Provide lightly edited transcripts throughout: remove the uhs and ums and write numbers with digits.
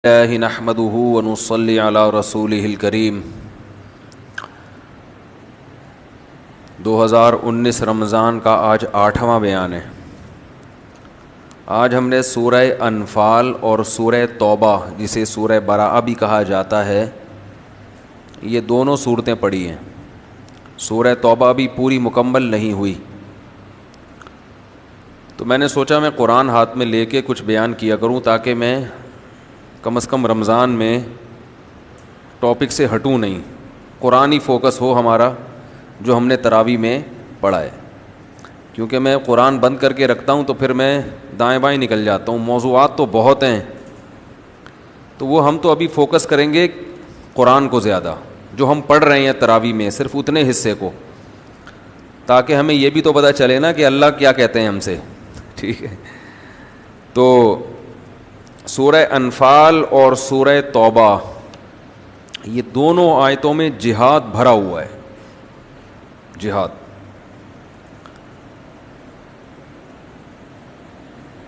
اللہ نحمده ونصلی علی رسولہ الکریم 2019 رمضان کا آج 8واں بیان ہے۔ آج ہم نے سورہ انفال اور سورہ توبہ جسے سورہ براءہ بھی کہا جاتا ہے یہ دونوں صورتیں پڑھی ہیں۔ سورہ توبہ بھی پوری مکمل نہیں ہوئی، تو میں نے سوچا میں قرآن ہاتھ میں لے کے کچھ بیان کیا کروں تاکہ میں کم از کم رمضان میں ٹاپک سے ہٹوں نہیں، قرآنی فوکس ہو ہمارا جو ہم نے تراویح میں پڑھا ہے۔ کیونکہ میں قرآن بند کر کے رکھتا ہوں تو پھر میں دائیں بائیں نکل جاتا ہوں، موضوعات تو بہت ہیں، تو وہ ہم تو ابھی فوکس کریں گے قرآن کو زیادہ، جو ہم پڑھ رہے ہیں تراویح میں صرف اتنے حصے کو، تاکہ ہمیں یہ بھی تو پتہ چلے نا کہ اللہ کیا کہتے ہیں ہم سے، ٹھیک ہے۔ تو سورہ انفال اور سورہ توبہ یہ دونوں آیتوں میں جہاد بھرا ہوا ہے، جہاد۔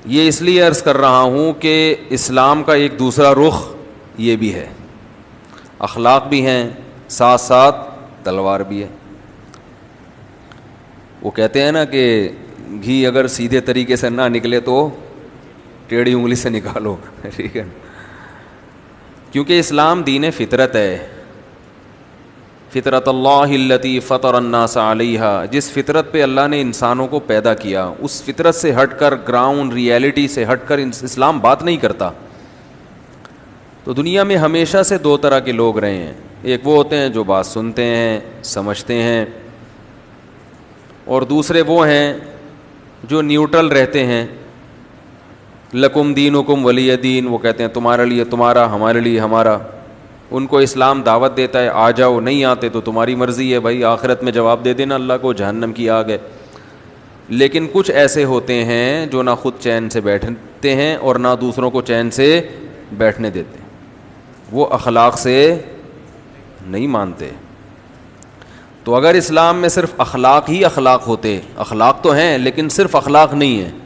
یہ اس لیے عرض کر رہا ہوں کہ اسلام کا ایک دوسرا رخ یہ بھی ہے، اخلاق بھی ہیں ساتھ ساتھ تلوار بھی ہے۔ وہ کہتے ہیں نا کہ گھی اگر سیدھے طریقے سے نہ نکلے تو ٹیڑھی انگلی سے نکالو، ٹھیک ہے، کیونکہ اسلام دین فطرت ہے۔ فطرت اللہ التی فطر الناس علیہا، جس فطرت پہ اللہ نے انسانوں کو پیدا کیا، اس فطرت سے ہٹ کر، گراؤنڈ ریئلٹی سے ہٹ کر اسلام بات نہیں کرتا۔ تو دنیا میں ہمیشہ سے دو طرح کے لوگ رہے ہیں، ایک وہ ہوتے ہیں جو بات سنتے ہیں سمجھتے ہیں، اور دوسرے وہ ہیں جو نیوٹرل رہتے ہیں، لکم دینکم ولی دین، وہ کہتے ہیں تمہارے لیے تمہارا، ہمارے لیے ہمارا۔ ان کو اسلام دعوت دیتا ہے آ جاؤ، نہیں آتے تو تمہاری مرضی ہے بھائی، آخرت میں جواب دے دینا اللہ کو، جہنم کی آگ ہے۔ لیکن کچھ ایسے ہوتے ہیں جو نہ خود چین سے بیٹھتے ہیں اور نہ دوسروں کو چین سے بیٹھنے دیتے، وہ اخلاق سے نہیں مانتے۔ تو اگر اسلام میں صرف اخلاق ہی اخلاق ہوتے، اخلاق تو ہیں لیکن صرف اخلاق نہیں ہیں،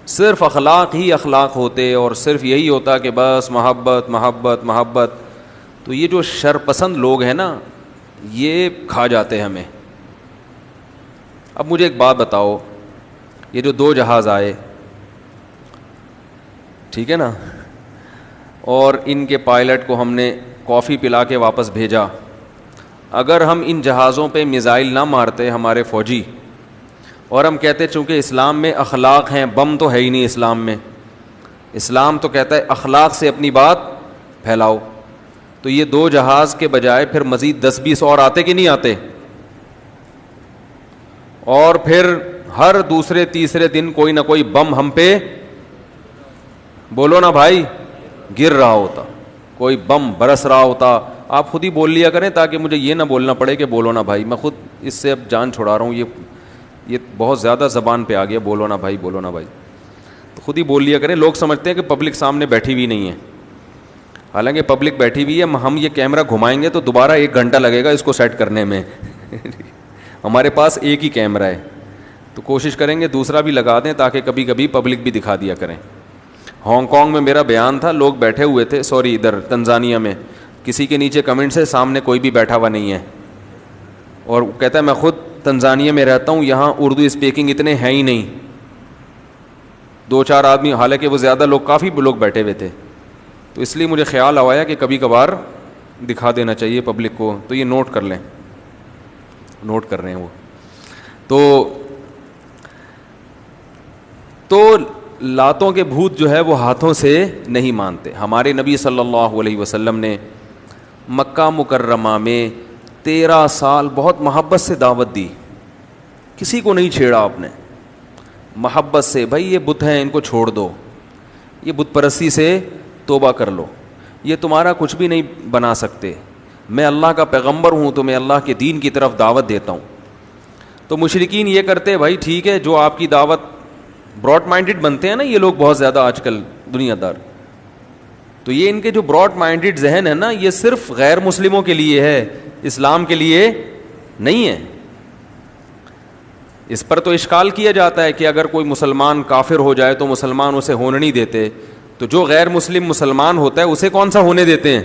صرف اخلاق ہی اخلاق ہوتے اور صرف یہی ہوتا کہ بس محبت محبت محبت، تو یہ جو شر پسند لوگ ہیں نا یہ کھا جاتے ہمیں۔ اب مجھے ایک بات بتاؤ، یہ جو دو جہاز آئے، ٹھیک ہے نا، اور ان کے پائلٹ کو ہم نے کافی پلا کے واپس بھیجا، اگر ہم ان جہازوں پہ میزائل نہ مارتے ہمارے فوجی، اور ہم کہتے چونکہ اسلام میں اخلاق ہیں، بم تو ہے ہی نہیں اسلام میں، اسلام تو کہتا ہے اخلاق سے اپنی بات پھیلاؤ، تو یہ دو جہاز کے بجائے پھر مزید 10-20 اور آتے کہ نہیں آتے؟ اور پھر ہر دوسرے تیسرے دن کوئی نہ کوئی بم ہم پہ، بولو نا بھائی، گر رہا ہوتا، کوئی بم برس رہا ہوتا۔ آپ خود ہی بول لیا کریں تاکہ مجھے یہ نہ بولنا پڑے کہ بولو نا بھائی، میں خود اس سے اب جان چھڑا رہا ہوں، یہ بہت زیادہ زبان پہ آ گیا، بولو نا بھائی بولو نا بھائی، تو خود ہی بول لیا کریں۔ لوگ سمجھتے ہیں کہ پبلک سامنے بیٹھی ہوئی نہیں ہے، حالانکہ پبلک بیٹھی ہوئی ہے، ہم یہ کیمرہ گھمائیں گے تو دوبارہ 1 گھنٹہ لگے گا اس کو سیٹ کرنے میں ہمارے پاس ایک ہی کیمرہ ہے، تو کوشش کریں گے دوسرا بھی لگا دیں تاکہ کبھی کبھی پبلک بھی دکھا دیا کریں۔ ہانگ کانگ میں میرا بیان تھا، لوگ بیٹھے ہوئے تھے، سوری ادھر تنزانیہ میں، کسی کے نیچے کمنٹس ہے سامنے کوئی بھی بیٹھا ہوا نہیں ہے، اور کہتا ہے میں خود تنزانیہ میں رہتا ہوں، یہاں اردو اسپیکنگ اتنے ہیں ہی نہیں، 2-4 آدمی، حالانکہ وہ زیادہ لوگ، کافی لوگ بیٹھے ہوئے تھے، تو اس لیے مجھے خیال آیا کہ کبھی کبھار دکھا دینا چاہیے پبلک کو، تو یہ نوٹ کر لیں، نوٹ کر رہے ہیں وہ۔ تو لاتوں کے بھوت جو ہے وہ ہاتھوں سے نہیں مانتے۔ ہمارے نبی صلی اللہ علیہ وسلم نے مکہ مکرمہ میں 13 سال بہت محبت سے دعوت دی، کسی کو نہیں چھیڑا آپ نے، محبت سے، بھائی یہ بت ہیں ان کو چھوڑ دو، یہ بت پرستی سے توبہ کر لو، یہ تمہارا کچھ بھی نہیں بنا سکتے، میں اللہ کا پیغمبر ہوں تو میں اللہ کے دین کی طرف دعوت دیتا ہوں۔ تو مشرکین یہ کرتے بھائی ٹھیک ہے، جو آپ کی دعوت، براڈ مائنڈڈ بنتے ہیں نا یہ لوگ بہت زیادہ آج کل دنیا دار، تو یہ ان کے جو براڈ مائنڈڈ ذہن ہے نا یہ صرف غیر مسلموں کے لیے ہے، اسلام کے لیے نہیں ہے۔ اس پر تو اشکال کیا جاتا ہے کہ اگر کوئی مسلمان کافر ہو جائے تو مسلمان اسے ہونے نہیں دیتے، تو جو غیر مسلم مسلمان ہوتا ہے اسے کون سا ہونے دیتے ہیں؟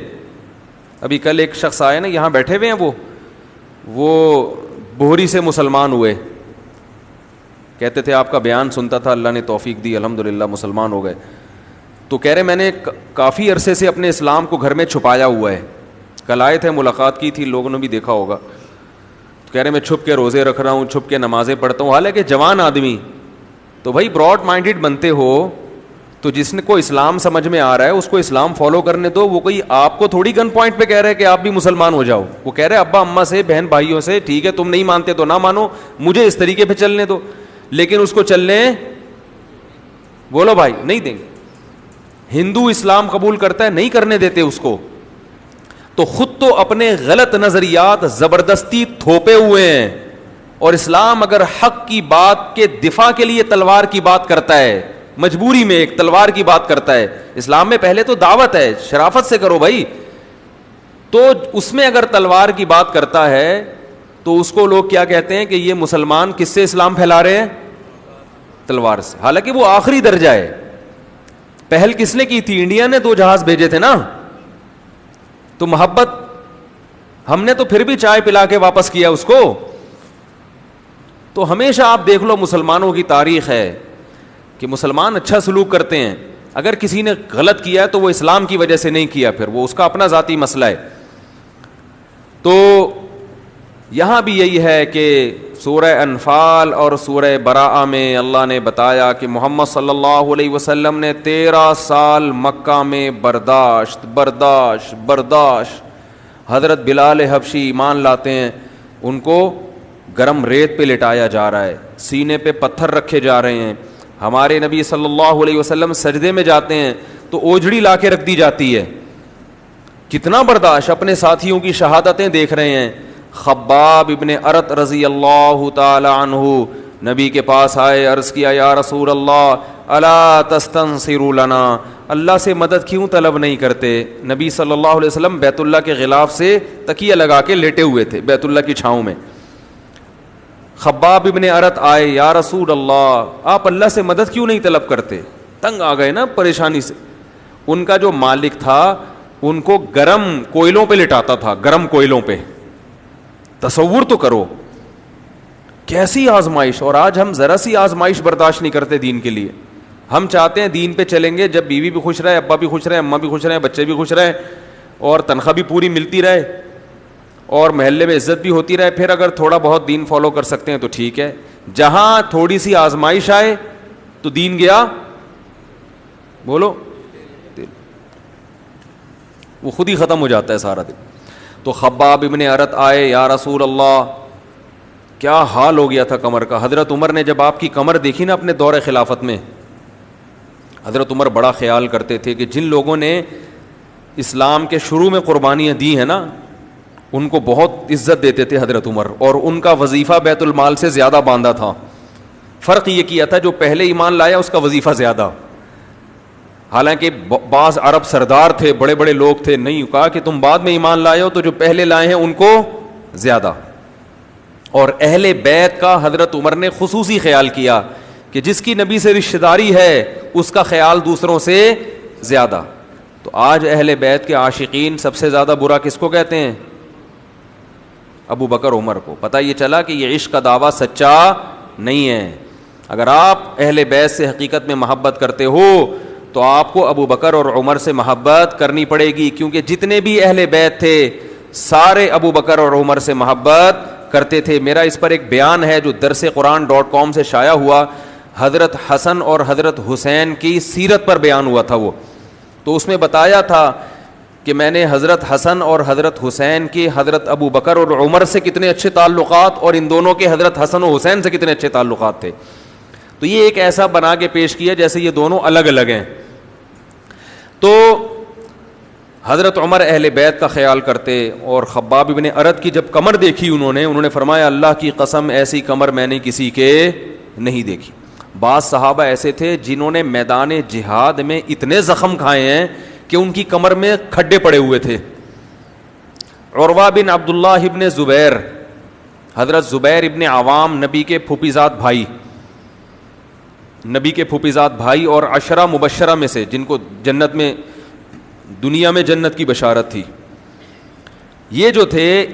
ابھی کل ایک شخص آئے نا یہاں بیٹھے ہوئے ہیں, وہ بوہری سے مسلمان ہوئے, کہتے تھے آپ کا بیان سنتا تھا, اللہ نے توفیق دی, الحمدللہ مسلمان ہو گئے. تو کہہ رہے میں نے کافی عرصے سے اپنے اسلام کو گھر میں چھپایا ہوا ہے. کل آئے تھے, ملاقات کی تھی, لوگوں نے بھی دیکھا ہوگا. تو کہہ رہے میں چھپ کے روزے رکھ رہا ہوں, چھپ کے نمازیں پڑھتا ہوں. حالانکہ جوان آدمی, تو بھائی براڈ مائنڈیڈ بنتے ہو تو جس نے کو اسلام سمجھ میں آ رہا ہے اس کو اسلام فالو کرنے دو. وہ کوئی آپ کو تھوڑی گن پوائنٹ پہ کہہ رہے کہ آپ بھی مسلمان ہو جاؤ. وہ کہہ رہے ابا اماں سے, بہن بھائیوں سے, ٹھیک ہے تم نہیں مانتے تو نہ مانو, مجھے اس طریقے پہ چلنے دو, لیکن اس کو چلنے بولو بھائی نہیں دیں گے. ہندو اسلام قبول کرتا ہے, نہیں کرنے دیتے اس کو. تو خود تو اپنے غلط نظریات زبردستی تھوپے ہوئے ہیں, اور اسلام اگر حق کی بات کے دفاع کے لیے تلوار کی بات کرتا ہے, مجبوری میں ایک تلوار کی بات کرتا ہے, اسلام میں پہلے تو دعوت ہے, شرافت سے کرو بھائی, تو اس میں اگر تلوار کی بات کرتا ہے تو اس کو لوگ کیا کہتے ہیں کہ یہ مسلمان کس سے اسلام پھیلا رہے ہیں؟ تلوار سے. حالانکہ وہ آخری درجہ ہے. پہل کس نے کی تھی؟ انڈیا نے 2 جہاز بھیجے تھے نا. تو محبت ہم نے تو پھر بھی چائے پلا کے واپس کیا اس کو. تو ہمیشہ آپ دیکھ لو مسلمانوں کی تاریخ ہے کہ مسلمان اچھا سلوک کرتے ہیں. اگر کسی نے غلط کیا ہے تو وہ اسلام کی وجہ سے نہیں کیا, پھر وہ اس کا اپنا ذاتی مسئلہ ہے. تو یہاں بھی یہی ہے کہ سورہ انفال اور سورہ براءہ میں اللہ نے بتایا کہ محمد صلی اللہ علیہ وسلم نے 13 سال مکہ میں برداشت. حضرت بلال حبشی ایمان لاتے ہیں, ان کو گرم ریت پہ لٹایا جا رہا ہے, سینے پہ پتھر رکھے جا رہے ہیں. ہمارے نبی صلی اللہ علیہ وسلم سجدے میں جاتے ہیں تو اوجھڑی لا کے رکھ دی جاتی ہے. کتنا برداشت, اپنے ساتھیوں کی شہادتیں دیکھ رہے ہیں. خباب ابن ارت رضی اللہ تعالی عنہ نبی کے پاس آئے, عرض کیا یا رسول اللہ الا تستنصر لنا, اللہ سے مدد کیوں طلب نہیں کرتے؟ نبی صلی اللہ علیہ وسلم بیت اللہ کے غلاف سے تکیہ لگا کے لیٹے ہوئے تھے بیت اللہ کی چھاؤں میں. خباب ابن ارت آئے, یا رسول اللہ آپ اللہ سے مدد کیوں نہیں طلب کرتے؟ تنگ آ گئے نا پریشانی سے. ان کا جو مالک تھا ان کو گرم کوئلوں پہ لٹاتا تھا, گرم کوئلوں پہ. تصور تو کرو کیسی آزمائش. اور آج ہم ذرا سی آزمائش برداشت نہیں کرتے دین کے لیے. ہم چاہتے ہیں دین پہ چلیں گے جب بیوی بھی خوش رہے, ابا بھی خوش رہے, اماں بھی خوش رہے, بچے بھی خوش رہے, اور تنخواہ بھی پوری ملتی رہے, اور محلے میں عزت بھی ہوتی رہے. پھر اگر تھوڑا بہت دین فالو کر سکتے ہیں تو ٹھیک ہے. جہاں تھوڑی سی آزمائش آئے تو دین گیا, بولو وہ خود ہی ختم ہو جاتا ہے سارا دن. تو خباب ابن ارت آئے, یا رسول اللہ کیا حال ہو گیا تھا کمر کا. حضرت عمر نے جب آپ کی کمر دیکھی نا اپنے دور خلافت میں, حضرت عمر بڑا خیال کرتے تھے کہ جن لوگوں نے اسلام کے شروع میں قربانیاں دی ہیں نا ان کو بہت عزت دیتے تھے حضرت عمر, اور ان کا وظیفہ بیت المال سے زیادہ باندھا تھا. فرق یہ کیا تھا جو پہلے ایمان لایا اس کا وظیفہ زیادہ. حالانکہ بعض عرب سردار تھے, بڑے بڑے لوگ تھے, نہیں کہا کہ تم بعد میں ایمان لائے ہو تو جو پہلے لائے ہیں ان کو زیادہ. اور اہل بیت کا حضرت عمر نے خصوصی خیال کیا کہ جس کی نبی سے رشتہ داری ہے اس کا خیال دوسروں سے زیادہ. تو آج اہل بیت کے عاشقین سب سے زیادہ برا کس کو کہتے ہیں؟ ابو بکر عمر کو. پتہ یہ چلا کہ یہ عشق کا دعویٰ سچا نہیں ہے. اگر آپ اہل بیت سے حقیقت میں محبت کرتے ہو تو آپ کو ابو بکر اور عمر سے محبت کرنی پڑے گی, کیونکہ جتنے بھی اہل بیت تھے سارے ابو بکر اور عمر سے محبت کرتے تھے. میرا اس پر ایک بیان ہے جو درسقرآن.com سے شائع ہوا. حضرت حسن اور حضرت حسین کی سیرت پر بیان ہوا تھا وہ. تو اس میں بتایا تھا کہ میں نے حضرت حسن اور حضرت حسین کی حضرت ابو بکر اور عمر سے کتنے اچھے تعلقات, اور ان دونوں کے حضرت حسن و حسین سے کتنے اچھے تعلقات تھے. تو یہ ایک ایسا بنا کے پیش کیا جیسے یہ دونوں الگ الگ ہیں. تو حضرت عمر اہل بیت کا خیال کرتے, اور خباب ابن ارت کی جب کمر دیکھی انہوں نے فرمایا اللہ کی قسم ایسی کمر میں نے کسی کے نہیں دیکھی. بعض صحابہ ایسے تھے جنہوں نے میدان جہاد میں اتنے زخم کھائے ہیں کہ ان کی کمر میں کھڈے پڑے ہوئے تھے. عروہ بن عبداللہ ابن زبیر, حضرت زبیر ابن عوام نبی کے پھوپھیزاد بھائی, نبی کے پھوپھیزاد بھائی اور عشرہ مبشرہ میں سے جن کو جنت میں دنیا میں جنت کی بشارت تھی. یہ جو تھے,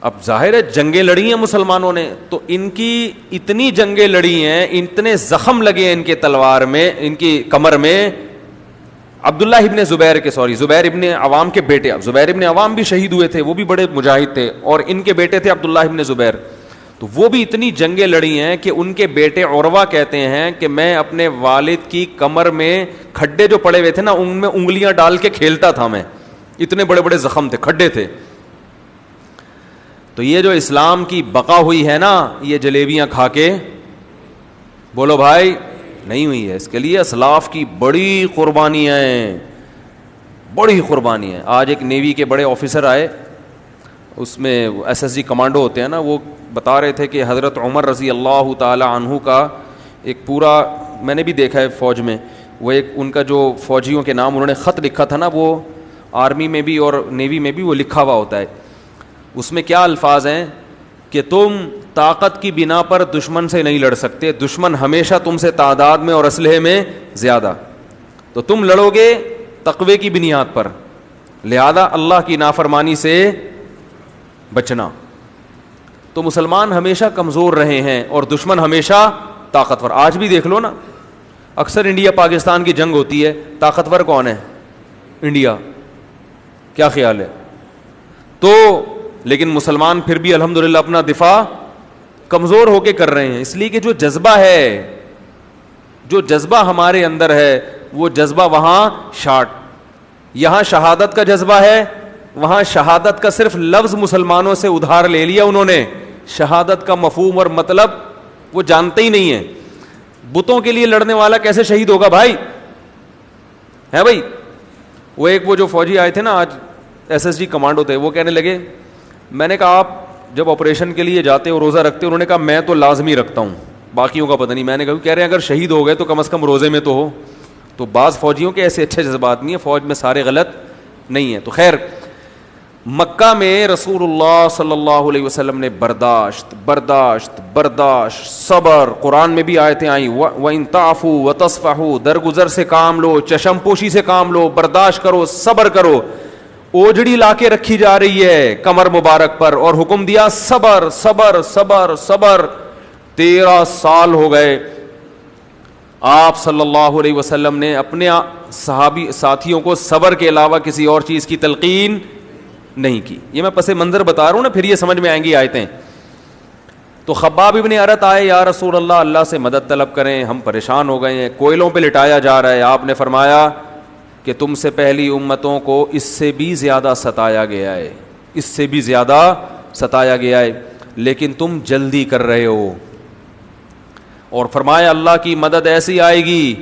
اب ظاہر ہے جنگیں لڑی ہیں مسلمانوں نے, تو ان کی اتنی جنگیں لڑی ہیں, اتنے زخم لگے ہیں ان کے تلوار میں, ان کی کمر میں. عبداللہ ابن زبیر ابن عوام کے بیٹے, اب زبیر ابن عوام بھی شہید ہوئے تھے, وہ بھی بڑے مجاہد تھے, اور ان کے بیٹے تھے عبداللہ ابن زبیر. تو وہ بھی اتنی جنگیں لڑی ہیں کہ ان کے بیٹے عروہ کہتے ہیں کہ میں اپنے والد کی کمر میں کھڈے جو پڑے ہوئے تھے نا, ان میں انگلیاں ڈال کے کھیلتا تھا میں, اتنے بڑے بڑے زخم تھے, کھڈے تھے. تو یہ جو اسلام کی بقا ہوئی ہے نا, یہ جلیبیاں کھا کے بولو بھائی نہیں ہوئی ہے. اس کے لیے اسلاف کی بڑی قربانیاں ہیں, بڑی قربانیاں ہیں. آج ایک نیوی کے بڑے آفیسر آئے, اس میں ایس ایس جی کمانڈو ہوتے ہیں نا, وہ بتا رہے تھے کہ حضرت عمر رضی اللہ تعالی عنہ کا ایک پورا, میں نے بھی دیکھا ہے فوج میں, وہ ایک ان کا جو فوجیوں کے نام انہوں نے خط لکھا تھا نا, وہ آرمی میں بھی اور نیوی میں بھی وہ لکھا ہوا ہوتا ہے. اس میں کیا الفاظ ہیں کہ تم طاقت کی بنا پر دشمن سے نہیں لڑ سکتے, دشمن ہمیشہ تم سے تعداد میں اور اسلحے میں زیادہ, تو تم لڑو گے تقوی کی بنیاد پر, لہذا اللہ کی نافرمانی سے بچنا. تو مسلمان ہمیشہ کمزور رہے ہیں اور دشمن ہمیشہ طاقتور. آج بھی دیکھ لو نا, اکثر انڈیا پاکستان کی جنگ ہوتی ہے, طاقتور کون ہے؟ انڈیا. کیا خیال ہے؟ تو لیکن مسلمان پھر بھی الحمدللہ اپنا دفاع کمزور ہو کے کر رہے ہیں, اس لیے کہ جو جذبہ ہے, جو جذبہ ہمارے اندر ہے, وہ جذبہ وہاں شاٹ, یہاں شہادت کا جذبہ ہے, وہاں شہادت کا صرف لفظ مسلمانوں سے ادھار لے لیا انہوں نے, شہادت کا مفہوم اور مطلب وہ جانتے ہی نہیں ہیں. بتوں کے لیے لڑنے والا کیسے شہید ہوگا بھائی؟ ہے بھائی. وہ جو فوجی آئے تھے نا آج, ایس ایس جی کمانڈو تھے, وہ کہنے لگے, میں نے کہا آپ جب آپریشن کے لیے جاتے ہو روزہ رکھتے ہو؟ انہوں نے کہا میں تو لازمی رکھتا ہوں, باقیوں کا پتہ نہیں. میں نے کہا, کہہ رہے ہیں اگر شہید ہو گئے تو کم از کم روزے میں تو ہو. تو بعض فوجیوں کے ایسے اچھے جذبات نہیں ہیں, فوج میں سارے غلط نہیں ہیں. تو خیر, مکہ میں رسول اللہ صلی اللہ علیہ وسلم نے برداشت برداشت برداشت, صبر, قرآن میں بھی آیتیں آئیں, وَإِن تَعْفُوا وَتَصْفَحُوا, درگزر سے کام لو, چشم پوشی سے کام لو, برداشت کرو, صبر کرو. اوجڑی لا کے رکھی جا رہی ہے کمر مبارک پر, اور حکم دیا صبر صبر صبر صبر. 13 سال ہو گئے, آپ صلی اللہ علیہ وسلم نے اپنے صحابی ساتھیوں کو صبر کے علاوہ کسی اور چیز کی تلقین نہیں کی. یہ میں پس منظر بتا رہا ہوں نا, پھر یہ سمجھ میں آئیں گی آیتیں. تو خباب ابن ارت آئے, یا رسول اللہ, اللہ سے مدد طلب کریں, ہم پریشان ہو گئے ہیں, کوئلوں پہ لٹایا جا رہا ہے. آپ نے فرمایا کہ تم سے پہلی امتوں کو اس سے بھی زیادہ ستایا گیا ہے, اس سے بھی زیادہ ستایا گیا ہے, لیکن تم جلدی کر رہے ہو. اور فرمایا اللہ کی مدد ایسی آئے گی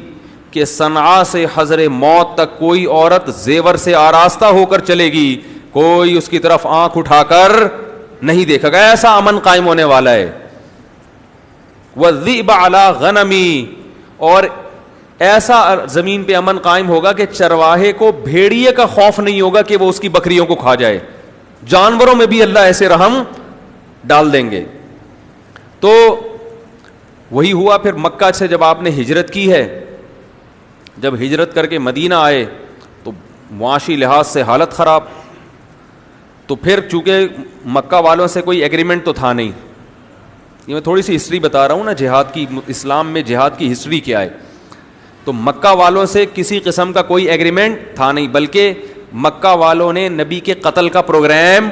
کہ صنعاء سے حضر موت تک کوئی عورت زیور سے آراستہ ہو کر چلے گی, کوئی اس کی طرف آنکھ اٹھا کر نہیں دیکھا گا. ایسا امن قائم ہونے والا ہے. وَالذِّئْبَ عَلَىٰ غَنَمِي, اور ایسا زمین پہ امن قائم ہوگا کہ چرواہے کو بھیڑیے کا خوف نہیں ہوگا کہ وہ اس کی بکریوں کو کھا جائے. جانوروں میں بھی اللہ ایسے رحم ڈال دیں گے. تو وہی ہوا. پھر مکہ سے جب آپ نے ہجرت کی ہے, جب ہجرت کر کے مدینہ آئے تو معاشی لحاظ سے حالت خراب. تو پھر چونکہ مکہ والوں سے کوئی ایگریمنٹ تو تھا نہیں, یہ میں تھوڑی سی ہسٹری بتا رہا ہوں نا جہاد کی, اسلام میں جہاد کی ہسٹری کیا ہے. تو مکہ والوں سے کسی قسم کا کوئی ایگریمنٹ تھا نہیں, بلکہ مکہ والوں نے نبی کے قتل کا پروگرام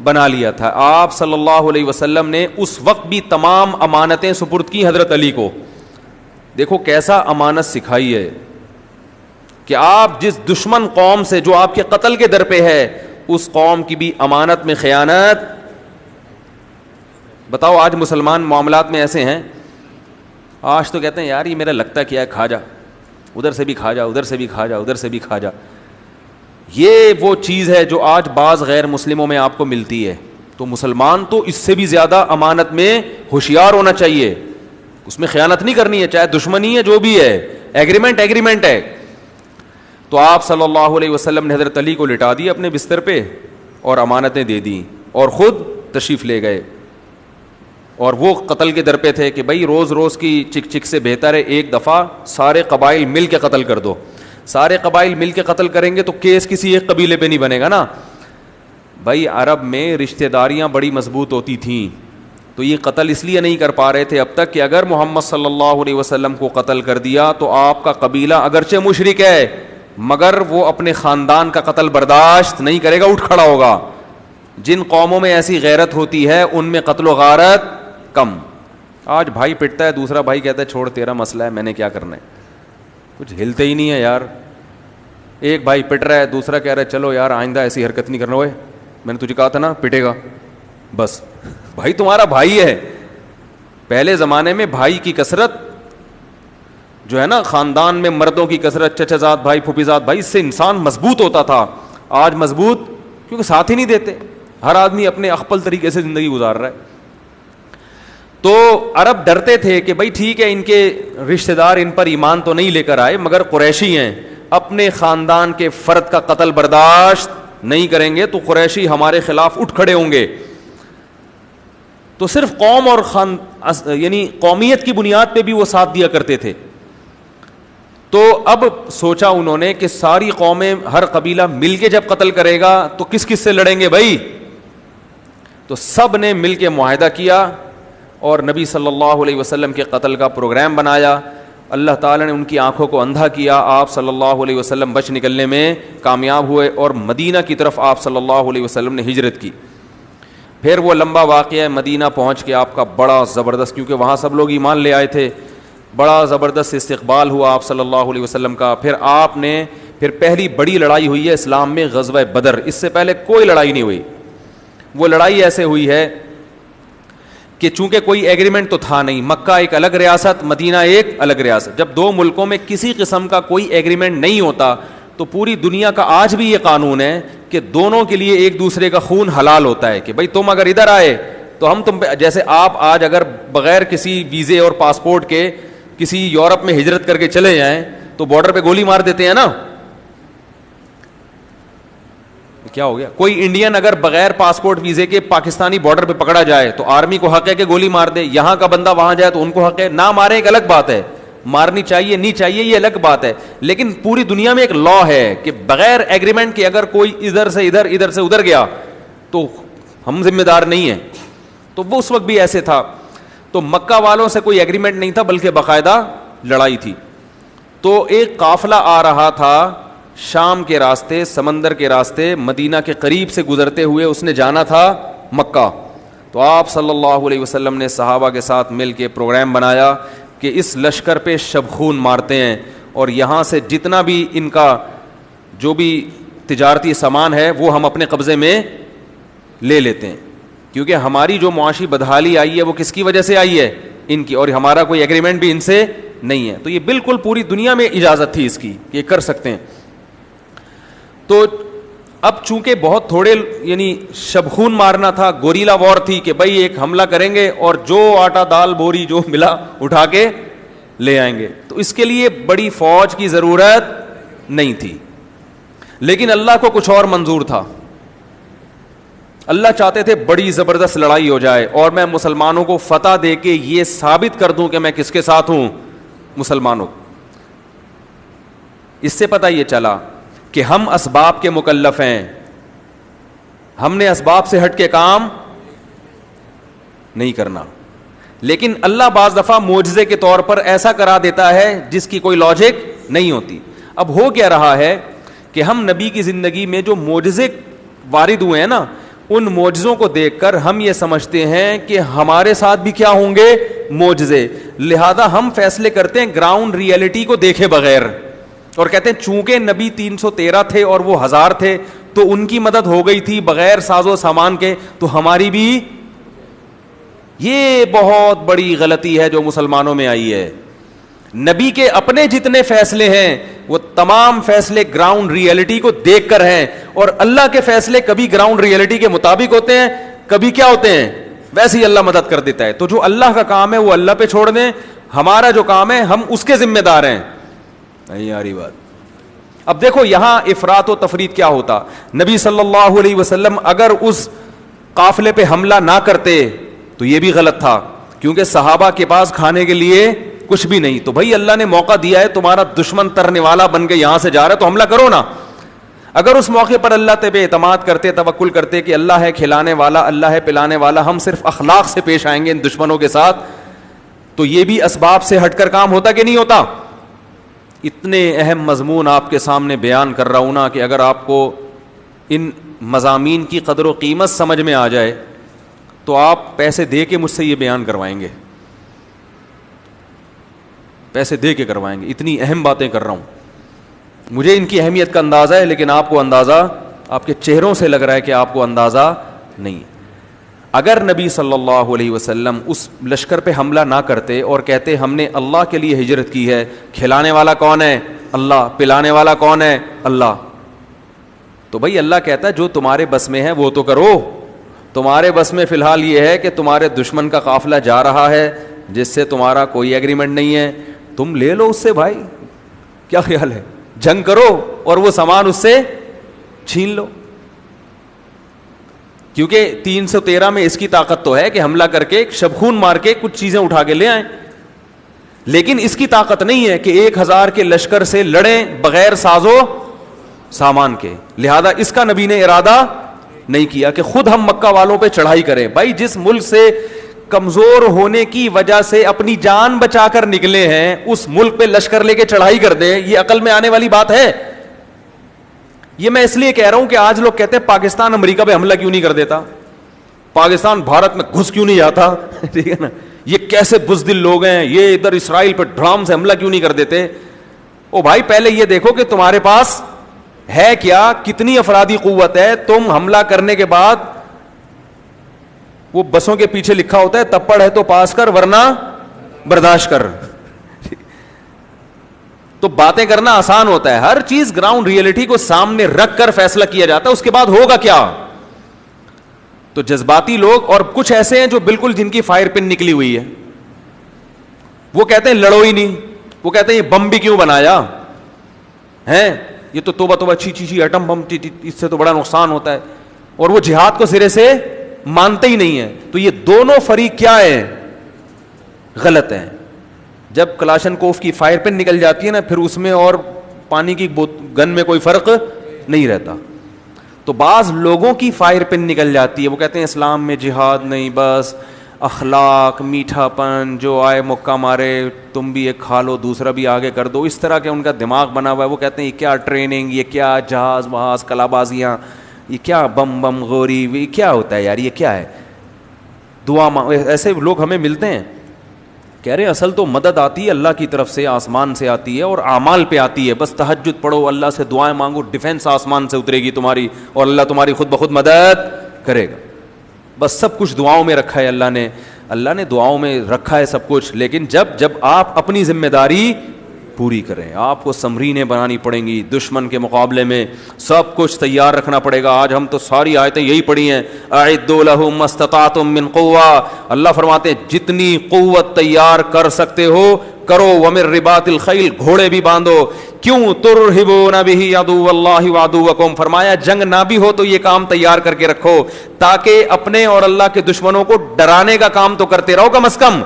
بنا لیا تھا. آپ صلی اللہ علیہ وسلم نے اس وقت بھی تمام امانتیں سپرد کی حضرت علی کو. دیکھو کیسا امانت سکھائی ہے کہ آپ جس دشمن قوم سے جو آپ کے قتل کے در پہ ہے, اس قوم کی بھی امانت میں خیانت. بتاؤ آج مسلمان معاملات میں ایسے ہیں, آج تو کہتے ہیں یار یہ میرا لگتا کیا ہے, کھا جا, ادھر سے بھی کھا جا, ادھر سے بھی کھا جا, ادھر سے بھی کھا جا. یہ وہ چیز ہے جو آج بعض غیر مسلموں میں آپ کو ملتی ہے. تو مسلمان تو اس سے بھی زیادہ امانت میں ہوشیار ہونا چاہیے, اس میں خیانت نہیں کرنی ہے, چاہے دشمنی ہے جو بھی ہے, ایگریمنٹ ہے. تو آپ صلی اللہ علیہ وسلم نے حضرت علی کو لٹا دی اپنے بستر پہ اور امانتیں دے دیں اور خود تشریف لے گئے. اور وہ قتل کے در پہ تھے کہ بھائی روز روز کی چک چک سے بہتر ہے ایک دفعہ سارے قبائل مل کے قتل کر دو. سارے قبائل مل کے قتل کریں گے تو کیس کسی ایک قبیلے پہ نہیں بنے گا نا. بھائی عرب میں رشتہ داریاں بڑی مضبوط ہوتی تھیں, تو یہ قتل اس لیے نہیں کر پا رہے تھے اب تک کہ اگر محمد صلی اللہ علیہ وسلم کو قتل کر دیا تو آپ کا قبیلہ اگرچہ مشرک ہے مگر وہ اپنے خاندان کا قتل برداشت نہیں کرے گا, اٹھ کھڑا ہوگا. جن قوموں میں ایسی غیرت ہوتی ہے ان میں قتل و غارت کم. آج بھائی پٹتا ہے, دوسرا بھائی کہتا ہے چھوڑ تیرا مسئلہ ہے, میں نے کیا کرنا ہے, کچھ ہلتے ہی نہیں ہے یار. ایک بھائی پٹ رہا ہے, دوسرا کہہ رہا ہے چلو یار آئندہ ایسی حرکت نہیں کرنا, ہوئے میں نے تجھے کہا تھا نا پٹے گا. بس بھائی تمہارا بھائی ہے. پہلے زمانے میں بھائی کی کثرت جو ہے نا, خاندان میں مردوں کی کثرت, چچا زاد بھائی, پھوپھی زاد بھائی, اس سے انسان مضبوط ہوتا تھا. آج مضبوط کیونکہ ساتھ ہی نہیں دیتے, ہر آدمی اپنے اخپل طریقے سے زندگی گزار رہا ہے. تو عرب ڈرتے تھے کہ بھائی ٹھیک ہے ان کے رشتہ دار ان پر ایمان تو نہیں لے کر آئے مگر قریشی ہیں, اپنے خاندان کے فرد کا قتل برداشت نہیں کریں گے تو قریشی ہمارے خلاف اٹھ کھڑے ہوں گے. تو صرف قوم اور یعنی قومیت کی بنیاد پہ بھی وہ ساتھ دیا کرتے تھے. تو اب سوچا انہوں نے کہ ساری قومیں, ہر قبیلہ مل کے جب قتل کرے گا تو کس کس سے لڑیں گے بھائی. تو سب نے مل کے معاہدہ کیا اور نبی صلی اللہ علیہ وسلم کے قتل کا پروگرام بنایا. اللہ تعالیٰ نے ان کی آنکھوں کو اندھا کیا, آپ صلی اللہ علیہ وسلم بچ نکلنے میں کامیاب ہوئے اور مدینہ کی طرف آپ صلی اللہ علیہ وسلم نے ہجرت کی. پھر وہ لمبا واقعہ ہے, مدینہ پہنچ کے آپ کا بڑا زبردست, کیونکہ وہاں سب لوگ ایمان لے آئے تھے, بڑا زبردست استقبال ہوا آپ صلی اللہ علیہ وسلم کا. پھر پہلی بڑی لڑائی ہوئی ہے اسلام میں, غزوہ بدر. اس سے پہلے کوئی لڑائی نہیں ہوئی. وہ لڑائی ایسے ہوئی ہے کہ چونکہ کوئی ایگریمنٹ تو تھا نہیں, مکہ ایک الگ ریاست, مدینہ ایک الگ ریاست. جب دو ملکوں میں کسی قسم کا کوئی ایگریمنٹ نہیں ہوتا تو پوری دنیا کا آج بھی یہ قانون ہے کہ دونوں کے لیے ایک دوسرے کا خون حلال ہوتا ہے. کہ بھائی تم اگر ادھر آئے تو ہم تم پہ, جیسے آپ آج اگر بغیر کسی ویزے اور پاسپورٹ کے کسی یورپ میں ہجرت کر کے چلے جائیں تو بارڈر پہ گولی مار دیتے ہیں نا. کیا ہو گیا, کوئی انڈین اگر بغیر پاسپورٹ ویزے کے پاکستانی بارڈر پہ پکڑا جائے تو آرمی کو حق ہے کہ گولی مار دے. یہاں کا بندہ وہاں جائے تو ان کو حق ہے, نہ مارے ایک الگ بات ہے, مارنی چاہیے نہیں چاہیے یہ الگ بات ہے. لیکن پوری دنیا میں ایک لا ہے کہ بغیر ایگریمنٹ کے اگر کوئی ادھر سے ادھر گیا تو ہم ذمہ دار نہیں ہیں. تو وہ اس وقت بھی ایسے تھا. تو مکہ والوں سے کوئی ایگریمنٹ نہیں تھا بلکہ باقاعدہ لڑائی تھی. تو ایک قافلہ آ رہا تھا شام کے راستے, سمندر کے راستے, مدینہ کے قریب سے گزرتے ہوئے, اس نے جانا تھا مکہ. تو آپ صلی اللہ علیہ وسلم نے صحابہ کے ساتھ مل کے پروگرام بنایا کہ اس لشکر پہ شب خون مارتے ہیں اور یہاں سے جتنا بھی ان کا جو بھی تجارتی سامان ہے وہ ہم اپنے قبضے میں لے لیتے ہیں, کیونکہ ہماری جو معاشی بدحالی آئی ہے وہ کس کی وجہ سے آئی ہے, ان کی, اور ہمارا کوئی ایگریمنٹ بھی ان سے نہیں ہے. تو یہ بالکل پوری دنیا میں اجازت تھی اس کی کہ یہ کر سکتے ہیں. تو اب چونکہ بہت تھوڑے یعنی شب خون مارنا تھا, گوریلا وار تھی کہ بھائی ایک حملہ کریں گے اور جو آٹا دال بوری جو ملا اٹھا کے لے آئیں گے. تو اس کے لیے بڑی فوج کی ضرورت نہیں تھی. لیکن اللہ کو کچھ اور منظور تھا. اللہ چاہتے تھے بڑی زبردست لڑائی ہو جائے اور میں مسلمانوں کو فتح دے کے یہ ثابت کر دوں کہ میں کس کے ساتھ ہوں, مسلمانوں. اس سے پتہ یہ چلا کہ ہم اسباب کے مکلف ہیں, ہم نے اسباب سے ہٹ کے کام نہیں کرنا. لیکن اللہ بعض دفعہ معجزے کے طور پر ایسا کرا دیتا ہے جس کی کوئی لاجک نہیں ہوتی. اب ہو کیا رہا ہے کہ ہم نبی کی زندگی میں جو معجزے وارد ہوئے ہیں نا, ان معجزوں کو دیکھ کر ہم یہ سمجھتے ہیں کہ ہمارے ساتھ بھی کیا ہوں گے, معجزے. لہذا ہم فیصلے کرتے ہیں گراؤنڈ ریئلٹی کو دیکھے بغیر اور کہتے ہیں چونکہ نبی 313 تھے اور وہ 1000 تھے تو ان کی مدد ہو گئی تھی بغیر ساز و سامان کے, تو ہماری بھی. یہ بہت بڑی غلطی ہے جو مسلمانوں میں آئی ہے. نبی کے اپنے جتنے فیصلے ہیں وہ تمام فیصلے گراؤنڈ ریئلٹی کو دیکھ کر ہیں, اور اللہ کے فیصلے کبھی گراؤنڈ ریئلٹی کے مطابق ہوتے ہیں, کبھی کیا ہوتے ہیں, ویسے ہی اللہ مدد کر دیتا ہے. تو جو اللہ کا کام ہے وہ اللہ پہ چھوڑ دیں, ہمارا جو کام ہے ہم اس کے ذمہ دار ہیں. نہیں آ رہی بات. اب دیکھو یہاں افراط و تفریط کیا ہوتا. نبی صلی اللہ علیہ وسلم اگر اس قافلے پہ حملہ نہ کرتے تو یہ بھی غلط تھا, کیونکہ صحابہ کے پاس کھانے کے لیے کچھ بھی نہیں. تو بھائی اللہ نے موقع دیا ہے, تمہارا دشمن ترنے والا بن کے یہاں سے جا رہا ہے تو حملہ کرو نا. اگر اس موقع پر اللہ پہ اعتماد کرتے, توکل کرتے کہ اللہ ہے کھلانے والا, اللہ ہے پلانے والا, ہم صرف اخلاق سے پیش آئیں گے ان دشمنوں کے ساتھ, تو یہ بھی اسباب سے ہٹ کر کام ہوتا کہ نہیں ہوتا. اتنے اہم مضمون آپ کے سامنے بیان کر رہا ہوں نا کہ اگر آپ کو ان مضامین کی قدر و قیمت سمجھ میں آ جائے تو آپ پیسے دے کے مجھ سے یہ بیان کروائیں گے, پیسے دے کے کروائیں گے. اتنی اہم باتیں کر رہا ہوں, مجھے ان کی اہمیت کا اندازہ ہے, لیکن آپ کو اندازہ, آپ کے چہروں سے لگ رہا ہے کہ آپ کو اندازہ نہیں. اگر نبی صلی اللہ علیہ وسلم اس لشکر پہ حملہ نہ کرتے اور کہتے ہم نے اللہ کے لیے ہجرت کی ہے, کھلانے والا کون ہے اللہ, پلانے والا کون ہے اللہ, تو بھائی اللہ کہتا ہے جو تمہارے بس میں ہے وہ تو کرو. تمہارے بس میں فی الحال یہ ہے کہ تمہارے دشمن کا قافلہ جا رہا ہے جس سے تمہارا کوئی ایگریمنٹ نہیں ہے, تم لے لو اس سے بھائی, کیا خیال ہے, جنگ کرو اور وہ سامان اس سے چھین لو. کیونکہ 313 میں اس کی طاقت تو ہے کہ حملہ کر کے شبخون مار کے کچھ چیزیں اٹھا کے لے آئیں, لیکن اس کی طاقت نہیں ہے کہ 1000 کے لشکر سے لڑیں بغیر سازو سامان کے. لہذا اس کا نبی نے ارادہ نہیں کیا کہ خود ہم مکہ والوں پہ چڑھائی کریں. بھائی جس ملک سے کمزور ہونے کی وجہ سے اپنی جان بچا کر نکلے ہیں اس ملک پہ لشکر لے کے چڑھائی کر دیں, یہ عقل میں آنے والی بات ہے؟ یہ میں اس لیے کہہ رہا ہوں کہ آج لوگ کہتے ہیں پاکستان امریکہ پہ حملہ کیوں نہیں کر دیتا, پاکستان بھارت میں گھس کیوں نہیں جاتا, ٹھیک ہے نا, یہ کیسے بزدل لوگ ہیں, یہ ادھر اسرائیل پہ ڈرام سے حملہ کیوں نہیں کر دیتے. او بھائی پہلے یہ دیکھو کہ تمہارے پاس ہے کیا, کتنی افرادی قوت ہے. تم حملہ کرنے کے بعد وہ بسوں کے پیچھے لکھا ہوتا ہے تپڑ ہے تو پاس کر ورنہ برداشت کر. تو باتیں کرنا آسان ہوتا ہے, ہر چیز گراؤنڈ ریئلٹی کو سامنے رکھ کر فیصلہ کیا جاتا ہے, اس کے بعد ہوگا کیا. تو جذباتی لوگ اور کچھ ایسے ہیں جو بالکل جن کی فائر پن نکلی ہوئی ہے, وہ کہتے ہیں لڑو ہی نہیں, وہ کہتے ہیں یہ بم بھی کیوں بنایا ہے, یہ تو توبہ توبہ چھی ایٹم بم, اس سے تو بڑا نقصان ہوتا ہے, اور وہ جہاد کو سرے سے مانتے ہی نہیں ہے. تو یہ دونوں فریق کیا ہیں, غلط ہیں. جب کلاشن کوف کی فائر پن نکل جاتی ہے نا, پھر اس میں اور پانی کی گن میں کوئی فرق نہیں رہتا. تو بعض لوگوں کی فائر پن نکل جاتی ہے, وہ کہتے ہیں اسلام میں جہاد نہیں, بس اخلاق, میٹھا پن, جو آئے مکہ مارے تم بھی ایک کھا لو دوسرا بھی آگے کر دو, اس طرح کے ان کا دماغ بنا ہوا ہے. وہ کہتے ہیں یہ کیا ٹریننگ, یہ کیا جہاز وہاز کلا بازیاں, یہ کیا بم بم غوری, یہ کیا ہوتا ہے یار, یہ کیا ہے دعا. ایسے لوگ ہمیں ملتے ہیں, کہہ رہے اصل تو مدد آتی ہے اللہ کی طرف سے, آسمان سے آتی ہے اور اعمال پہ آتی ہے. بس تہجد پڑھو, اللہ سے دعائیں مانگو, ڈیفینس آسمان سے اترے گی تمہاری اور اللہ تمہاری خود بخود مدد کرے گا. بس سب کچھ دعاؤں میں رکھا ہے اللہ نے دعاؤں میں رکھا ہے سب کچھ. لیکن جب آپ اپنی ذمہ داری پوری کریں, آپ کو سمرینیں بنانی پڑیں گی, دشمن کے مقابلے میں سب کچھ تیار رکھنا پڑے گا. آج ہم تو ساری آیتیں یہی پڑھی ہیں, اعدوا لهم ما استطعتم من قوة. اللہ فرماتے ہیں جتنی قوت تیار کر سکتے ہو کرو, ومن رباط الخیل, گھوڑے بھی باندھو. کیوں ترہبون به عدو اللہ وعدوکم, فرمایا جنگ نہ بھی ہو تو یہ کام تیار کر کے رکھو تاکہ اپنے اور اللہ کے دشمنوں کو ڈرانے کا کام تو کرتے رہو کم از کم.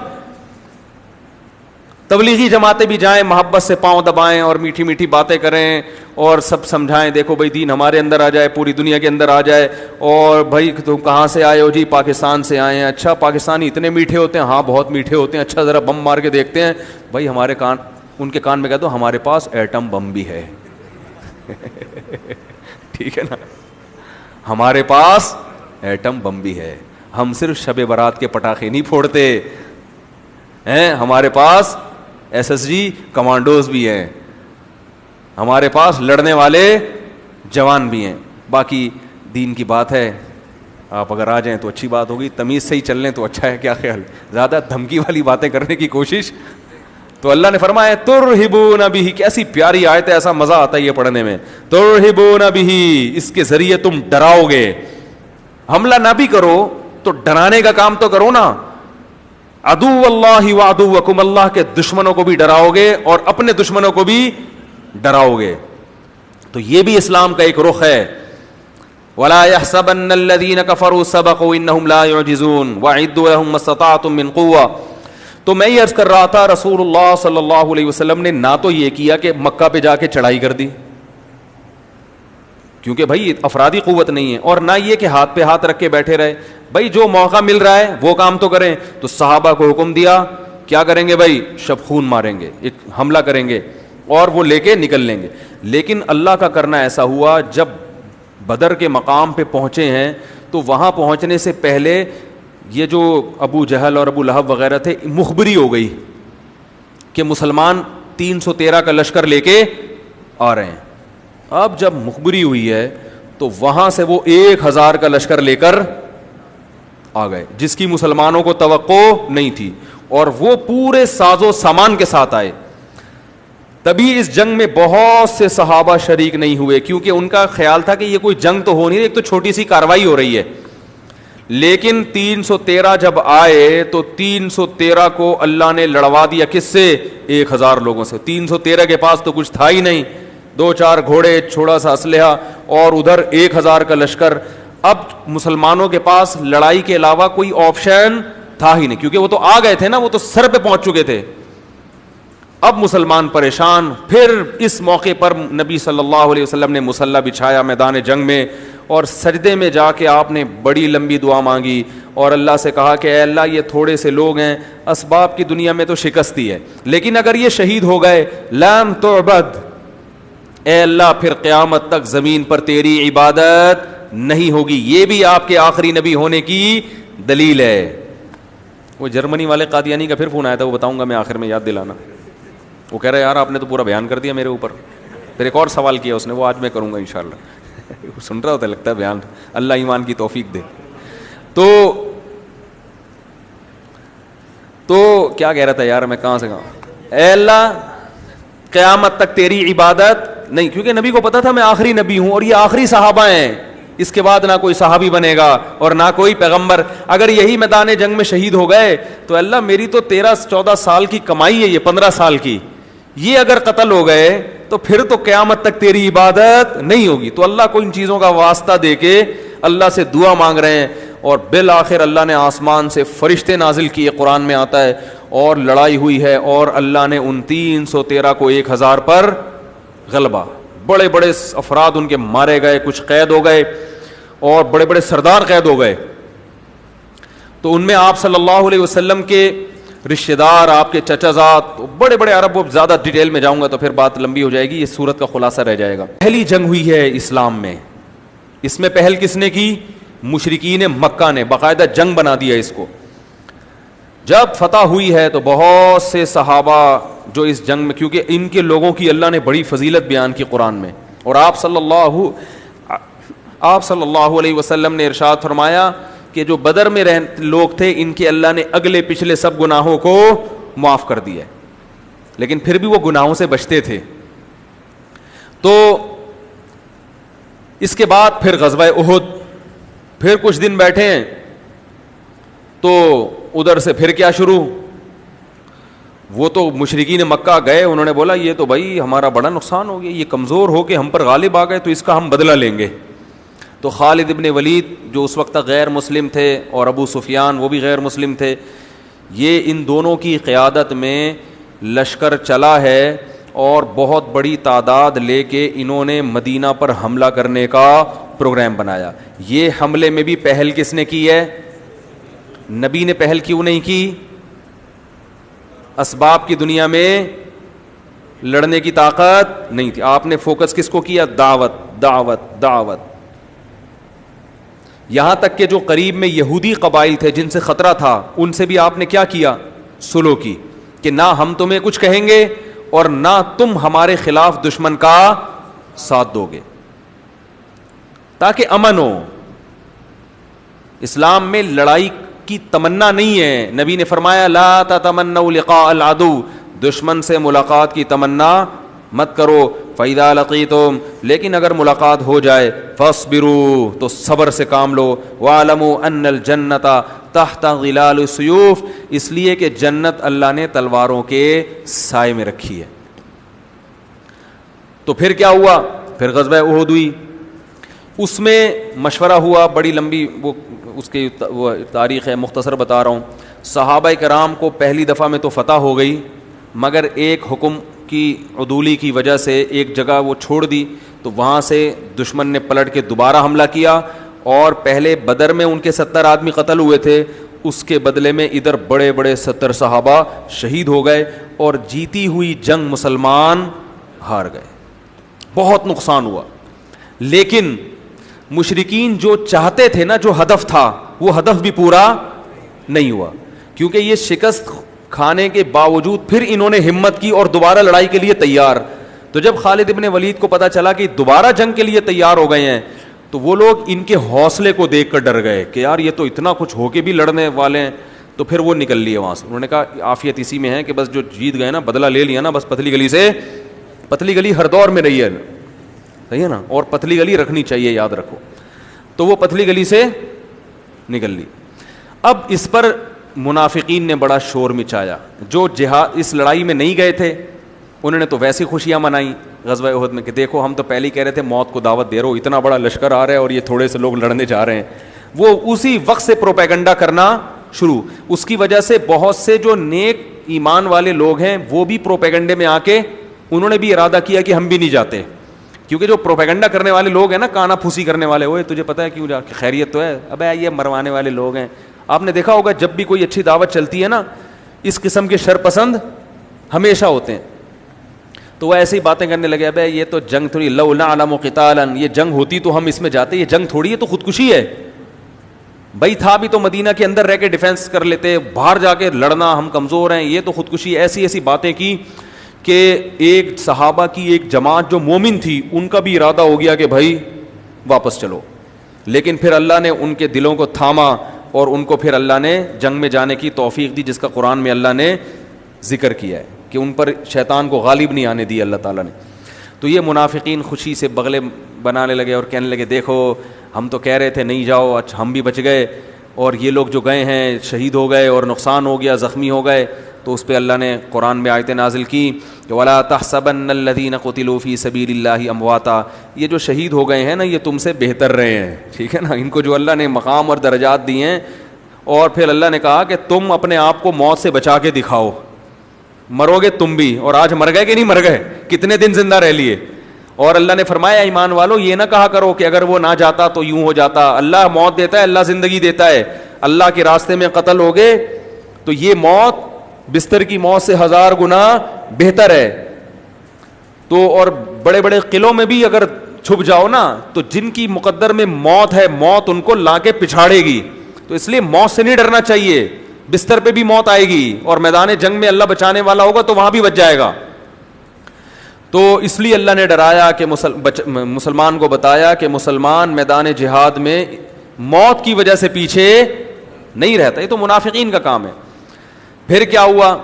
تبلیغی جماعتیں بھی جائیں, محبت سے پاؤں دبائیں اور میٹھی میٹھی باتیں کریں اور سب سمجھائیں, دیکھو بھائی دین ہمارے اندر آ جائے, پوری دنیا کے اندر آ جائے. اور بھائی تم کہاں سے آئے ہو, جی پاکستان سے آئے ہیں. اچھا پاکستانی اتنے میٹھے ہوتے ہیں, ہاں بہت میٹھے ہوتے ہیں. اچھا ذرا بم مار کے دیکھتے ہیں. بھائی ہمارے کان, ان کے کان میں کہہ دو ہمارے پاس ایٹم بم بھی ہے. ٹھیک ہے نا, ہمارے پاس ایٹم بم بھی ہے, ہم صرف شب برات کے پٹاخے نہیں پھوڑتے ہیں, ہمارے پاس ایس ایس جی کمانڈوز بھی ہیں, ہمارے پاس لڑنے والے جوان بھی ہیں. باقی دین کی بات ہے, آپ اگر آ جائیں تو اچھی بات ہوگی, تمیز سے ہی چل لیں تو اچھا ہے. کیا خیال, زیادہ دھمکی والی باتیں کرنے کی کوشش. تو اللہ نے فرمایا ترہبون بہ, کیسی پیاری آیت ہے, ایسا مزہ آتا ہے یہ پڑھنے میں. ترہبون بہ, اس کے ذریعے تم ڈراؤ گے. حملہ نہ بھی کرو تو ڈرانے کا کام تو کرو نا. عدو اللہ وعدوکم, اللہ کے دشمنوں کو بھی ڈراؤ گے اور اپنے دشمنوں کو بھی ڈراؤ گے. تو یہ بھی اسلام کا ایک رخ ہے. ولا يحسبن الذين كفروا سبقوا انهم لا يعجزون واعدوا لهم ما استطعتم من قوه. تو میں یہ عرض کر رہا تھا رسول اللہ صلی اللہ علیہ وسلم نے نہ تو یہ کیا کہ مکہ پہ جا کے چڑھائی کر دی کیونکہ بھائی افرادی قوت نہیں ہے, اور نہ یہ کہ ہاتھ پہ ہاتھ رکھ کے بیٹھے رہے, بھائی جو موقع مل رہا ہے وہ کام تو کریں. تو صحابہ کو حکم دیا کیا کریں گے بھائی, شبخون ماریں گے, ایک حملہ کریں گے اور وہ لے کے نکل لیں گے. لیکن اللہ کا کرنا ایسا ہوا جب بدر کے مقام پہ پہنچے ہیں تو وہاں پہنچنے سے پہلے یہ جو ابو جہل اور ابو لہب وغیرہ تھے مخبری ہو گئی کہ مسلمان 313 کا لشکر لے کے آ رہے ہیں. اب جب مخبری ہوئی ہے تو وہاں سے وہ 1000 کا لشکر لے کر آ گئے جس کی مسلمانوں کو توقع نہیں تھی, اور وہ پورے ساز و سامان کے ساتھ آئے. تبھی اس جنگ میں بہت سے صحابہ شریک نہیں ہوئے کیونکہ ان کا خیال تھا کہ یہ کوئی جنگ تو ہو نہیں رہی, ایک تو چھوٹی سی کاروائی ہو رہی ہے. لیکن 313 جب آئے تو 313 کو اللہ نے لڑوا دیا کس سے, 1000 لوگوں سے. 313 کے پاس تو کچھ تھا ہی نہیں, 2-4 گھوڑے, چھوڑا سا اسلحہ, اور ادھر 1000 کا لشکر. اب مسلمانوں کے پاس لڑائی کے علاوہ کوئی آپشن تھا ہی نہیں کیونکہ وہ تو آ گئے تھے نا, وہ تو سر پہ پہنچ چکے تھے. اب مسلمان پریشان. پھر اس موقع پر نبی صلی اللہ علیہ وسلم نے مصلی بچھایا میدان جنگ میں, اور سجدے میں جا کے آپ نے بڑی لمبی دعا مانگی اور اللہ سے کہا کہ اے اللہ یہ تھوڑے سے لوگ ہیں, اسباب کی دنیا میں تو شکستی ہے, لیکن اگر یہ شہید ہو گئے لم تعبد, اے اللہ پھر قیامت تک زمین پر تیری عبادت نہیں ہوگی. یہ بھی آپ کے آخری نبی ہونے کی دلیل ہے. وہ جرمنی والے قادیانی کا پھر فون آیا تھا, وہ بتاؤں گا میں آخر میں, یاد دلانا. وہ کہہ رہے یار آپ نے تو پورا بیان کر دیا میرے اوپر. پھر ایک اور سوال کیا اس نے, وہ آج میں کروں گا انشاءاللہ. سن رہا ہوتا لگتا ہے بیان, اللہ ایمان کی توفیق دے. تو کیا کہہ رہا تھا یار میں, کہاں سے کہاں, اے اللہ قیامت تک تیری عبادت نہیں, کیونکہ نبی کو پتا تھا میں آخری نبی ہوں اور یہ آخری صحابہ ہیں, اس کے بعد نہ کوئی صحابی بنے گا اور نہ کوئی پیغمبر. اگر یہی میدان جنگ میں شہید ہو گئے تو اللہ میری تو 13-14 سال کی کمائی ہے, یہ 15 سال کی, یہ اگر قتل ہو گئے تو پھر تو قیامت تک تیری عبادت نہیں ہوگی. تو اللہ کو ان چیزوں کا واسطہ دے کے اللہ سے دعا مانگ رہے ہیں, اور بالآخر اللہ نے آسمان سے فرشتے نازل کیے, قرآن میں آتا ہے, اور لڑائی ہوئی ہے, اور اللہ نے ان 313 کو 1000 پر غلبہ. بڑے بڑے افراد ان کے مارے گئے, کچھ قید ہو گئے, اور بڑے بڑے سردار قید ہو گئے. تو ان میں آپ صلی اللہ علیہ وسلم کے رشتہ دار, آپ کے چچا زاد, بڑے بڑے عرب. وہ زیادہ ڈیٹیل میں جاؤں گا تو پھر بات لمبی ہو جائے گی, یہ سورت کا خلاصہ رہ جائے گا. پہلی جنگ ہوئی ہے اسلام میں, اس میں پہل کس نے کی, مشرکین مکہ نے, باقاعدہ جنگ بنا دیا اس کو. جب فتح ہوئی ہے تو بہت سے صحابہ جو اس جنگ میں, کیونکہ ان کے لوگوں کی اللہ نے بڑی فضیلت بیان کی قرآن میں, اور آپ صلی اللہ علیہ وسلم نے ارشاد فرمایا کہ جو بدر میں لوگ تھے ان کے اللہ نے اگلے پچھلے سب گناہوں کو معاف کر دیا, لیکن پھر بھی وہ گناہوں سے بچتے تھے. تو اس کے بعد پھر غزوہ احد, پھر کچھ دن بیٹھے ہیں تو ادھر سے پھر کیا شروع, وہ تو مشرکین مکہ گئے, انہوں نے بولا یہ تو بھائی ہمارا بڑا نقصان ہو گیا, یہ کمزور ہو کے ہم پر غالب آ گئے تو اس کا ہم بدلہ لیں گے. تو خالد ابن ولید جو اس وقت غیر مسلم تھے, اور ابو سفیان وہ بھی غیر مسلم تھے, یہ ان دونوں کی قیادت میں لشکر چلا ہے, اور بہت بڑی تعداد لے کے انہوں نے مدینہ پر حملہ کرنے کا پروگرام بنایا. یہ حملے میں بھی پہل کس نے کی ہے, نبی نے پہل کیوں نہیں کی, اسباب کی دنیا میں لڑنے کی طاقت نہیں تھی. آپ نے فوکس کس کو کیا, دعوت دعوت دعوت. یہاں تک کہ جو قریب میں یہودی قبائل تھے جن سے خطرہ تھا, ان سے بھی آپ نے کیا کیا, سلو کی, کہ نہ ہم تمہیں کچھ کہیں گے اور نہ تم ہمارے خلاف دشمن کا ساتھ دو گے, تاکہ امن ہو. اسلام میں لڑائی کی تمنا نہیں ہے. نبی نے فرمایا لا تتمنوا لقاء العدو, دشمن سے ملاقات کی تمنا مت کرو. فَإِذَا لَقِيتُمْ, لیکن اگر ملاقات ہو جائے, فَاصْبِرُوا, تو صبر سے کام لو. وَاعْلَمُوا أَنَّ الْجَنَّةَ تَحْتَ ظِلَالِ السُّيُوفِ, اس لیے کہ جنت اللہ نے تلواروں کے سائے میں رکھی ہے. تو پھر کیا ہوا, پھر غزوہ احد ہوئی. اس میں مشورہ ہوا, بڑی لمبی وہ اس کی وہ تاریخ ہے, مختصر بتا رہا ہوں. صحابہ کرام کو پہلی دفعہ میں تو فتح ہو گئی, مگر ایک حکم کی عدولی کی وجہ سے ایک جگہ وہ چھوڑ دی, تو وہاں سے دشمن نے پلٹ کے دوبارہ حملہ کیا, اور پہلے بدر میں ان کے 70 آدمی قتل ہوئے تھے, اس کے بدلے میں ادھر بڑے بڑے 70 صحابہ شہید ہو گئے, اور جیتی ہوئی جنگ مسلمان ہار گئے, بہت نقصان ہوا. لیکن مشرکین جو چاہتے تھے نا, جو ہدف تھا, وہ ہدف بھی پورا نہیں ہوا, کیونکہ یہ شکست کھانے کے باوجود پھر انہوں نے ہمت کی اور دوبارہ لڑائی کے لیے تیار. تو جب خالد ابن ولید کو پتا چلا کہ دوبارہ جنگ کے لیے تیار ہو گئے ہیں, تو وہ لوگ ان کے حوصلے کو دیکھ کر ڈر گئے کہ یار یہ تو اتنا کچھ ہو کے بھی لڑنے والے ہیں. تو پھر وہ نکل لیے وہاں سے. انہوں نے کہا عافیت اسی میں ہے کہ بس جو جیت گئے نا, بدلہ لے لیا نا, بس پتلی گلی سے, پتلی گلی ہر دور میں رہی ہے, صحیح ہے نا, اور پتلی گلی رکھنی چاہیے, یاد رکھو. تو وہ پتلی گلی سے نکل لی. اب اس پر منافقین نے بڑا شور مچایا. جو جہاد اس لڑائی میں نہیں گئے تھے انہوں نے تو ویسی خوشیاں منائی غزوہ احد میں کہ دیکھو ہم تو پہلے ہی کہہ رہے تھے موت کو دعوت دے رہے ہو, اتنا بڑا لشکر آ رہا ہے اور یہ تھوڑے سے لوگ لڑنے جا رہے ہیں. وہ اسی وقت سے پروپیگنڈا کرنا شروع. اس کی وجہ سے بہت سے جو نیک ایمان والے لوگ ہیں وہ بھی پروپیگنڈے میں آ کے انہوں نے بھی ارادہ کیا کہ ہم بھی نہیں جاتے, کیونکہ جو پروپیگنڈا کرنے والے لوگ ہیں نا, کانا پھوسی کرنے والے, ہوئے تجھے پتہ ہے کیوں جا, خیریت تو ہے, ابے یہ مروانے والے لوگ ہیں. آپ نے دیکھا ہوگا جب بھی کوئی اچھی دعوت چلتی ہے نا, اس قسم کے شر پسند ہمیشہ ہوتے ہیں. تو وہ ایسی باتیں کرنے لگے, ابے یہ تو جنگ تھوڑی, لو نعلم قتالا, یہ جنگ ہوتی تو ہم اس میں جاتے, یہ جنگ تھوڑی ہے, تو خودکشی ہے. بھائی تھا بھی تو مدینہ کے اندر رہ کے ڈیفینس کر لیتے, باہر جا کے لڑنا, ہم کمزور ہیں, یہ تو خودکشی. ایسی ایسی باتیں کی کہ ایک صحابہ کی ایک جماعت جو مومن تھی ان کا بھی ارادہ ہو گیا کہ بھائی واپس چلو. لیکن پھر اللہ نے ان کے دلوں کو تھاما اور ان کو پھر اللہ نے جنگ میں جانے کی توفیق دی, جس کا قرآن میں اللہ نے ذکر کیا ہے کہ ان پر شیطان کو غالب نہیں آنے دی اللہ تعالیٰ نے. تو یہ منافقین خوشی سے بغلے بنانے لگے اور کہنے لگے دیکھو ہم تو کہہ رہے تھے نہیں جاؤ, اچھا ہم بھی بچ گئے, اور یہ لوگ جو گئے ہیں شہید ہو گئے اور نقصان ہو گیا, زخمی ہو گئے. تو اس پہ اللہ نے قرآن میں آیتیں نازل کی کہ وَلَا تَحْسَبَنَّ الَّذِينَ قُتِلُوا فِي سَبِيلِ اللَّهِ أَمْوَاتًا, یہ جو شہید ہو گئے ہیں نا یہ تم سے بہتر رہے ہیں, ٹھیک ہے نا. ان کو جو اللہ نے مقام اور درجات دیے ہیں, اور پھر اللہ نے کہا کہ تم اپنے آپ کو موت سے بچا کے دکھاؤ, مرو گے تم بھی. اور آج مر گئے کہ نہیں مر گئے, کتنے دن زندہ رہ لیے. اور اللہ نے فرمایا ایمان والو یہ نہ کہا کرو کہ اگر وہ نہ جاتا تو یوں ہو جاتا. اللہ موت دیتا ہے, اللہ زندگی دیتا ہے. اللہ کے راستے میں قتل ہو گئے تو یہ موت بستر کی موت سے 1000 گنا بہتر ہے. تو اور بڑے بڑے قلعوں میں بھی اگر چھپ جاؤ نا, تو جن کی مقدر میں موت ہے, موت ان کو لا کے پچھاڑے گی. تو اس لیے موت سے نہیں ڈرنا چاہیے, بستر پہ بھی موت آئے گی, اور میدان جنگ میں اللہ بچانے والا ہوگا تو وہاں بھی بچ جائے گا. تو اس لیے اللہ نے ڈرایا کہ مسلمان کو بتایا کہ مسلمان میدان جہاد میں موت کی وجہ سے پیچھے نہیں رہتا. یہ تو منافقین کا کام ہے. پھر کیا ہوا,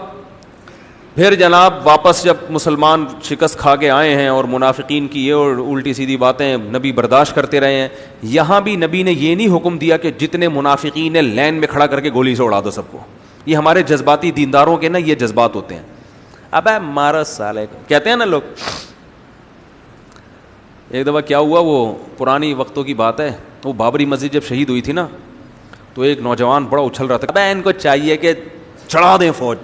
پھر جناب واپس جب مسلمان شکست کھا کے آئے ہیں اور منافقین کی یہ اور الٹی سیدھی باتیں نبی برداشت کرتے رہے ہیں, یہاں بھی نبی نے یہ نہیں حکم دیا کہ جتنے منافقین ہیں لین میں کھڑا کر کے گولی سے اڑا دو سب کو. یہ ہمارے جذباتی دینداروں کے نا یہ جذبات ہوتے ہیں. ابے مارا سالے کہتے ہیں نا لوگ. ایک دفعہ کیا ہوا, وہ پرانی وقتوں کی بات ہے, وہ بابری مسجد جب شہید ہوئی تھی نا, تو ایک نوجوان بڑا اچھل رہا تھا, ابے ان کو چاہیے کہ چڑھا دیں فوج,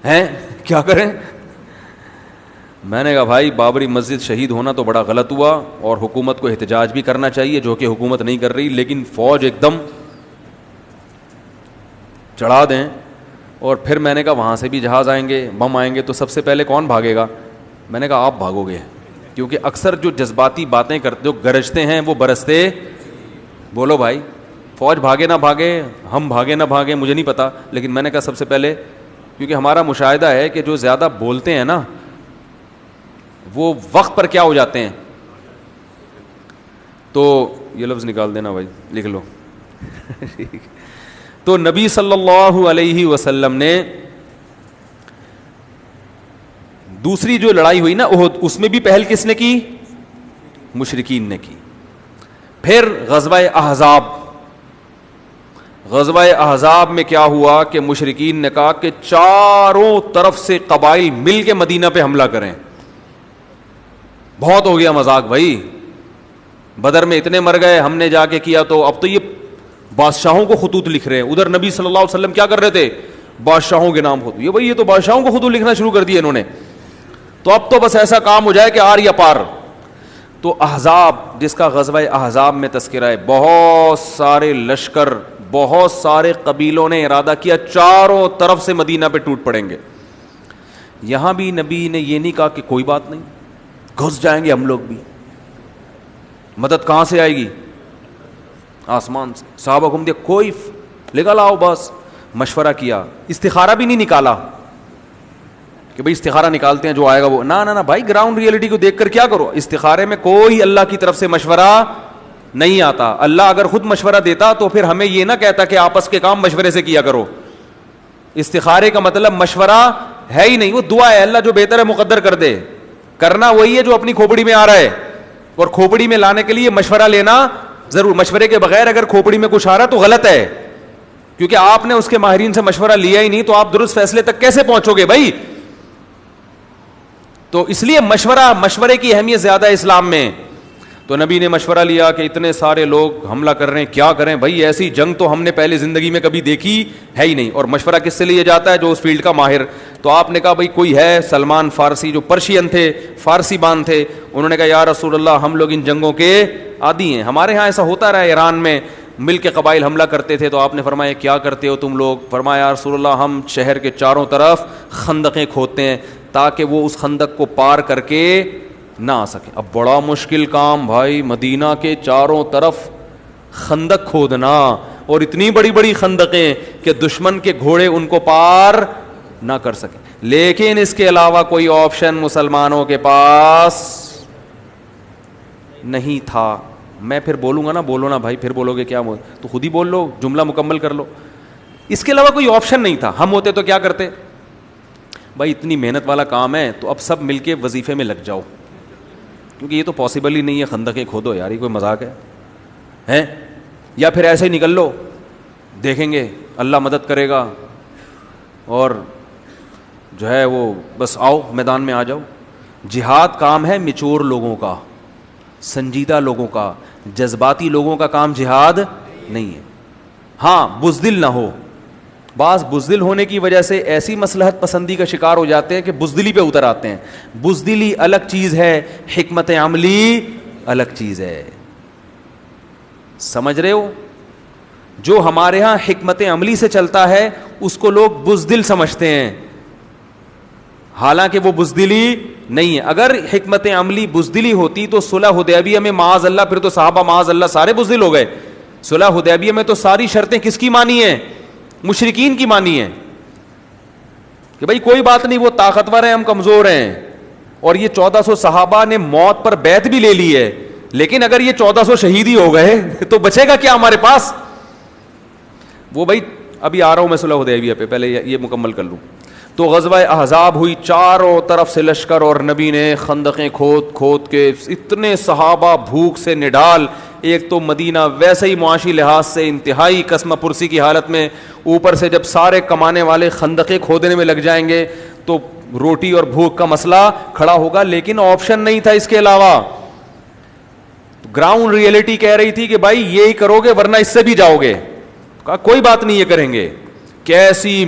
ہیں کیا کریں. میں نے کہا بھائی بابری مسجد شہید ہونا تو بڑا غلط ہوا, اور حکومت کو احتجاج بھی کرنا چاہیے جو کہ حکومت نہیں کر رہی, لیکن فوج ایک دم چڑھا دیں. اور پھر میں نے کہا وہاں سے بھی جہاز آئیں گے, بم آئیں گے, تو سب سے پہلے کون بھاگے گا. میں نے کہا آپ بھاگو گے, کیونکہ اکثر جو جذباتی باتیں کرتے جو گرجتے ہیں وہ برستے. بولو بھائی فوج بھاگے نہ بھاگے, ہم بھاگے نہ بھاگے, مجھے نہیں پتا, لیکن میں نے کہا سب سے پہلے, کیونکہ ہمارا مشاہدہ ہے کہ جو زیادہ بولتے ہیں نا وہ وقت پر کیا ہو جاتے ہیں. تو یہ لفظ نکال دینا بھائی, لکھ لو. تو نبی صلی اللہ علیہ وسلم نے دوسری جو لڑائی ہوئی نا احد, اس میں بھی پہل کس نے کی, مشرکین نے کی. پھر غزوہ احزاب, غزوہ احزاب میں کیا ہوا کہ مشرکین نے کہا کہ چاروں طرف سے قبائل مل کے مدینہ پہ حملہ کریں. بہت ہو گیا مذاق بھائی, بدر میں اتنے مر گئے, ہم نے جا کے کیا. تو اب تو یہ بادشاہوں کو خطوط لکھ رہے ہیں. ادھر نبی صلی اللہ علیہ وسلم کیا کر رہے تھے؟ بادشاہوں کے نام خطوط. یہ بھائی یہ تو بادشاہوں کو خطوط لکھنا شروع کر دیے انہوں نے. تو اب تو بس ایسا کام ہو جائے کہ آر یا پار. تو احزاب, جس کا غزوہ احزاب میں تذکرہ ہے, بہت سارے لشکر, بہت سارے قبیلوں نے ارادہ کیا چاروں طرف سے مدینہ پہ ٹوٹ پڑیں گے. یہاں بھی نبی نے یہ نہیں کہا کہ کوئی بات نہیں, گھس جائیں گے ہم لوگ بھی. مدد کہاں سے آئے گی؟ آسمان سے. صحابہ کو دیا کوئی لگا لاؤ, بس مشورہ کیا. استخارہ بھی نہیں نکالا کہ بھئی استخارہ نکالتے ہیں جو آئے گا وہ. نہ بھائی, گراؤنڈ ریئلٹی کو دیکھ کر کیا کرو. استخارے میں کوئی اللہ کی طرف سے مشورہ نہیں آتا. اللہ اگر خود مشورہ دیتا تو پھر ہمیں یہ نہ کہتا کہ آپس کے کام مشورے سے کیا کرو. استخارے کا مطلب مشورہ ہے ہی نہیں, وہ دعا ہے, اللہ جو بہتر ہے مقدر کر دے. کرنا وہی ہے جو اپنی کھوپڑی میں آ رہا ہے, اور کھوپڑی میں لانے کے لیے مشورہ لینا ضرور. مشورے کے بغیر اگر کھوپڑی میں کچھ آ رہا تو غلط ہے, کیونکہ آپ نے اس کے ماہرین سے مشورہ لیا ہی نہیں, تو آپ درست فیصلے تک کیسے پہنچو گے بھائی؟ تو اس لیے مشورے کی اہمیت زیادہ ہے اسلام میں. تو نبی نے مشورہ لیا کہ اتنے سارے لوگ حملہ کر رہے ہیں, کیا کریں بھائی؟ ایسی جنگ تو ہم نے پہلے زندگی میں کبھی دیکھی ہے ہی نہیں. اور مشورہ کس سے لیا جاتا ہے؟ جو اس فیلڈ کا ماہر. تو آپ نے کہا بھائی کوئی ہے؟ سلمان فارسی, جو پرشین تھے, فارسی بان تھے. انہوں نے کہا یا رسول اللہ, ہم لوگ ان جنگوں کے عادی ہیں, ہمارے ہاں ایسا ہوتا رہا ہے. ایران میں مل کے قبائل حملہ کرتے تھے, تو آپ نے فرمایا کیا کرتے ہو تم لوگ؟ فرمایا یا رسول اللہ, ہم شہر کے چاروں طرف خندقیں کھودتے ہیں تاکہ وہ اس خندق کو پار کر کے نہ آ سکے. اب بڑا مشکل کام بھائی, مدینہ کے چاروں طرف خندق کھودنا, اور اتنی بڑی بڑی خندقیں کہ دشمن کے گھوڑے ان کو پار نہ کر سکیں. لیکن اس کے علاوہ کوئی آپشن مسلمانوں کے پاس نہیں تھا. میں پھر بولوں گا نا, بولو نا بھائی, پھر بولو گے کیا؟ تو خود ہی بول لو, جملہ مکمل کر لو. اس کے علاوہ کوئی آپشن نہیں تھا. ہم ہوتے تو کیا کرتے؟ بھائی اتنی محنت والا کام ہے تو اب سب مل کے وظیفے میں لگ جاؤ, کیونکہ یہ تو پاسبل ہی نہیں ہے خندقیں کھودو یار, یہ کوئی مذاق ہے؟ یا پھر ایسے ہی نکل لو, دیکھیں گے اللہ مدد کرے گا, اور جو ہے وہ بس آؤ میدان میں آ جاؤ. جہاد کام ہے میچور لوگوں کا, سنجیدہ لوگوں کا, جذباتی لوگوں کا کام جہاد نہیں ہے. ہاں بزدل نہ ہو. بعض بزدل ہونے کی وجہ سے ایسی مصلحت پسندی کا شکار ہو جاتے ہیں کہ بزدلی پہ اتر آتے ہیں. بزدلی الگ چیز ہے, حکمت عملی الگ چیز ہے. سمجھ رہے ہو؟ جو ہمارے ہاں حکمت عملی سے چلتا ہے اس کو لوگ بزدل سمجھتے ہیں, حالانکہ وہ بزدلی نہیں ہے. اگر حکمت عملی بزدلی ہوتی تو صلح حدیبیہ میں معاذ اللہ پھر تو صحابہ معاذ اللہ سارے بزدل ہو گئے. صلح حدیبیہ میں تو ساری شرطیں کس کی مانی ہیں؟ مشرکین کی مانی ہیں, کہ بھائی کوئی بات نہیں, وہ طاقتور ہیں, ہم کمزور ہیں. اور یہ 1400 صحابہ نے موت پر بیعت بھی لے لی ہے, لیکن اگر یہ 1400 شہید ہی ہو گئے تو بچے گا کیا ہمارے پاس؟ وہ بھائی ابھی آ رہا ہوں میں صلح حدیبیہ پہ, پہلے یہ مکمل کر لوں. تو غزوہ احزاب ہوئی, چاروں طرف سے لشکر, اور نبی نے خندقیں کھود کے اتنے صحابہ بھوک سے نڈال. ایک تو مدینہ ویسے ہی معاشی لحاظ سے انتہائی قسمہ پرسی کی حالت میں, اوپر سے جب سارے کمانے والے خندقیں کھودنے میں لگ جائیں گے تو روٹی اور بھوک کا مسئلہ کھڑا ہوگا. لیکن آپشن نہیں تھا اس کے علاوہ. گراؤنڈ ریئلٹی کہہ رہی تھی کہ بھائی یہی کرو گے ورنہ اس سے بھی جاؤ گے. کہا کوئی بات نہیں, یہ کریں گے. کیسی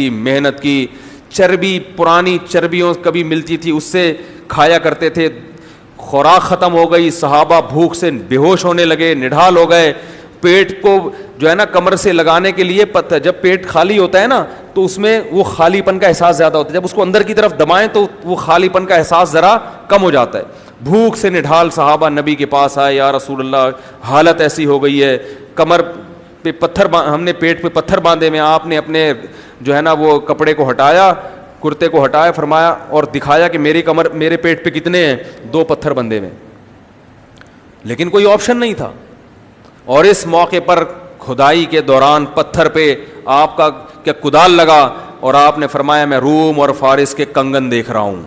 محنت کی. چربی, پرانی چربیوں کبھی ملتی تھی اس سے کھایا کرتے تھے. خوراک ختم ہو گئی, صحابہ بھوک سے بے ہوش ہونے لگے, نڈھال ہو گئے. پیٹ کو جو ہے نا کمر سے لگانے کے لیے جب پیٹ خالی ہوتا ہے نا تو اس میں وہ خالی پن کا احساس زیادہ ہوتا ہے, جب اس کو اندر کی طرف دبائیں تو وہ خالی پن کا احساس ذرا کم ہو جاتا ہے. بھوک سے نڈھال صحابہ نبی کے پاس آئے, یا رسول اللہ حالت ایسی ہو گئی ہے, کمر پہ پتھر, ہم نے پیٹ پہ پتھر باندھے میں. آپ نے اپنے جو ہے نا وہ کپڑے کو ہٹایا, کرتے کو ہٹایا, فرمایا اور دکھایا کہ میری کمر, میرے پیٹ پہ کتنے ہیں؟ 2 پتھر بندھے میں. لیکن کوئی آپشن نہیں تھا. اور اس موقع پر کھدائی کے دوران پتھر پہ آپ کا کیا کدال لگا, اور آپ نے فرمایا میں روم اور فارس کے کنگن دیکھ رہا ہوں.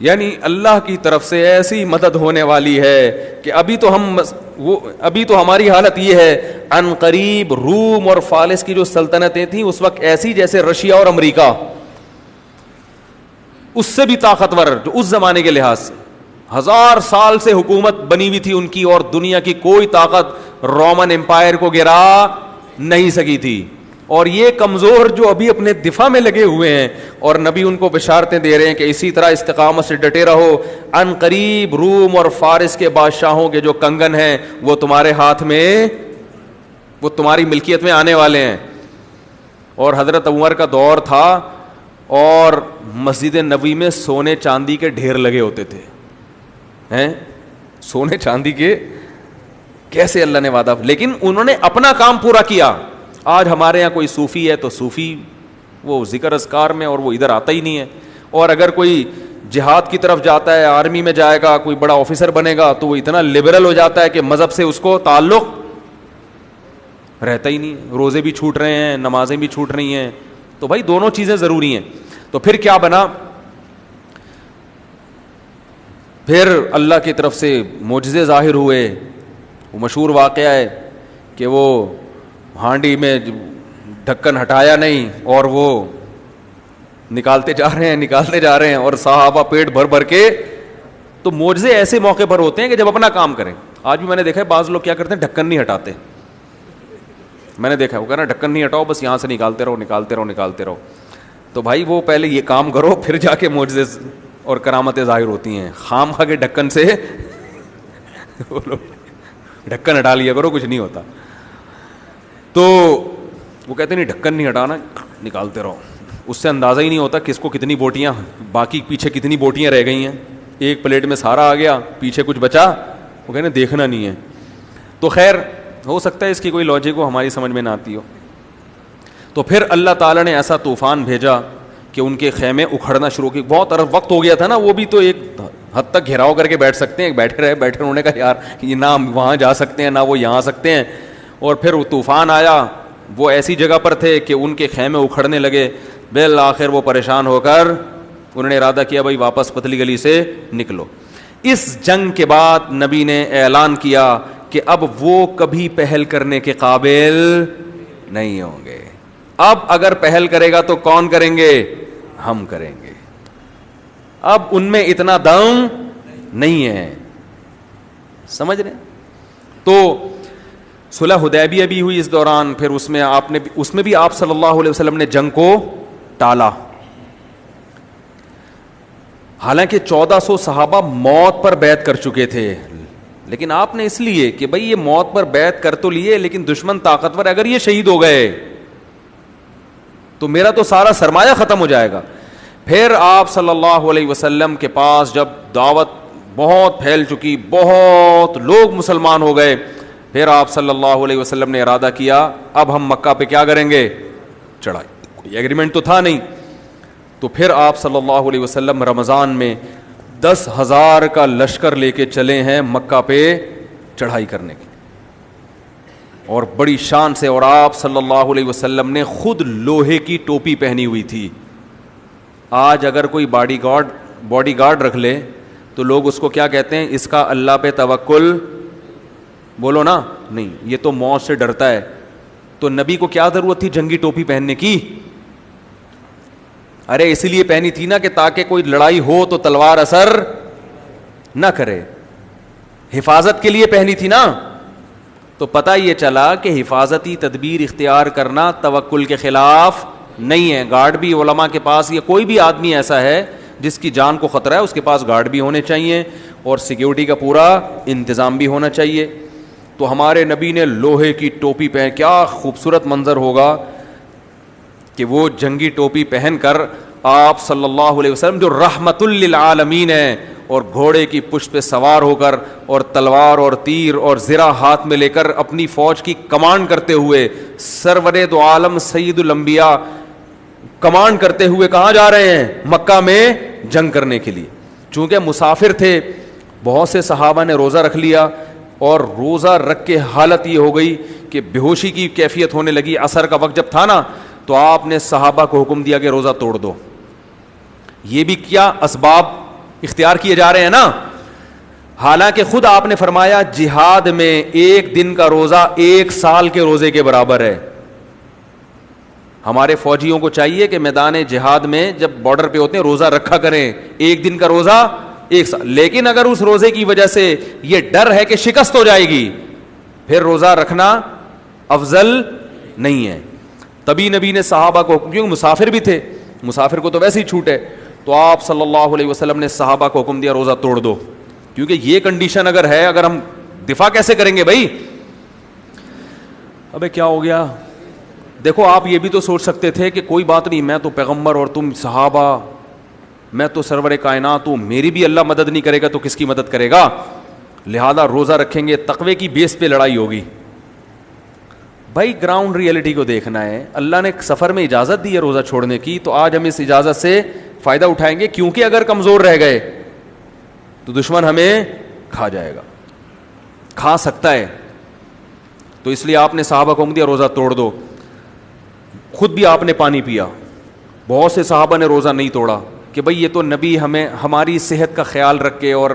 یعنی اللہ کی طرف سے ایسی مدد ہونے والی ہے کہ ابھی تو ہماری حالت یہ ہے. ان قریب روم اور فارس کی جو سلطنتیں تھیں اس وقت ایسی جیسے رشیا اور امریکہ. اس سے بھی طاقتور, جو اس زمانے کے لحاظ سے 1000 سال سے حکومت بنی ہوئی تھی ان کی, اور دنیا کی کوئی طاقت رومن امپائر کو گرا نہیں سکی تھی. اور یہ کمزور جو ابھی اپنے دفاع میں لگے ہوئے ہیں, اور نبی ان کو بشارتیں دے رہے ہیں کہ اسی طرح استقامت سے ڈٹے رہو, ان قریب روم اور فارس کے بادشاہوں کے جو کنگن ہیں وہ تمہارے ہاتھ میں, وہ تمہاری ملکیت میں آنے والے ہیں. اور حضرت عمر کا دور تھا اور مسجد نبوی میں سونے چاندی کے ڈھیر لگے ہوتے تھے, ہیں سونے چاندی کے, کیسے اللہ نے وعدہ, لیکن انہوں نے اپنا کام پورا کیا. آج ہمارے یہاں کوئی صوفی ہے تو صوفی وہ ذکر اذکار میں, اور وہ ادھر آتا ہی نہیں ہے. اور اگر کوئی جہاد کی طرف جاتا ہے, آرمی میں جائے گا, کوئی بڑا آفیسر بنے گا, تو وہ اتنا لبرل ہو جاتا ہے کہ مذہب سے اس کو تعلق رہتا ہی نہیں. روزے بھی چھوٹ رہے ہیں, نمازیں بھی چھوٹ رہی ہیں. تو بھائی دونوں چیزیں ضروری ہیں. تو پھر کیا بنا, پھر اللہ کی طرف سے معجزے ظاہر ہوئے. وہ مشہور واقعہ ہے کہ وہ ہانڈی میں ڈھکن ہٹایا نہیں اور وہ نکالتے جا رہے ہیں اور صحابہ پیٹ بھر بھر کے. تو معجزے ایسے موقع پر ہوتے ہیں کہ جب اپنا کام کریں. آج بھی میں نے دیکھا ہے بعض لوگ کیا کرتے ہیں, ڈھکن نہیں ہٹاتے. میں نے دیکھا وہ کہنا ڈھکن نہیں ہٹاؤ, بس یہاں سے نکالتے رہو. تو بھائی وہ پہلے یہ کام کرو, پھر جا کے معجزے اور کرامتیں ظاہر ہوتی ہیں. خام خا کے ڈھکن سے ڈھکن ہٹا لیا کرو, کچھ نہیں ہوتا. تو وہ کہتے نہیں ڈھکن نہیں ہٹانا, نکالتے رہو. اس سے اندازہ ہی نہیں ہوتا کس کو کتنی بوٹیاں, باقی پیچھے کتنی بوٹیاں رہ گئی ہیں. ایک پلیٹ میں سارا آ گیا, پیچھے کچھ بچا, وہ کہتے دیکھنا نہیں ہے. تو خیر ہو سکتا ہے اس کی کوئی لاجک ہو, ہماری سمجھ میں نہ آتی ہو. تو پھر اللہ تعالیٰ نے ایسا طوفان بھیجا کہ ان کے خیمے اکھڑنا شروع کی. بہت عرب وقت ہو گیا تھا نا, وہ بھی تو ایک حد تک گھیراؤ کر کے بیٹھ سکتے ہیں, بیٹھے انہوں نے کہا یار یہ نہ وہاں جا سکتے ہیں نہ وہ یہاں آ سکتے ہیں. اور پھر وہ طوفان آیا, وہ ایسی جگہ پر تھے کہ ان کے خیمے اکھڑنے لگے. بالآخر وہ پریشان ہو کر انہوں نے ارادہ کیا بھائی واپس پتلی گلی سے نکلو. اس جنگ کے بعد نبی نے اعلان کیا کہ اب وہ کبھی پہل کرنے کے قابل نہیں ہوں گے. اب اگر پہل کرے گا تو کون کریں گے, ہم کریں گے. اب ان میں اتنا دم نہیں ہے, سمجھ رہے. تو صلح حدیبیہ بھی ہوئی اس دوران. پھر اس میں بھی آپ صلی اللہ علیہ وسلم نے جنگ کو ٹالا. حالانکہ 1400 صحابہ موت پر بیعت کر چکے تھے, لیکن آپ نے اس لیے کہ بھئی یہ موت پر بیعت کر تو لیے, لیکن دشمن طاقتور, اگر یہ شہید ہو گئے تو میرا تو سارا سرمایہ ختم ہو جائے گا. پھر آپ صلی اللہ علیہ وسلم کے پاس جب دعوت بہت پھیل چکی, بہت لوگ مسلمان ہو گئے, پھر آپ صلی اللہ علیہ وسلم نے ارادہ کیا اب ہم مکہ پہ کیا کریں گے, چڑھائی. کوئی ایگریمنٹ تو تھا نہیں. تو پھر آپ صلی اللہ علیہ وسلم رمضان میں 10,000 کا لشکر لے کے چلے ہیں مکہ پہ چڑھائی کرنے کی, اور بڑی شان سے. اور آپ صلی اللہ علیہ وسلم نے خود لوہے کی ٹوپی پہنی ہوئی تھی. آج اگر کوئی باڈی گارڈ رکھ لے تو لوگ اس کو کیا کہتے ہیں, اس کا اللہ پہ توکل, بولو نا, نہیں, یہ تو موت سے ڈرتا ہے. تو نبی کو کیا ضرورت تھی جنگی ٹوپی پہننے کی؟ ارے اسی لیے پہنی تھی نا کہ تاکہ کوئی لڑائی ہو تو تلوار اثر نہ کرے, حفاظت کے لیے پہنی تھی نا. تو پتہ یہ چلا کہ حفاظتی تدبیر اختیار کرنا توکل کے خلاف نہیں ہے. گارڈ بھی علماء کے پاس, یا کوئی بھی آدمی ایسا ہے جس کی جان کو خطرہ ہے, اس کے پاس گارڈ بھی ہونے چاہیے اور سیکیورٹی کا پورا انتظام بھی ہونا چاہیے. تو ہمارے نبی نے لوہے کی ٹوپی پہن, کیا خوبصورت منظر ہوگا کہ وہ جنگی ٹوپی پہن کر آپ صلی اللہ علیہ وسلم جو رحمت للعالمین ہیں, اور گھوڑے کی پشت پہ سوار ہو کر اور تلوار اور تیر اور زرہ ہاتھ میں لے کر اپنی فوج کی کمانڈ کرتے ہوئے, سرور دو عالم سید الانبیاء کمانڈ کرتے ہوئے کہاں جا رہے ہیں, مکہ میں جنگ کرنے کے لیے. چونکہ مسافر تھے, بہت سے صحابہ نے روزہ رکھ لیا, اور روزہ رکھ کے حالت یہ ہو گئی کہ بے ہوشی کی کیفیت ہونے لگی. عصر کا وقت جب تھا نا, تو آپ نے صحابہ کو حکم دیا کہ روزہ توڑ دو. یہ بھی کیا اسباب اختیار کیے جا رہے ہیں نا. حالانکہ خود آپ نے فرمایا جہاد میں ایک دن کا روزہ 1 سال کے روزے کے برابر ہے. ہمارے فوجیوں کو چاہیے کہ میدان جہاد میں جب بارڈر پہ ہوتے ہیں روزہ رکھا کریں, 1 دن کا روزہ 1 سال. لیکن اگر اس روزے کی وجہ سے یہ ڈر ہے کہ شکست ہو جائے گی, پھر روزہ رکھنا افضل نہیں ہے. تبھی نبی نے صحابہ کو, کیونکہ مسافر بھی تھے, مسافر کو تو ویسے ہی چھوٹ ہے, تو آپ صلی اللہ علیہ وسلم نے صحابہ کو حکم دیا روزہ توڑ دو, کیونکہ یہ کنڈیشن اگر ہے, اگر ہم دفاع کیسے کریں گے بھائی. ابے کیا ہو گیا؟ دیکھو آپ یہ بھی تو سوچ سکتے تھے کہ کوئی بات نہیں, میں تو پیغمبر اور تم صحابہ, میں تو سرور کائنات ہوں, میری بھی اللہ مدد نہیں کرے گا تو کس کی مدد کرے گا, لہذا روزہ رکھیں گے, تقوی کی بیس پہ لڑائی ہوگی. بھائی گراؤنڈ ریئلٹی کو دیکھنا ہے. اللہ نے سفر میں اجازت دی ہے روزہ چھوڑنے کی, تو آج ہم اس اجازت سے فائدہ اٹھائیں گے, کیونکہ اگر کمزور رہ گئے تو دشمن ہمیں کھا جائے گا, کھا سکتا ہے. تو اس لیے آپ نے صحابہ کو حکم دیا روزہ توڑ دو. خود بھی آپ نے پانی پیا. بہت سے صحابہ نے روزہ نہیں توڑا کہ بھئی یہ تو نبی ہمیں ہماری صحت کا خیال رکھ کے اور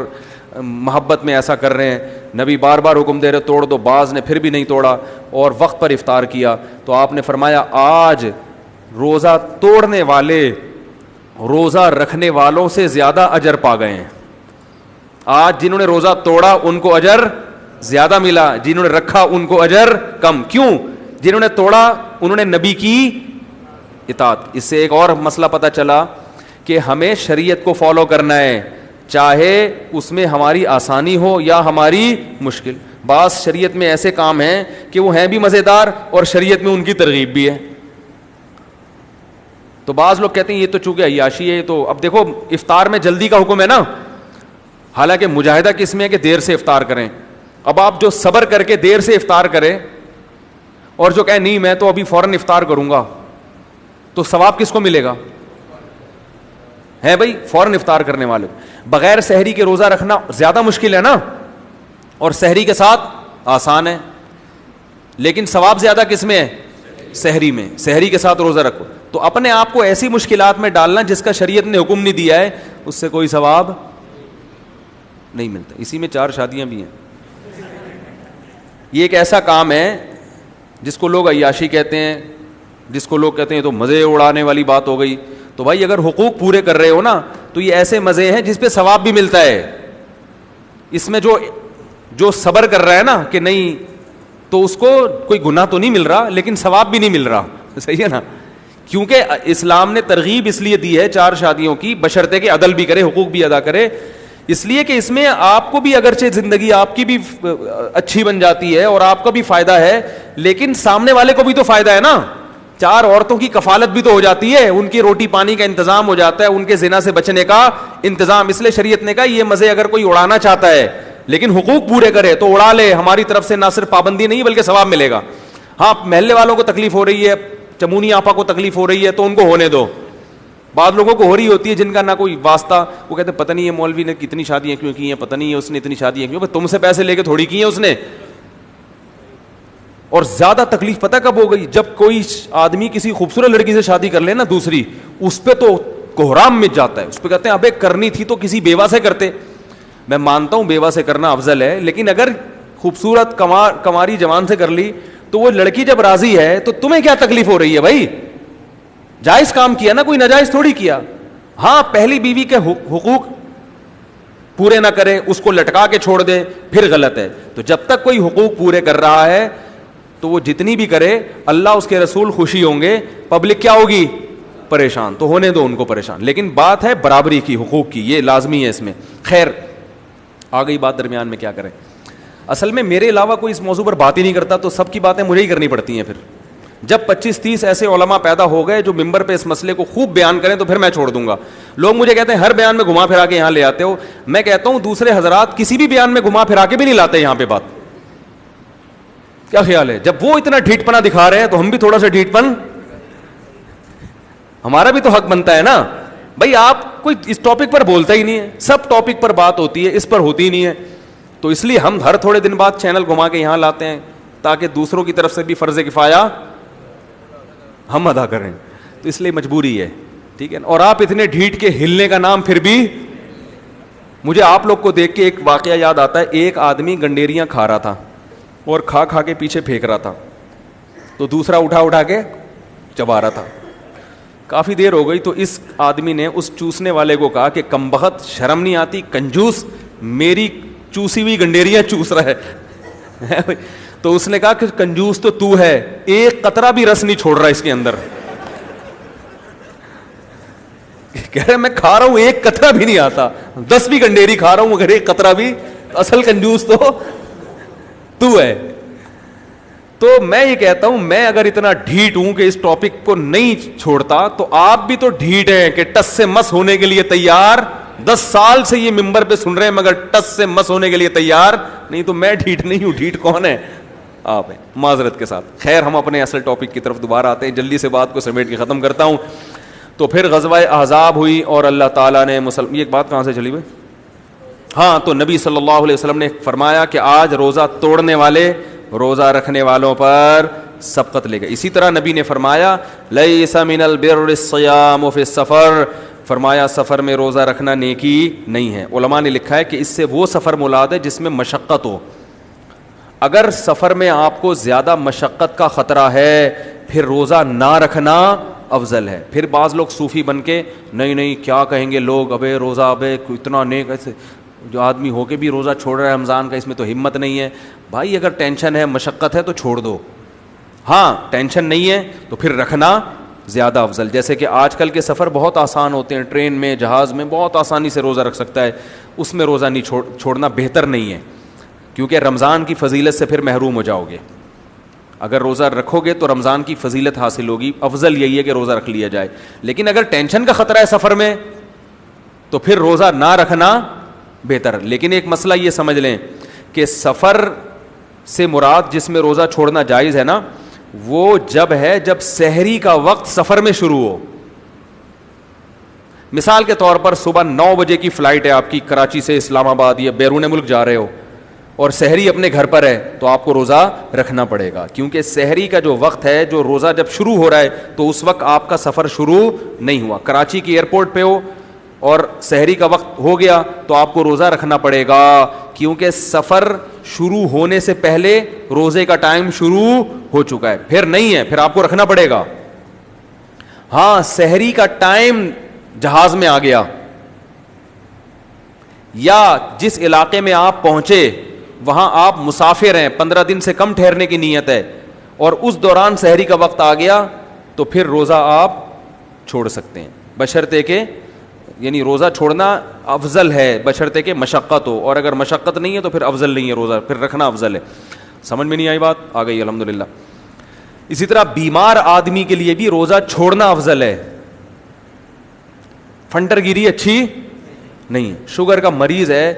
محبت میں ایسا کر رہے ہیں, نبی بار بار حکم دے رہے توڑ دو. بعض نے پھر بھی نہیں توڑا اور وقت پر افطار کیا. تو آپ نے فرمایا آج روزہ توڑنے والے روزہ رکھنے والوں سے زیادہ اجر پا گئے ہیں. آج جنہوں نے روزہ توڑا ان کو اجر زیادہ ملا, جنہوں نے رکھا ان کو اجر کم. کیوں؟ جنہوں نے توڑا انہوں نے نبی کی اطاعت. اس سے ایک اور مسئلہ پتہ چلا کہ ہمیں شریعت کو فالو کرنا ہے, چاہے اس میں ہماری آسانی ہو یا ہماری مشکل. بعض شریعت میں ایسے کام ہیں کہ وہ ہیں بھی مزیدار اور شریعت میں ان کی ترغیب بھی ہے. تو بعض لوگ کہتے ہیں یہ تو چونکہ عیاشی ہے, تو اب دیکھو افطار میں جلدی کا حکم ہے نا, حالانکہ مجاہدہ کس میں ہے کہ دیر سے افطار کریں. اب آپ جو صبر کر کے دیر سے افطار کریں اور جو کہے نہیں میں تو ابھی فوراً افطار کروں گا, تو ثواب کس کو ملے گا؟ ہے بھائی فوراً افطار کرنے والے. بغیر سحری کے روزہ رکھنا زیادہ مشکل ہے نا, اور سحری کے ساتھ آسان ہے, لیکن ثواب زیادہ کس میں ہے؟ سحری میں. سحری کے ساتھ روزہ رکھو. تو اپنے آپ کو ایسی مشکلات میں ڈالنا جس کا شریعت نے حکم نہیں دیا ہے, اس سے کوئی ثواب نہیں ملتا. اسی میں 4 شادیاں بھی ہیں. یہ ایک ایسا کام ہے جس کو لوگ عیاشی کہتے ہیں, جس کو لوگ کہتے ہیں تو مزے اڑانے والی بات ہو گئی. تو بھائی اگر حقوق پورے کر رہے ہو نا تو یہ ایسے مزے ہیں جس پہ ثواب بھی ملتا ہے. اس میں جو صبر کر رہا ہے نا کہ نہیں, تو اس کو کوئی گناہ تو نہیں مل رہا لیکن ثواب بھی نہیں مل رہا. صحیح ہے نا, کیونکہ اسلام نے ترغیب اس لیے دی ہے 4 شادیوں کی, بشرطے کہ عدل بھی کرے, حقوق بھی ادا کرے. اس لیے کہ اس میں آپ کو بھی اگرچہ زندگی آپ کی بھی اچھی بن جاتی ہے اور آپ کا بھی فائدہ ہے, لیکن سامنے والے کو بھی تو فائدہ ہے نا. 4 عورتوں کی کفالت بھی تو ہو جاتی ہے, ان کی روٹی پانی کا انتظام ہو جاتا ہے, ان کے زنا سے بچنے کا انتظام. اس لیے شریعت نے کہا یہ مزے اگر کوئی اڑانا چاہتا ہے لیکن حقوق پورے کرے تو اڑا لے, ہماری طرف سے نہ صرف پابندی نہیں بلکہ ثواب ملے گا. ہاں محلے والوں کو تکلیف ہو رہی ہے, چمونی آپا کو تکلیف ہو رہی ہے تو ان کو ہونے دو. بعض لوگوں کو ہو رہی ہوتی ہے جن کا نہ کوئی واسطہ, وہ کہتے ہیں پتہ نہیں یہ مولوی نے کتنی شادیاں کیوں کی ہیں, پتہ نہیں ہے اس نے اتنی شادیاں کیوں. تم سے پیسے لے کے تھوڑی کی ہیں اس نے. اور زیادہ تکلیف پتہ کب ہو گئی؟ جب کوئی آدمی کسی خوبصورت لڑکی سے شادی کر لے نا دوسری, اس پہ تو کوہرام مچ جاتا ہے. اس پہ کہتے ہیں ابے کرنی تھی تو کسی بیوہ سے کرتے. میں مانتا ہوں بیوہ سے کرنا افضل ہے, لیکن اگر خوبصورت کماری جوان سے کر لی تو وہ لڑکی جب راضی ہے تو تمہیں کیا تکلیف ہو رہی ہے بھائی؟ جائز کام کیا نا, کوئی ناجائز تھوڑی کیا. ہاں پہلی بیوی کے حقوق پورے نہ کرے, اس کو لٹکا کے چھوڑ دے, پھر غلط ہے. تو جب تک کوئی حقوق پورے کر رہا ہے تو وہ جتنی بھی کرے اللہ اس کے رسول خوشی ہوں گے, پبلک کیا ہوگی؟ پریشان. تو ہونے دو ان کو پریشان, لیکن بات ہے برابری کی, حقوق کی, یہ لازمی ہے اس میں. خیر آ گئی بات درمیان میں, کیا کریں. اصل میں میرے علاوہ کوئی اس موضوع پر بات ہی نہیں کرتا, تو سب کی باتیں مجھے ہی کرنی پڑتی ہیں. پھر جب 25-30 ایسے علماء پیدا ہو گئے جو ممبر پہ اس مسئلے کو خوب بیان کریں تو پھر میں چھوڑ دوں گا. لوگ مجھے کہتے ہیں ہر بیان میں گھما پھرا کے یہاں لے آتے ہو. میں کہتا ہوں دوسرے حضرات کسی بھی بیان میں گھما پھرا کے بھی نہیں لاتے یہاں پہ بات. کیا خیال ہے؟ جب وہ اتنا ڈھیٹ پنا دکھا رہے ہیں تو ہم بھی تھوڑا سا ڈھیٹ پن, ہمارا بھی تو حق بنتا ہے نا. بھائی آپ کوئی اس ٹاپک پر بولتا ہی نہیں ہے, سب ٹاپک پر بات ہوتی ہے, اس پر ہوتی ہی نہیں ہے. تو اس لیے ہم ہر تھوڑے دن بعد چینل گھما کے یہاں لاتے ہیں تاکہ دوسروں کی طرف سے بھی فرض کفایہ ہم ادا کریں. تو اس لیے مجبوری ہے, ٹھیک ہے. اور آپ اتنے ڈھیٹ کے ہلنے کا نام پھر بھی, مجھے آپ لوگ کو دیکھ کے ایک واقعہ یاد آتا ہے. ایک آدمی گنڈیریاں کھا رہا تھا اور کھا کے پیچھے پھینک رہا تھا, تو دوسرا اٹھا کے چبا رہا تھا. کافی دیر ہو گئی تو اس آدمی نے اس چوسنے والے کو کہا کہ کمبخت شرم نہیں آتی, کنجوس, میری چوسی ہوئی گنڈیریاں چوس رہا ہے. تو اس نے کہا کہ کنجوس تو ہے, ایک قطرہ بھی رس نہیں چھوڑ رہا اس کے اندر. کہہ رہے میں کھا رہا ہوں ایک قطرہ بھی نہیں آتا, 10 بھی گنڈیری کھا رہا ہوں مگر ایک قطرہ بھی, اصل کنجوس تو ہے. تو میں یہ کہتا ہوں, میں اگر اتنا ڈھیٹ ہوں کہ اس ٹاپک کو نہیں چھوڑتا, تو آپ بھی تو ڈھیٹ ہیں کہ ٹس سے مس ہونے کے لیے تیار. 10 سال سے یہ ممبر پہ سن رہے ہیں مگر ٹس سے مس ہونے کے لیے تیار نہیں. تو میں ڈھیٹ نہیں ہوں, ڈھیٹ کون ہے؟ آپ ہیں, معذرت کے ساتھ. خیر, ہم اپنے اصل ٹاپک کی طرف دوبارہ آتے ہیں. جلدی سے بات کو سمیٹ کے ختم کرتا ہوں. تو پھر غزوہ احزاب ہوئی اور اللہ تعالیٰ نے یہ ایک بات کہاں سے چلی ہوئی؟ ہاں, تو نبی صلی اللہ علیہ وسلم نے فرمایا کہ آج روزہ توڑنے والے روزہ رکھنے والوں پر سبقت لے گئے. اسی طرح نبی نے فرمایا لیس من البر الصیام فی السفر, فرمایا سفر میں روزہ رکھنا نیکی نہیں ہے. علماء نے لکھا ہے کہ اس سے وہ سفر مراد ہے جس میں مشقت ہو. اگر سفر میں آپ کو زیادہ مشقت کا خطرہ ہے پھر روزہ نہ رکھنا افضل ہے. پھر بعض لوگ صوفی بن کے نہیں کیا کہیں گے لوگ, ابے روزہ ابے اتنا نیک, ایسے جو آدمی ہو کے بھی روزہ چھوڑ رہا ہے رمضان کا, اس میں تو ہمت نہیں ہے. بھائی اگر ٹینشن ہے, مشقت ہے تو چھوڑ دو. ہاں, ٹینشن نہیں ہے تو پھر رکھنا زیادہ افضل. جیسے کہ آج کل کے سفر بہت آسان ہوتے ہیں, ٹرین میں, جہاز میں بہت آسانی سے روزہ رکھ سکتا ہے. اس میں روزہ نہیں چھوڑنا بہتر نہیں ہے, کیونکہ رمضان کی فضیلت سے پھر محروم ہو جاؤ گے. اگر روزہ رکھو گے تو رمضان کی فضیلت حاصل ہوگی. افضل یہی ہے کہ روزہ رکھ لیا جائے. لیکن اگر ٹینشن کا خطرہ ہے سفر میں تو پھر روزہ نہ رکھنا بہتر. لیکن ایک مسئلہ یہ سمجھ لیں کہ سفر سے مراد جس میں روزہ چھوڑنا جائز ہے نا, وہ جب سحری کا وقت سفر میں شروع ہو. مثال کے طور پر صبح 9 بجے کی فلائٹ ہے آپ کی کراچی سے اسلام آباد, یا بیرون ملک جا رہے ہو, اور سحری اپنے گھر پر ہے, تو آپ کو روزہ رکھنا پڑے گا. کیونکہ سحری کا جو وقت ہے, جو روزہ جب شروع ہو رہا ہے تو اس وقت آپ کا سفر شروع نہیں ہوا. کراچی کی ایئرپورٹ پہ ہو اور سحری کا وقت ہو گیا تو آپ کو روزہ رکھنا پڑے گا, کیونکہ سفر شروع ہونے سے پہلے روزے کا ٹائم شروع ہو چکا ہے. پھر نہیں ہے, پھر آپ کو رکھنا پڑے گا. ہاں, سحری کا ٹائم جہاز میں آ گیا, یا جس علاقے میں آپ پہنچے وہاں آپ مسافر ہیں, 15 دن سے کم ٹھہرنے کی نیت ہے, اور اس دوران سحری کا وقت آ گیا, تو پھر روزہ آپ چھوڑ سکتے ہیں, بشرطے کہ یعنی روزہ چھوڑنا افضل ہے بشرطے کہ مشقت ہو, اور اگر مشقت نہیں ہے تو پھر افضل نہیں ہے روزہ, پھر رکھنا افضل ہے. سمجھ میں نہیں آئی بات؟ آ گئی الحمدللہ. اسی طرح بیمار آدمی کے لیے بھی روزہ چھوڑنا افضل ہے. فنٹر گیری اچھی نہیں ہے. شوگر کا مریض ہے,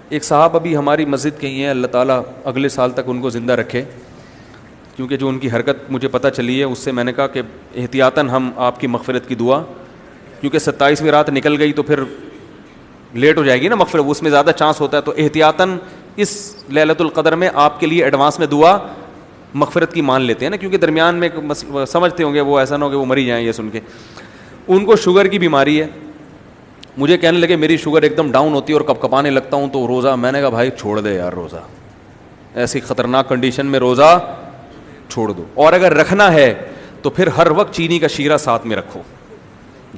ایک صاحب ابھی ہماری مسجد کے ہی ہیں, اللہ تعالیٰ اگلے سال تک ان کو زندہ رکھے, کیونکہ جو ان کی حرکت مجھے پتہ چلی ہے اس سے میں نے کہا کہ احتیاطاً ہم آپ کی مغفرت کی دعا, کیونکہ 27ویں رات نکل گئی تو پھر لیٹ ہو جائے گی نا مغفرت, اس میں زیادہ چانس ہوتا ہے. تو احتیاطاً اس لیلۃ القدر میں آپ کے لیے ایڈوانس میں دعا مغفرت کی مان لیتے ہیں نا, کیونکہ درمیان میں سمجھتے ہوں گے وہ ایسا نہ ہو کہ وہ مری جائیں یہ سن کے. ان کو شوگر کی بیماری ہے, مجھے کہنے لگے میری شوگر ایک دم ڈاؤن ہوتی ہے اور کپ کپانے لگتا ہوں تو روزہ, میں نے کہا بھائی چھوڑ دے یار روزہ, ایسی خطرناک کنڈیشن میں روزہ چھوڑ دو. اور اگر رکھنا ہے تو پھر ہر وقت چینی کا شیرہ ساتھ میں رکھو.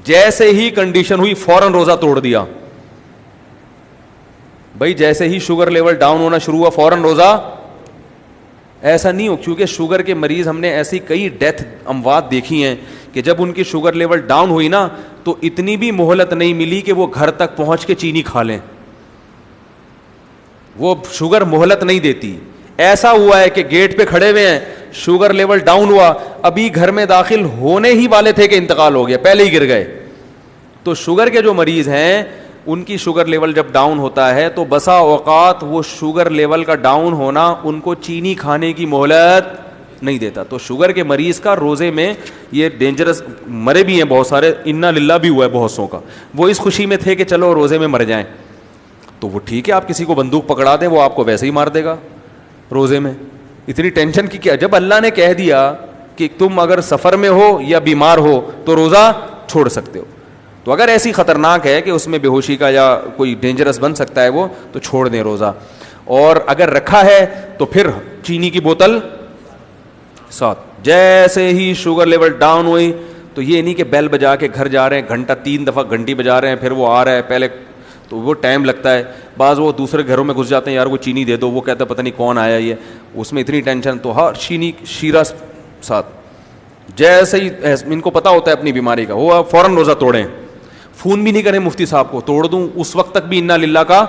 جیسے ہی کنڈیشن ہوئی فوراً روزہ توڑ دیا. بھائی جیسے ہی شوگر لیول ڈاؤن ہونا شروع ہوا فوراً روزہ, ایسا نہیں ہو, کیونکہ شوگر کے مریض ہم نے ایسی کئی ڈیتھ اموات دیکھی ہیں کہ جب ان کی شوگر لیول ڈاؤن ہوئی نا تو اتنی بھی مہلت نہیں ملی کہ وہ گھر تک پہنچ کے چینی کھا لیں. وہ شوگر مہلت نہیں دیتی. ایسا ہوا ہے کہ گیٹ پہ کھڑے ہوئے ہیں, شوگر لیول ڈاؤن ہوا, ابھی گھر میں داخل ہونے ہی والے تھے کہ انتقال ہو گیا, پہلے ہی گر گئے. تو شوگر کے جو مریض ہیں ان کی شوگر لیول جب ڈاؤن ہوتا ہے تو بسا اوقات وہ شوگر لیول کا ڈاؤن ہونا ان کو چینی کھانے کی مہلت نہیں دیتا. تو شوگر کے مریض کا روزے میں یہ ڈینجرس, مرے بھی ہیں بہت سارے, انا للہ بھی ہوا ہے بہت سو کا, وہ اس خوشی میں تھے کہ چلو روزے میں مر جائیں. تو وہ ٹھیک ہے, آپ کسی کو بندوق پکڑا دیں وہ آپ کو ویسے ہی مار دے گا روزے میں. اتنی ٹینشن کی کیا, جب اللہ نے کہہ دیا کہ تم اگر سفر میں ہو یا بیمار ہو تو روزہ چھوڑ سکتے ہو. تو اگر ایسی خطرناک ہے کہ اس میں بے ہوشی کا یا کوئی ڈینجرس بن سکتا ہے وہ, تو چھوڑ دیں روزہ. اور اگر رکھا ہے تو پھر چینی کی بوتل 7. جیسے ہی شوگر لیول ڈاؤن ہوئی تو یہ نہیں کہ بیل بجا کے گھر جا رہے ہیں, گھنٹہ 3 دفعہ گھنٹی بجا رہے ہیں, پھر وہ آ رہا ہے پہلے, تو وہ ٹائم لگتا ہے. بعض وہ دوسرے گھروں میں گھس جاتے ہیں, یار وہ چینی دے دو, وہ کہتا ہے پتہ نہیں کون آیا یہ, اس میں اتنی ٹینشن, تو ہر چینی شیرہ 7. جیسے ہی ان کو پتہ ہوتا ہے اپنی بیماری کا, وہ فوراً روزہ توڑیں, فون بھی نہیں کریں مفتی صاحب کو, توڑ دوں اس وقت تک بھی انا للہ کا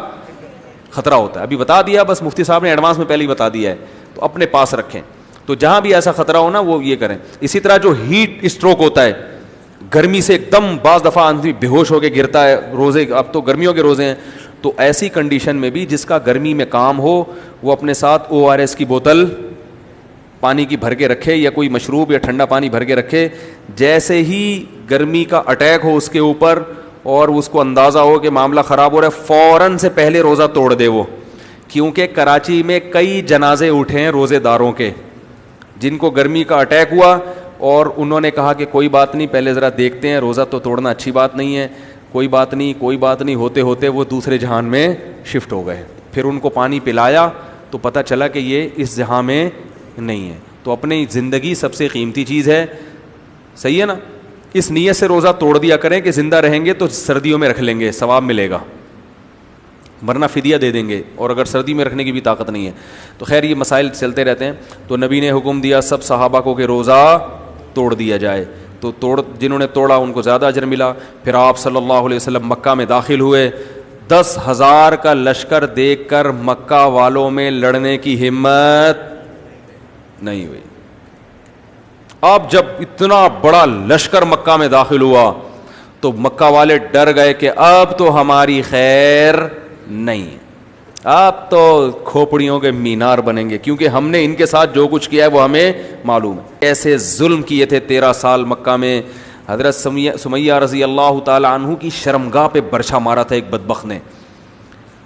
خطرہ ہوتا ہے. ابھی بتا دیا, بس مفتی صاحب نے ایڈوانس میں پہلے ہی بتا دیا ہے, تو اپنے پاس رکھیں. تو جہاں بھی ایسا خطرہ ہو نا وہ یہ کریں. اسی طرح جو ہیٹ اسٹروک ہوتا ہے, گرمی سے ایک دم بعض دفعہ آدمی بے ہوش ہو کے گرتا ہے روزے, اب تو گرمیوں کے روزے ہیں, تو ایسی کنڈیشن میں بھی جس کا گرمی میں کام ہو وہ اپنے ساتھ ORS کی بوتل پانی کی بھر کے رکھے, یا کوئی مشروب یا ٹھنڈا پانی بھر کے رکھے. جیسے ہی گرمی کا اٹیک ہو اس کے اوپر اور اس کو اندازہ ہو کہ معاملہ خراب ہو رہا ہے, فوراً سے پہلے روزہ توڑ دے وہ. کیونکہ کراچی میں کئی جنازے اٹھے ہیں روزے داروں کے جن کو گرمی کا اٹیک ہوا اور انہوں نے کہا کہ کوئی بات نہیں, پہلے ذرا دیکھتے ہیں, روزہ تو توڑنا اچھی بات نہیں ہے, کوئی بات نہیں, ہوتے ہوتے وہ دوسرے جہان میں شفٹ ہو گئے. پھر ان کو پانی پلایا تو پتہ چلا کہ یہ اس جہاں میں نہیں ہے. تو اپنی زندگی سب سے قیمتی چیز ہے, صحیح ہے نا. اس نیت سے روزہ توڑ دیا کریں کہ زندہ رہیں گے تو سردیوں میں رکھ لیں گے, ثواب ملے گا, ورنہ فدیہ دے دیں گے, اور اگر سردی میں رکھنے کی بھی طاقت نہیں ہے. تو خیر یہ مسائل چلتے رہتے ہیں. تو نبی نے حکم دیا سب صحابہ کو کہ روزہ توڑ دیا جائے. تو جنہوں نے توڑا ان کو زیادہ اجر ملا. پھر آپ صلی اللہ علیہ وسلم مکہ میں داخل ہوئے. 10,000 کا لشکر دیکھ کر مکہ والوں میں لڑنے کی ہمت نہیں ہوئی. اب جب اتنا بڑا لشکر مکہ میں داخل ہوا تو مکہ والے ڈر گئے کہ اب تو ہماری خیر نہیں, اب تو کھوپڑیوں کے مینار بنیں گے, کیونکہ ہم نے ان کے ساتھ جو کچھ کیا ہے وہ ہمیں معلوم ہے. ایسے ظلم کیے تھے 13 سال مکہ میں. حضرت سمیہ رضی اللہ تعالی عنہ کی شرمگاہ پہ برچھا مارا تھا ایک بدبخت نے.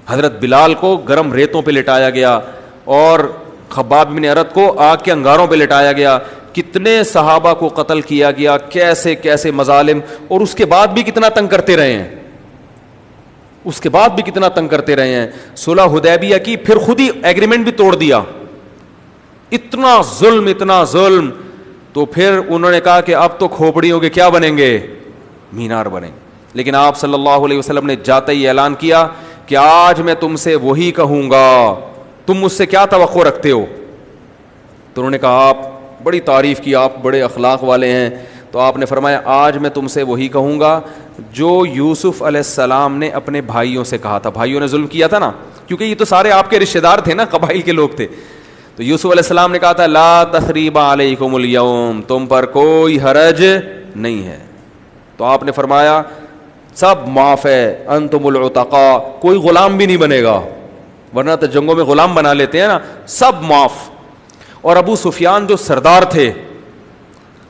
حضرت بلال کو گرم ریتوں پہ لٹایا گیا اور خباب بن ارت کو آگ کے انگاروں پہ لٹایا گیا. کتنے صحابہ کو قتل کیا گیا, کیسے کیسے مظالم, اور اس کے بعد بھی کتنا تنگ کرتے رہے ہیں, اس کے بعد بھی کتنا تنگ کرتے رہے ہیں. صلح حدیبیہ کی, پھر خود ہی ایگریمنٹ بھی توڑ دیا. اتنا ظلم. تو پھر انہوں نے کہا کہ اب تو کھوپڑیوں کے کیا بنیں گے, مینار بنیں. لیکن آپ صلی اللہ علیہ وسلم نے جاتے ہی اعلان کیا کہ آج میں تم سے وہی کہوں گا, تم مجھ سے کیا توقع رکھتے ہو. تو انہوں نے کہا آپ بڑی تعریف کی, آپ بڑے اخلاق والے ہیں. تو آپ نے فرمایا آج میں تم سے وہی کہوں گا جو یوسف علیہ السلام نے اپنے بھائیوں سے کہا تھا. بھائیوں نے ظلم کیا تھا نا, کیونکہ یہ تو سارے آپ کے رشتہ دار تھے نا, قبائل کے لوگ تھے. تو یوسف علیہ السلام نے کہا تھا لا تثریب علیکم اليوم, تم پر کوئی حرج نہیں ہے. تو آپ نے فرمایا سب معاف ہے, انتم العتقاء, کوئی غلام بھی نہیں بنے گا, ورنہ تو جنگوں میں غلام بنا لیتے ہیں نا, سب معاف. اور ابو سفیان جو سردار تھے,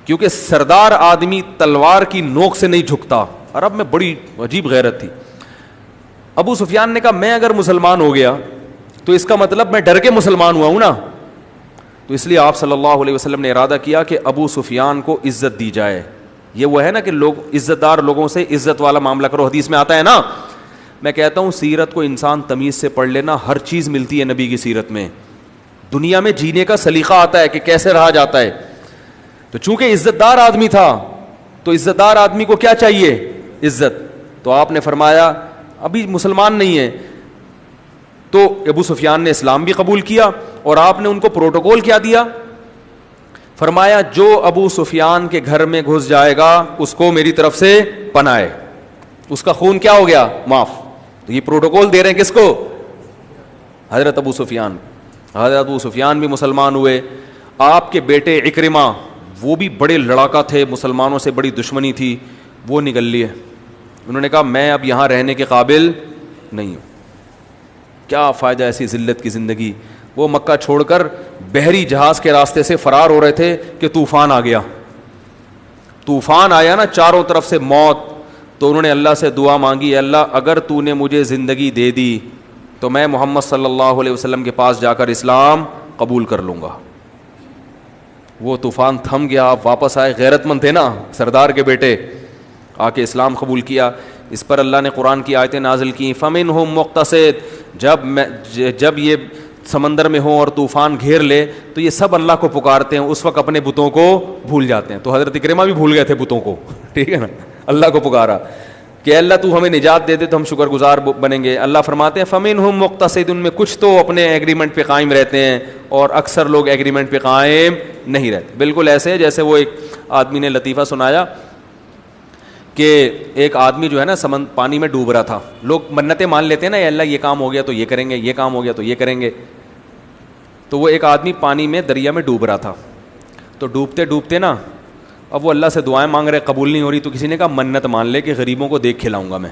کیونکہ سردار آدمی تلوار کی نوک سے نہیں جھکتا, عرب میں بڑی عجیب غیرت تھی. ابو سفیان نے کہا میں اگر مسلمان ہو گیا تو اس کا مطلب میں ڈر کے مسلمان ہوا ہوں نا. تو اس لیے آپ صلی اللہ علیہ وسلم نے ارادہ کیا کہ ابو سفیان کو عزت دی جائے. یہ وہ ہے نا کہ لوگ عزت دار لوگوں سے عزت والا معاملہ کرو, حدیث میں آتا ہے نا. میں کہتا ہوں سیرت کو انسان تمیز سے پڑھ لینا, ہر چیز ملتی ہے نبی کی سیرت میں. دنیا میں جینے کا سلیقہ آتا ہے کہ کیسے رہا جاتا ہے. تو چونکہ عزت دار آدمی تھا تو عزت دار آدمی کو کیا چاہیے, عزت. تو آپ نے فرمایا ابھی مسلمان نہیں ہے. تو ابو سفیان نے اسلام بھی قبول کیا اور آپ نے ان کو پروٹوکول کیا دیا, فرمایا جو ابو سفیان کے گھر میں گھس جائے گا اس کو میری طرف سے پناہ ہے, اس کا خون کیا ہو گیا, معاف. تو یہ پروٹوکول دے رہے ہیں کس کو, حضرت ابو سفیان. حضرت ابو سفیان بھی مسلمان ہوئے. آپ کے بیٹے عکرمہ وہ بھی بڑے لڑاکا تھے, مسلمانوں سے بڑی دشمنی تھی, وہ نکل لیے. انہوں نے کہا میں اب یہاں رہنے کے قابل نہیں ہوں, کیا فائدہ ایسی ذلت کی زندگی. وہ مکہ چھوڑ کر بحری جہاز کے راستے سے فرار ہو رہے تھے کہ طوفان آ گیا. طوفان آیا نا, چاروں طرف سے موت. تو انہوں نے اللہ سے دعا مانگی, اللہ اگر تو نے مجھے زندگی دے دی تو میں محمد صلی اللہ علیہ وسلم کے پاس جا کر اسلام قبول کر لوں گا. وہ طوفان تھم گیا, آپ واپس آئے, غیرت مند تھے نا سردار کے بیٹے, آ کے اسلام قبول کیا. اس پر اللہ نے قرآن کی آیتیں نازل کی, فَمِنْهُمْ مُقْتَصِدٌ, جب یہ سمندر میں ہوں اور طوفان گھیر لے تو یہ سب اللہ کو پکارتے ہیں, اس وقت اپنے بتوں کو بھول جاتے ہیں. تو حضرت اکرمہ بھی بھول گئے تھے بتوں کو, ٹھیک ہے نا, اللہ کو پکارا کہ اللہ تو ہمیں نجات دے دے تو ہم شکر گزار بنیں گے. اللہ فرماتے ہیں فَمِنْهُمْ مُقْتَصِدٌ, ان میں کچھ تو اپنے ایگریمنٹ پہ قائم رہتے ہیں اور اکثر لوگ ایگریمنٹ پہ قائم نہیں رہتے. بالکل ایسے جیسے وہ ایک آدمی نے لطیفہ سنایا کہ ایک آدمی جو ہے نا پانی میں ڈوب رہا تھا. لوگ منتیں مان لیتے ہیں نا, اللہ یہ کام ہو گیا تو یہ کریں گے, یہ کام ہو گیا تو یہ کریں گے. تو وہ ایک آدمی پانی میں دریا میں ڈوب رہا تھا. تو ڈوبتے ڈوبتے نا اب وہ اللہ سے دعائیں مانگ رہے, قبول نہیں ہو رہی. تو کسی نے کہا منت مان لے کہ غریبوں کو دیکھ کھلاؤں گا میں.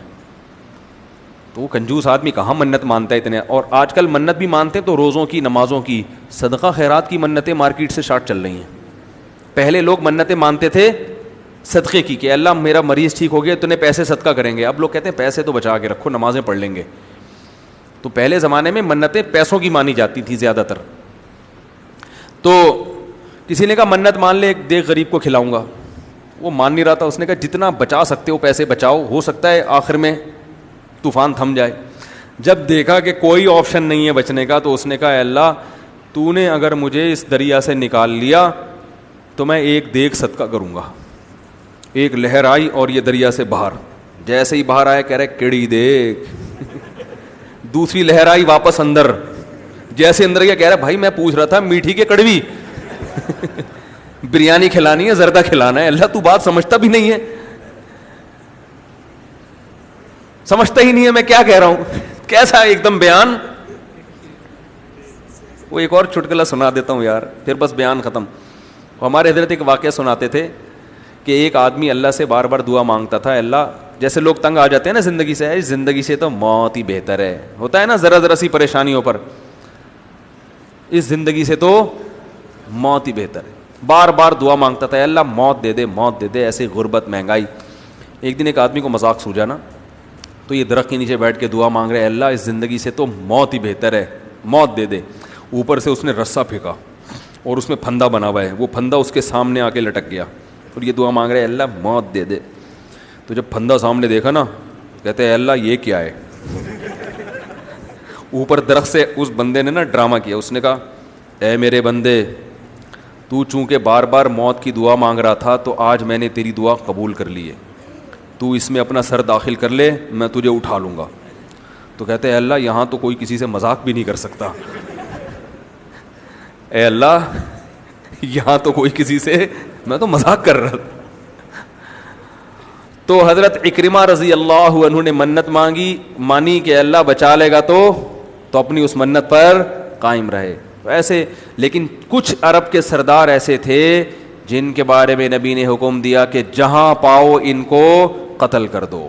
تو وہ کنجوس آدمی کہاں منت مانتا ہے اتنے, اور آج کل منت بھی مانتے ہیں تو روزوں کی, نمازوں کی, صدقہ خیرات کی منتیں مارکیٹ سے شارٹ چل رہی ہیں. پہلے لوگ منتیں مانتے تھے صدقے کی کہ اللہ میرا مریض ٹھیک ہو گیا تو انہیں پیسے صدقہ کریں گے. اب لوگ کہتے ہیں پیسے تو بچا کے رکھو, نمازیں پڑھ لیں گے. تو پہلے زمانے میں منتیں پیسوں کی مانی جاتی تھی زیادہ تر. تو کسی نے کہا منت مان لے, ایک دیکھ غریب کو کھلاؤں گا. وہ مان نہیں رہا تھا. اس نے کہا جتنا بچا سکتے ہو پیسے بچاؤ, ہو سکتا ہے آخر میں طوفان تھم جائے. جب دیکھا کہ کوئی آپشن نہیں ہے بچنے کا تو اس نے کہا اے اللہ تو نے اگر مجھے اس دریا سے نکال لیا تو میں ایک دیگ صدقہ کروں گا. ایک لہر آئی اور یہ دریا سے باہر, جیسے ہی باہر آیا کہہ رہے کیڑی دیگ. دوسری لہر آئی واپس اندر, جیسے اندر گیا کہہ رہا بھائی میں پوچھ رہا تھا میٹھی کے کڑوی, بریانی کھلانی ہے زردہ کھلانا ہے, اللہ تو بات سمجھتا بھی نہیں ہے, سمجھتا ہی نہیں ہے میں کیا کہہ رہا ہوں. کیسا ایک دم بیان. وہ ایک اور چٹکلا سنا دیتا ہوں یار, پھر بس بیان ختم. ہمارے حضرت ایک واقعہ سناتے تھے کہ ایک آدمی اللہ سے بار بار دعا مانگتا تھا, اللہ جیسے لوگ تنگ آ جاتے ہیں نا زندگی سے, اس زندگی سے تو موت ہی بہتر ہے, ہوتا ہے نا ذرا ذرا سی پریشانیوں پر, اس زندگی سے تو موت ہی بہتر ہے. بار بار دعا مانگتا تھا اللہ موت دے دے, موت دے دے, ایسے غربت مہنگائی. ایک دن ایک آدمی کو مذاق سوجا نا, تو یہ درخت کے نیچے بیٹھ کے دعا مانگ رہے اللہ اس زندگی سے تو موت ہی بہتر ہے, موت دے دے. اوپر سے اس نے رسا پھینکا اور اس میں پھندا بنا ہوا ہے, وہ پھندا اس کے سامنے آ کے لٹک گیا اور یہ دعا مانگ رہے اللہ موت دے دے. تو جب پھندا سامنے دیکھا نا کہتے ہیں اللہ یہ کیا ہے. اوپر درخت سے اس بندے نے نا ڈرامہ کیا, اس نے کہا اے میرے بندے تو چونکہ بار بار موت کی دعا مانگ رہا تھا تو آج میں نے تیری دعا قبول کر لی ہے, تو اس میں اپنا سر داخل کر لے میں تجھے اٹھا لوں گا. تو کہتے ہیں اللہ یہاں تو کوئی کسی سے مذاق بھی نہیں کر سکتا. اے اللہ یہاں تو کوئی کسی سے, میں تو مذاق کر رہا تھا. تو حضرت اکرمہ رضی اللہ عنہ نے منت مانی کہ اللہ بچا لے گا تو اپنی اس منت پر قائم رہے. ایسے لیکن کچھ عرب کے سردار ایسے تھے جن کے بارے میں نبی نے حکم دیا کہ جہاں پاؤ ان کو قتل کر دو,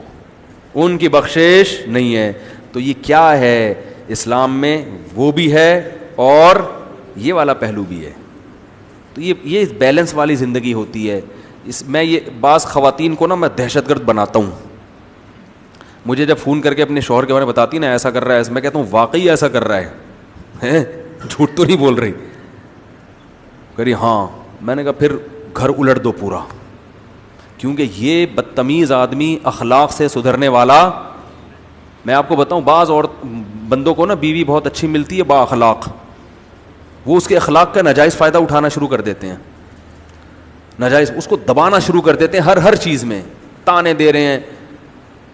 ان کی بخشش نہیں ہے. تو یہ کیا ہے اسلام میں, وہ بھی ہے اور یہ والا پہلو بھی ہے. تو یہ بیلنس والی زندگی ہوتی ہے. میں یہ بعض خواتین کو نا میں دہشت گرد بناتا ہوں. مجھے جب فون کر کے اپنے شوہر کے بارے میں بتاتی نا ایسا کر رہا ہے, میں کہتا ہوں واقعی ایسا کر رہا ہے, جھوٹ تو نہیں بول رہی. کہہ رہی ہاں. میں نے کہا پھر گھر الٹ دو پورا, کیونکہ یہ بدتمیز آدمی اخلاق سے سدھرنے والا. میں آپ کو بتاؤں بعض اور بندوں کو نا بیوی بہت اچھی ملتی ہے با اخلاق, وہ اس کے اخلاق کا ناجائز فائدہ اٹھانا شروع کر دیتے ہیں, ناجائز اس کو دبانا شروع کر دیتے ہیں, ہر چیز میں تانے دے رہے ہیں.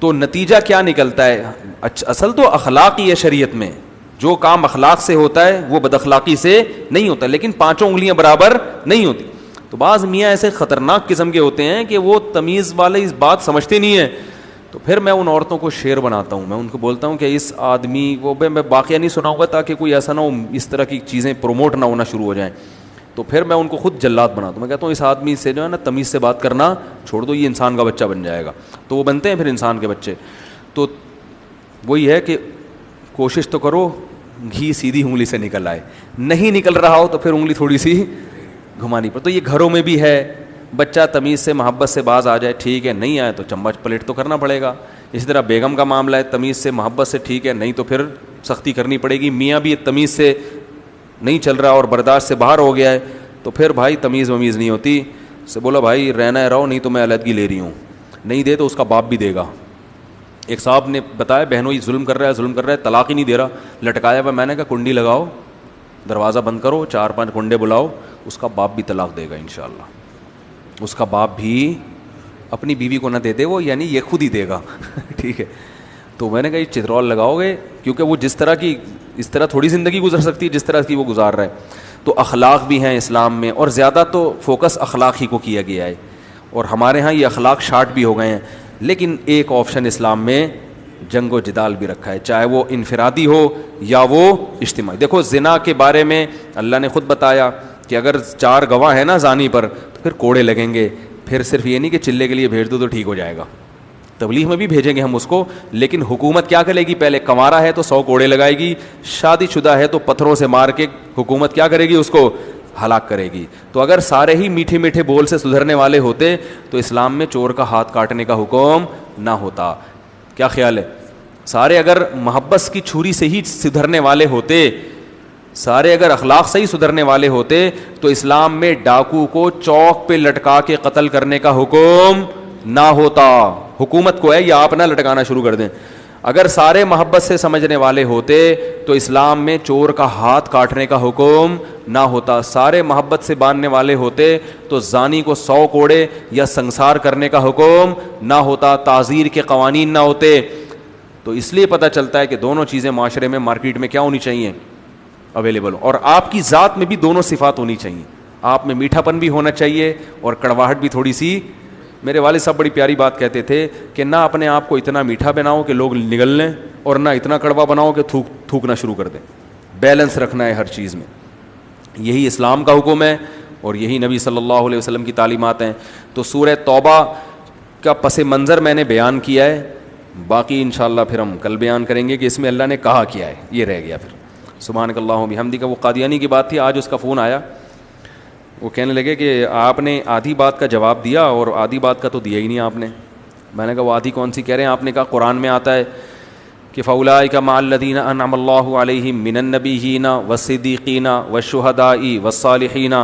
تو نتیجہ کیا نکلتا ہے, اصل تو اخلاق ہی ہے شریعت میں, جو کام اخلاق سے ہوتا ہے وہ بد اخلاقی سے نہیں ہوتا, لیکن پانچوں انگلیاں برابر نہیں ہوتی. تو بعض میاں ایسے خطرناک قسم کے ہوتے ہیں کہ وہ تمیز والے اس بات سمجھتے نہیں ہیں. تو پھر میں ان عورتوں کو شیر بناتا ہوں, میں ان کو بولتا ہوں کہ اس آدمی کو میں واقعہ نہیں سناؤں گا تاکہ کوئی ایسا نہ ہو اس طرح کی چیزیں پروموٹ نہ ہونا شروع ہو جائیں. تو پھر میں ان کو خود جلاد بناتا ہوں. میں کہتا ہوں اس آدمی سے جو ہے نا تمیز سے بات کرنا چھوڑ دو, یہ انسان کا بچہ بن جائے گا. تو وہ بنتے ہیں پھر انسان کے بچے. تو وہی ہے کہ کوشش تو کرو گھی سیدھی انگلی سے نکل آئے, نہیں نکل رہا ہو تو پھر انگلی تھوڑی سی گھمانی پڑ. تو یہ گھروں میں بھی ہے, بچہ تمیز سے محبت سے باز آ جائے ٹھیک ہے, نہیں آئے تو چمچ پلیٹ تو کرنا پڑے گا. اسی طرح بیگم کا معاملہ ہے, تمیز سے محبت سے ٹھیک ہے, نہیں تو پھر سختی کرنی پڑے گی. میاں بھی تمیز سے نہیں چل رہا اور برداشت سے باہر ہو گیا ہے تو پھر بھائی تمیز ومیز نہیں ہوتی, سے بولا بھائی رہنا ہے رہو, نہیں تو میں علیحدگی لے رہی ہوں. نہیں دے تو اس کا باپ بھی دے گا. ایک صاحب نے بتایا بہنوں یہ ظلم کر رہا ہے, طلاق ہی نہیں دے رہا, لٹکایا ہوا. میں نے کہا کنڈی لگاؤ, دروازہ بند کرو, 4-5 گنڈے بلاؤ, اس کا باپ بھی طلاق دے گا انشاءاللہ. اس کا باپ بھی اپنی بیوی کو نہ دے دے وہ, یعنی یہ خود ہی دے گا. ٹھیک ہے. تو میں نے کہا یہ چترول لگاؤ گے, کیونکہ وہ جس طرح کی, اس طرح تھوڑی زندگی گزر سکتی ہے جس طرح کی وہ گزار رہا ہے. تو اخلاق بھی ہیں اسلام میں, اور زیادہ تو فوکس اخلاق ہی کو کیا گیا ہے, اور ہمارے ہاں یہ اخلاق شارٹ بھی ہو گئے ہیں. لیکن ایک آپشن اسلام میں جنگ و جدال بھی رکھا ہے, چاہے وہ انفرادی ہو یا وہ اجتماعی. دیکھو زنا کے بارے میں اللہ نے خود بتایا کہ اگر 4 گواہ ہیں نا زانی پر تو پھر کوڑے لگیں گے. پھر صرف یہ نہیں کہ چلے کے لیے بھیج دو تو ٹھیک ہو جائے گا, تبلیغ میں بھی بھیجیں گے ہم اس کو, لیکن حکومت کیا کرے گی, پہلے کنوارا ہے تو 100 کوڑے لگائے گی, شادی شدہ ہے تو پتھروں سے مار کے حکومت کیا کرے گی, اس کو ہلاک کرے گی. تو اگر سارے ہی میٹھے میٹھے بول سے سدھرنے والے ہوتے تو اسلام میں چور کا ہاتھ کاٹنے کا حکم نہ ہوتا. کیا خیال ہے؟ سارے اگر محبت کی چھری سے ہی سدھرنے والے ہوتے, سارے اگر اخلاق سے ہی سدھرنے والے ہوتے تو اسلام میں ڈاکو کو چوک پہ لٹکا کے قتل کرنے کا حکم نہ ہوتا. حکومت کو ہے یا آپ نہ لٹکانا شروع کر دیں. اگر سارے محبت سے سمجھنے والے ہوتے تو اسلام میں چور کا ہاتھ کاٹنے کا حکم نہ ہوتا. سارے محبت سے باندھنے والے ہوتے تو زانی کو 100 کوڑے یا سنسار کرنے کا حکم نہ ہوتا, تعزیر کے قوانین نہ ہوتے. تو اس لیے پتہ چلتا ہے کہ دونوں چیزیں معاشرے میں, مارکیٹ میں کیا ہونی چاہیے, اویلیبل, اور آپ کی ذات میں بھی دونوں صفات ہونی چاہیے. آپ میں میٹھا پن بھی ہونا چاہیے اور کڑواہٹ بھی تھوڑی سی. میرے والد صاحب بڑی پیاری بات کہتے تھے کہ نہ اپنے آپ کو اتنا میٹھا بناؤ کہ لوگ نگل لیں, اور نہ اتنا کڑوا بناؤ کہ تھوکنا شروع کر دیں. بیلنس رکھنا ہے ہر چیز میں. یہی اسلام کا حکم ہے اور یہی نبی صلی اللہ علیہ وسلم کی تعلیمات ہیں. تو سورہ توبہ کا پس منظر میں نے بیان کیا ہے, باقی انشاءاللہ پھر ہم کل بیان کریں گے کہ اس میں اللہ نے کہا کیا ہے. یہ رہ گیا پھر. سبحانک اللہم و بحمدک. وہ قادیانی کی بات تھی, آج اس کا فون آیا, وہ کہنے لگے کہ آپ نے آدھی بات کا جواب دیا اور آدھی بات کا تو دیا ہی نہیں آپ نے. میں نے کہا وہ آدھی کون سی کہہ رہے ہیں؟ آپ نے کہا قرآن میں آتا ہے کہ فَأُولَٰئِكَ مَعَ الَّذِينَ أَنْعَمَ اللَّهُ عَلَيْهِم مِّنَ النَّبِيِّينَ وَالصِّدِّيقِينَ وَالشُّهَدَاءِ وَالصَّالِحِينَ,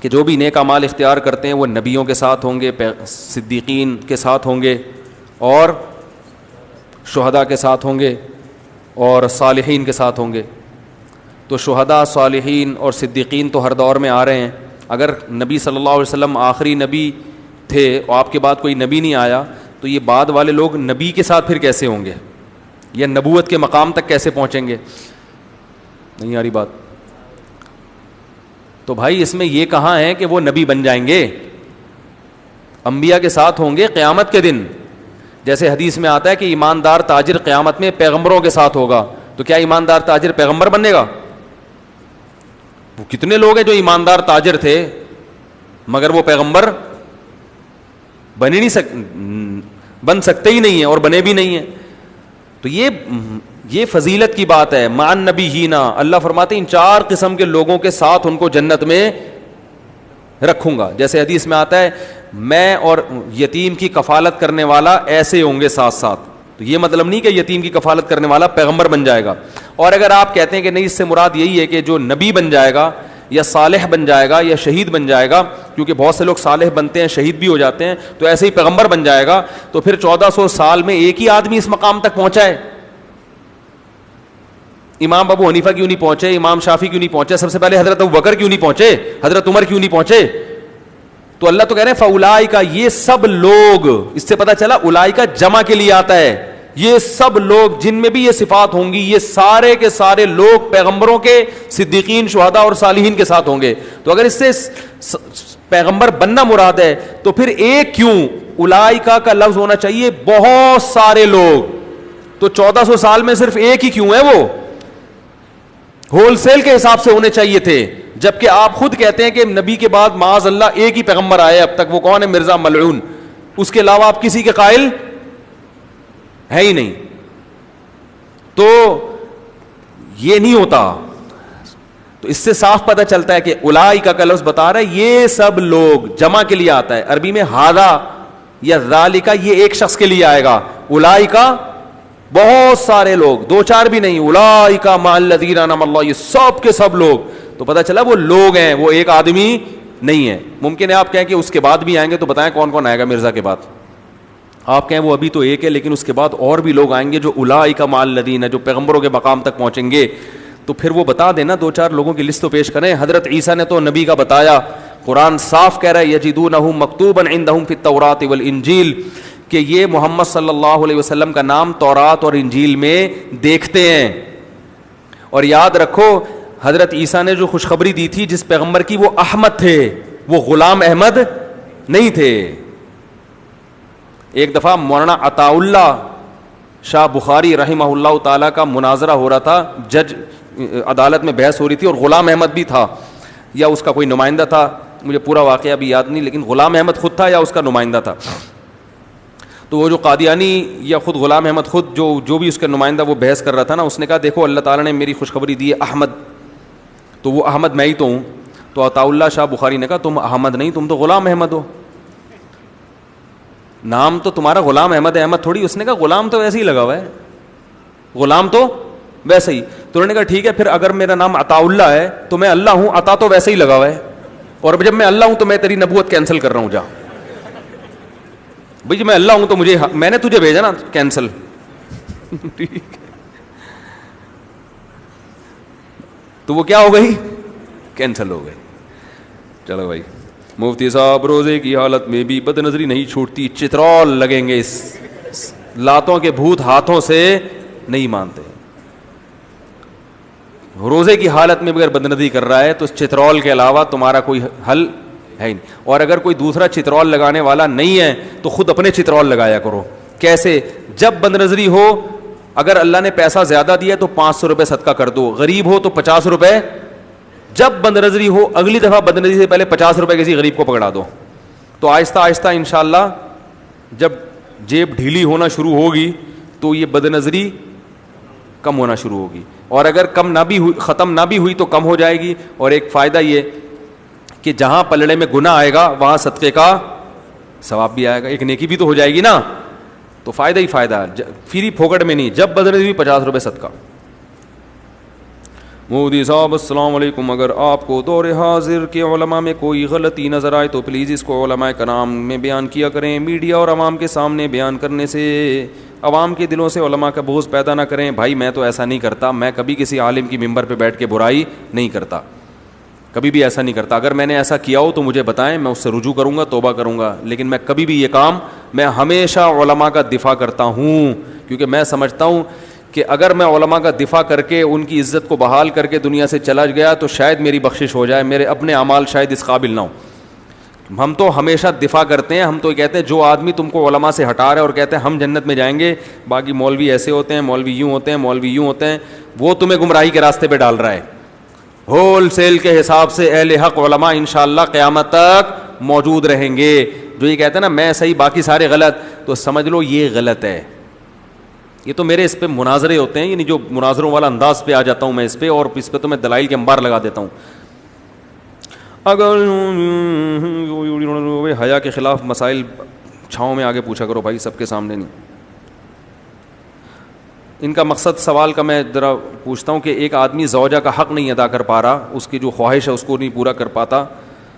کہ جو بھی نیک اعمال اختیار کرتے ہیں وہ نبیوں کے ساتھ ہوں گے, صدیقین کے ساتھ ہوں گے, اور شہداء کے ساتھ ہوں گے, اور صالحین کے ساتھ ہوں گے. تو شہداء, صالحین اور صدیقین تو ہر دور میں آ رہے ہیں. اگر نبی صلی اللہ علیہ وسلم آخری نبی تھے اور آپ کے بعد کوئی نبی نہیں آیا تو یہ بعد والے لوگ نبی کے ساتھ پھر کیسے ہوں گے, یا نبوت کے مقام تک کیسے پہنچیں گے؟ نہیں آ رہی بات؟ تو بھائی اس میں یہ کہاں ہے کہ وہ نبی بن جائیں گے؟ انبیاء کے ساتھ ہوں گے قیامت کے دن. جیسے حدیث میں آتا ہے کہ ایماندار تاجر قیامت میں پیغمبروں کے ساتھ ہوگا. تو کیا ایماندار تاجر پیغمبر بنے گا؟ وہ کتنے لوگ ہیں جو ایماندار تاجر تھے مگر وہ پیغمبر بن سکتے ہی نہیں ہیں اور بنے بھی نہیں ہیں. تو یہ فضیلت کی بات ہے. مع النبیین, اللہ فرماتے ہیں ان 4 قسم کے لوگوں کے ساتھ ان کو جنت میں رکھوں گا. جیسے حدیث میں آتا ہے میں اور یتیم کی کفالت کرنے والا ایسے ہوں گے ساتھ ساتھ. تو یہ مطلب نہیں کہ یتیم کی کفالت کرنے والا پیغمبر بن جائے گا. اور اگر آپ کہتے ہیں کہ نہیں, اس سے مراد یہی ہے کہ جو نبی بن جائے گا یا صالح بن جائے گا یا شہید بن جائے گا, کیونکہ بہت سے لوگ صالح بنتے ہیں شہید بھی ہو جاتے ہیں, تو ایسے ہی پیغمبر بن جائے گا, تو پھر 1400 سال میں ایک ہی آدمی اس مقام تک پہنچا ہے. امام ابو حنیفہ کیوں نہیں پہنچے, امام شافعی کیوں نہیں پہنچے, سب سے پہلے حضرت ابوبکر کیوں نہیں پہنچے, حضرت عمر کیوں نہیں پہنچے؟ تو اللہ تو کہہ رہے ہیں فاولائکا, یہ سب لوگ. اس سے پتہ چلا اولائکا جمع کے لیے آتا ہے. یہ سب لوگ جن میں بھی یہ صفات ہوں گی, یہ سارے کے سارے لوگ پیغمبروں کے, صدیقین, شہداء اور صالحین کے ساتھ ہوں گے. تو اگر اس سے پیغمبر بننا مراد ہے تو پھر ایک کیوں, اولائکا کا لفظ ہونا چاہیے بہت سارے لوگ. تو 1400 سال میں صرف ایک ہی کیوں ہے؟ وہ ہول سیل کے حساب سے ہونے چاہیے تھے, جبکہ آپ خود کہتے ہیں کہ نبی کے بعد معاذ اللہ ایک ہی پیغمبر آئے اب تک, وہ کون ہے؟ مرزا ملعون. اس کے علاوہ آپ کسی کے قائل ہے ہی نہیں. تو یہ نہیں ہوتا. تو اس سے صاف پتہ چلتا ہے کہ اولائکا کا لفظ بتا رہا ہے یہ سب لوگ, جمع کے لیے آتا ہے. عربی میں ہاذا یا ذالکا یہ ایک شخص کے لیے آئے گا, اولائکا بہت سارے لوگ, 2-4 بھی نہیں. اولائکا مع الذین انعم اللہ, یہ سب کے سب لوگ. تو پتہ چلا وہ لوگ ہیں, وہ ایک آدمی نہیں ہے. ممکن ہے آپ کہیں کہ اس کے بعد بھی آئیں گے, تو بتائیں کون کون آئے گا مرزا کے بعد؟ آپ کہیں وہ ابھی تو ایک ہے, لیکن اس کے بعد اور بھی لوگ آئیں گے جو اولئک مع الذین, جو پیغمبروں کے مقام تک پہنچیں گے. تو پھر وہ بتا دینا, دو چار لوگوں کی لسٹ تو پیش کریں. حضرت عیسیٰ نے تو نبی کا بتایا, قرآن صاف کہہ رہا ہے یجدونہ مکتوبا عندہم فی التوراۃ والانجیل, کہ یہ محمد صلی اللہ علیہ وسلم کا نام تورات اور انجیل میں دیکھتے ہیں. اور یاد رکھو حضرت عیسیٰ نے جو خوشخبری دی تھی جس پیغمبر کی, وہ احمد تھے, وہ غلام احمد نہیں تھے. ایک دفعہ مولانا عطا اللہ شاہ بخاری رحمہ اللہ تعالیٰ کا مناظرہ ہو رہا تھا, جج عدالت میں بحث ہو رہی تھی, اور غلام احمد بھی تھا یا اس کا کوئی نمائندہ تھا, مجھے پورا واقعہ بھی یاد نہیں, لیکن غلام احمد خود تھا یا اس کا نمائندہ تھا. تو وہ جو قادیانی یا خود غلام احمد خود جو بھی اس کا نمائندہ وہ بحث کر رہا تھا نا, اس نے کہا دیکھو اللہ تعالیٰ نے میری خوشخبری دی ہے احمد, تو وہ احمد میں ہی تو ہوں. تو عطا اللہ شاہ بخاری نے کہا تم احمد نہیں, تم تو غلام احمد ہو, نام تو تمہارا غلام احمد ہے, احمد تھوڑی. اس نے کہا غلام تو ویسے ہی لگا ہوا ہے, غلام تو ویسے ہی. تو انہوں نے کہا ٹھیک ہے پھر اگر میرا نام عطا اللہ ہے تو میں اللہ ہوں, عطا تو ویسے ہی لگا ہوا ہے, اور جب میں اللہ ہوں تو میں تیری نبوت کینسل کر رہا ہوں, جا بھائی جب میں اللہ ہوں تو مجھے, میں نے تجھے بھیجا نا, کینسل. تو وہ کیا ہو گئی, کینسل ہو گئی. چلو بھائی, مفتی صاحب روزے کی حالت میں بھی بد نظری نہیں چھوٹتی, چترول لگیں گے, اس لاتوں کے بھوت ہاتھوں سے نہیں مانتے. روزے کی حالت میں اگر بد نظری کر رہا ہے تو چترول کے علاوہ تمہارا کوئی حل ہے نہیں. اور اگر کوئی دوسرا چترول لگانے والا نہیں ہے تو خود اپنے چترول لگایا کرو. کیسے؟ جب بد نظری ہو, اگر اللہ نے پیسہ زیادہ دیا تو 500 روپے صدقہ کر دو, غریب ہو تو 50 روپے. جب بد نظری ہو اگلی دفعہ بد نظری سے پہلے 50 روپے کسی غریب کو پکڑا دو. تو آہستہ آہستہ انشاءاللہ جب جیب ڈھیلی ہونا شروع ہوگی تو یہ بد نظری کم ہونا شروع ہوگی, اور اگر کم نہ بھی ہوئی, ختم نہ بھی ہوئی تو کم ہو جائے گی. اور ایک فائدہ یہ کہ جہاں پلڑے میں گناہ آئے گا وہاں صدقے کا ثواب بھی آئے گا, ایک نیکی بھی تو ہو جائے گی نا. تو فائدہ ہی فائدہ, فری پھوکٹ میں نہیں. جب بد نظری 50 روپے صدقہ. مودی صاحب السلام علیکم, اگر آپ کو دور حاضر کے علماء میں کوئی غلطی نظر آئے تو پلیز اس کو علماء کرام میں بیان کیا کریں. میڈیا اور عوام کے سامنے بیان کرنے سے عوام کے دلوں سے علماء کا بغض پیدا نہ کریں. بھائی میں تو ایسا نہیں کرتا, میں کبھی کسی عالم کی ممبر پہ بیٹھ کے برائی نہیں کرتا, کبھی بھی ایسا نہیں کرتا. اگر میں نے ایسا کیا ہو تو مجھے بتائیں, میں اس سے رجوع کروں گا, توبہ کروں گا. لیکن میں کبھی بھی یہ کام, میں ہمیشہ علماء کا دفاع کرتا ہوں, کیونکہ میں سمجھتا ہوں کہ اگر میں علماء کا دفاع کر کے ان کی عزت کو بحال کر کے دنیا سے چلا گیا تو شاید میری بخشش ہو جائے, میرے اپنے اعمال شاید اس قابل نہ ہوں. ہم تو ہمیشہ دفاع کرتے ہیں, ہم تو کہتے ہیں جو آدمی تم کو علماء سے ہٹا رہا ہے اور کہتے ہیں ہم جنت میں جائیں گے, باقی مولوی ایسے ہوتے ہیں, مولوی یوں ہوتے ہیں, مولوی یوں ہوتے ہیں, وہ تمہیں گمراہی کے راستے پہ ڈال رہا ہے. ہول سیل کے حساب سے اہل حق علماء انشاءاللہ قیامت تک موجود رہیں گے. جو یہ کہتے ہیں نا میں صحیح باقی سارے غلط, تو سمجھ لو یہ غلط ہے. یہ تو میرے اس پہ مناظرے ہوتے ہیں, یعنی جو مناظروں والا انداز پہ آ جاتا ہوں میں اس پہ, اور اس پہ تو میں دلائل کے انبار لگا دیتا ہوں. اگر حیا کے خلاف مسائل چھاؤں میں آگے پوچھا کرو بھائی, سب کے سامنے نہیں. ان کا مقصد سوال کا میں ذرا پوچھتا ہوں کہ ایک آدمی زوجہ کا حق نہیں ادا کر پا رہا, اس کی جو خواہش ہے اس کو نہیں پورا کر پاتا,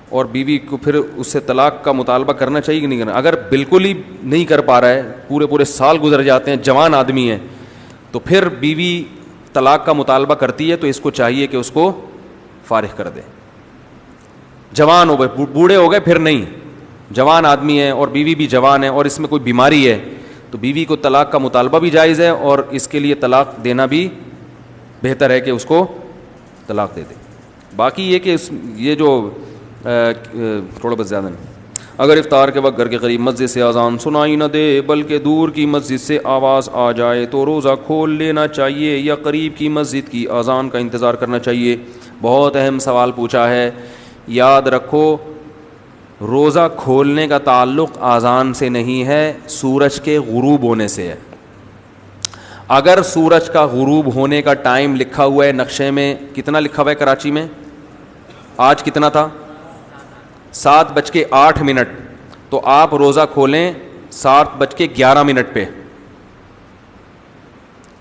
اور بیوی کو پھر اس سے طلاق کا مطالبہ کرنا چاہیے کہ نہیں کرنا؟ اگر بالکل ہی نہیں کر پا رہا ہے, پورے سال گزر جاتے ہیں, جوان آدمی ہے, تو پھر بیوی طلاق کا مطالبہ کرتی ہے تو اس کو چاہیے کہ اس کو فارغ کر دے. جوان ہو گئے, بوڑھے ہو گئے پھر نہیں, جوان آدمی ہے اور بیوی بھی جوان ہے اور اس میں کوئی بیماری ہے, تو بیوی کو طلاق کا مطالبہ بھی جائز ہے, اور اس کے لیے طلاق دینا بھی بہتر ہے کہ اس کو طلاق دے دے. باقی یہ کہ یہ جو تھوڑا بہت زیادہ نہیں, اگر افطار کے وقت گھر کے قریب مسجد سے اذان سنائی نہ دے بلکہ دور کی مسجد سے آواز آ جائے تو روزہ کھول لینا چاہیے یا قریب کی مسجد کی اذان کا انتظار کرنا چاہیے؟ بہت اہم سوال پوچھا ہے. یاد رکھو روزہ کھولنے کا تعلق اذان سے نہیں ہے, سورج کے غروب ہونے سے ہے. اگر سورج کا غروب ہونے کا ٹائم لکھا ہوا ہے نقشے میں, کتنا لکھا ہوا ہے کراچی میں آج, کتنا تھا 7:08, تو آپ روزہ کھولیں 7:11 پہ.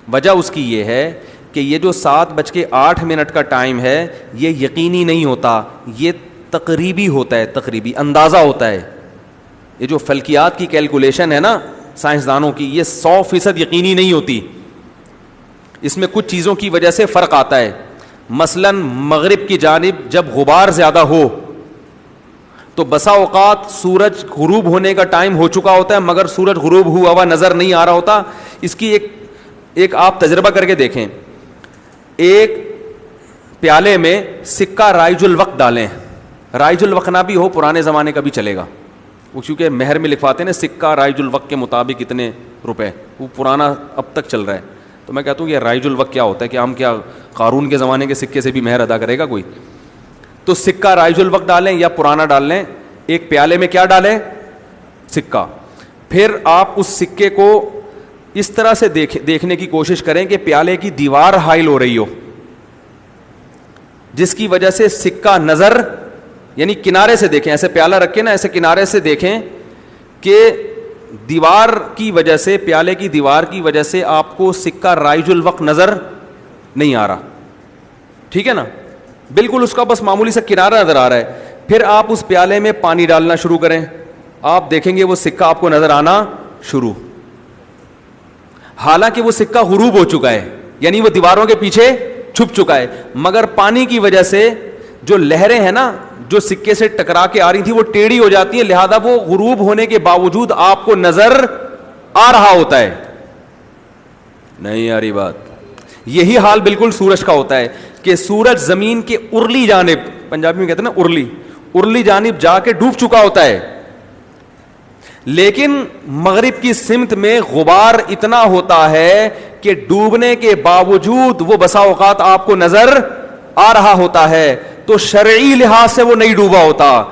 وجہ اس کی یہ ہے کہ یہ جو 7:08 کا ٹائم ہے یہ یقینی نہیں ہوتا, یہ تقریبی ہوتا ہے, تقریبی اندازہ ہوتا ہے. یہ جو فلکیات کی کیلکولیشن ہے نا سائنسدانوں کی, یہ 100% یقینی نہیں ہوتی, اس میں کچھ چیزوں کی وجہ سے فرق آتا ہے. مثلا مغرب کی جانب جب غبار زیادہ ہو تو بسا اوقات سورج غروب ہونے کا ٹائم ہو چکا ہوتا ہے مگر سورج غروب ہوا ہوا نظر نہیں آ رہا ہوتا. اس کی ایک آپ تجربہ کر کے دیکھیں. ایک پیالے میں سکہ رائج الوقت ڈالیں, رائج الوقت نہ بھی ہو پرانے زمانے کا بھی چلے گا, وہ چونکہ مہر میں لکھواتے ہیں نا سکہ رائج الوقت کے مطابق اتنے روپے, وہ پرانا اب تک چل رہا ہے. تو میں کہتا ہوں یہ رائج الوقت کیا ہوتا ہے کہ ہم کیا قارون کے زمانے کے سکے سے بھی مہر ادا کرے گا کوئی؟ تو سکہ رائج الوقت ڈالیں یا پرانا ڈال لیں, ایک پیالے میں کیا ڈالیں؟ سکہ. پھر آپ اس سکے کو اس طرح سے دیکھنے کی کوشش کریں کہ پیالے کی دیوار حائل ہو رہی ہو, جس کی وجہ سے سکہ نظر, یعنی کنارے سے دیکھیں, ایسے پیالہ رکھیں نا, ایسے کنارے سے دیکھیں کہ دیوار کی وجہ سے, پیالے کی دیوار کی وجہ سے آپ کو سکہ رائج الوقت نظر نہیں آ رہا, ٹھیک ہے نا, بالکل اس کا بس معمولی سا کنارہ نظر آ رہا ہے. پھر آپ اس پیالے میں پانی ڈالنا شروع کریں, آپ دیکھیں گے وہ سکہ آپ کو نظر آنا شروع, حالانکہ وہ سکہ غروب ہو چکا ہے, یعنی وہ دیواروں کے پیچھے چھپ چکا ہے, مگر پانی کی وجہ سے جو لہریں ہیں نا جو سکے سے ٹکرا کے آ رہی تھی وہ ٹیڑھی ہو جاتی ہیں, لہذا وہ غروب ہونے کے باوجود آپ کو نظر آ رہا ہوتا ہے. نہیں آ رہی بات؟ یہی حال بالکل سورج کا ہوتا ہے کہ سورج زمین کے ارلی جانب, پنجابی میں کہتے ہیں نا ارلی جانب جا کے ڈوب چکا ہوتا ہے, لیکن مغرب کی سمت میں غبار اتنا ہوتا ہے کہ ڈوبنے کے باوجود وہ بسا اوقات آپ کو نظر آ رہا ہوتا ہے. تو شرعی لحاظ سے وہ نہیں ڈوبا ہوتا,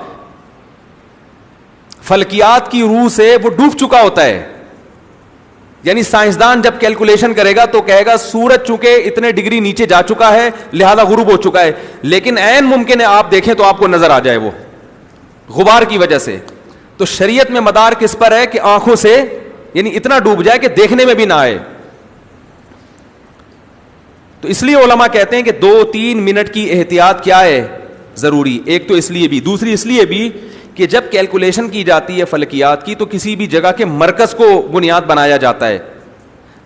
فلکیات کی روح سے وہ ڈوب چکا ہوتا ہے. یعنی سائنسدان جب کیلکولیشن کرے گا تو کہے گا سورج چونکہ اتنے ڈگری نیچے جا چکا ہے لہذا غروب ہو چکا ہے, لیکن عین ممکن ہے آپ دیکھیں تو آپ کو نظر آ جائے وہ غبار کی وجہ سے. تو شریعت میں مدار کس پر ہے کہ آنکھوں سے, یعنی اتنا ڈوب جائے کہ دیکھنے میں بھی نہ آئے. تو اس لیے علماء کہتے ہیں کہ 2-3 منٹ کی احتیاط کیا ہے ضروری. ایک تو اس لیے بھی, دوسری اس لیے بھی کہ جب کیلکولیشن کی جاتی ہے فلکیات کی تو کسی بھی جگہ کے مرکز کو بنیاد بنایا جاتا ہے,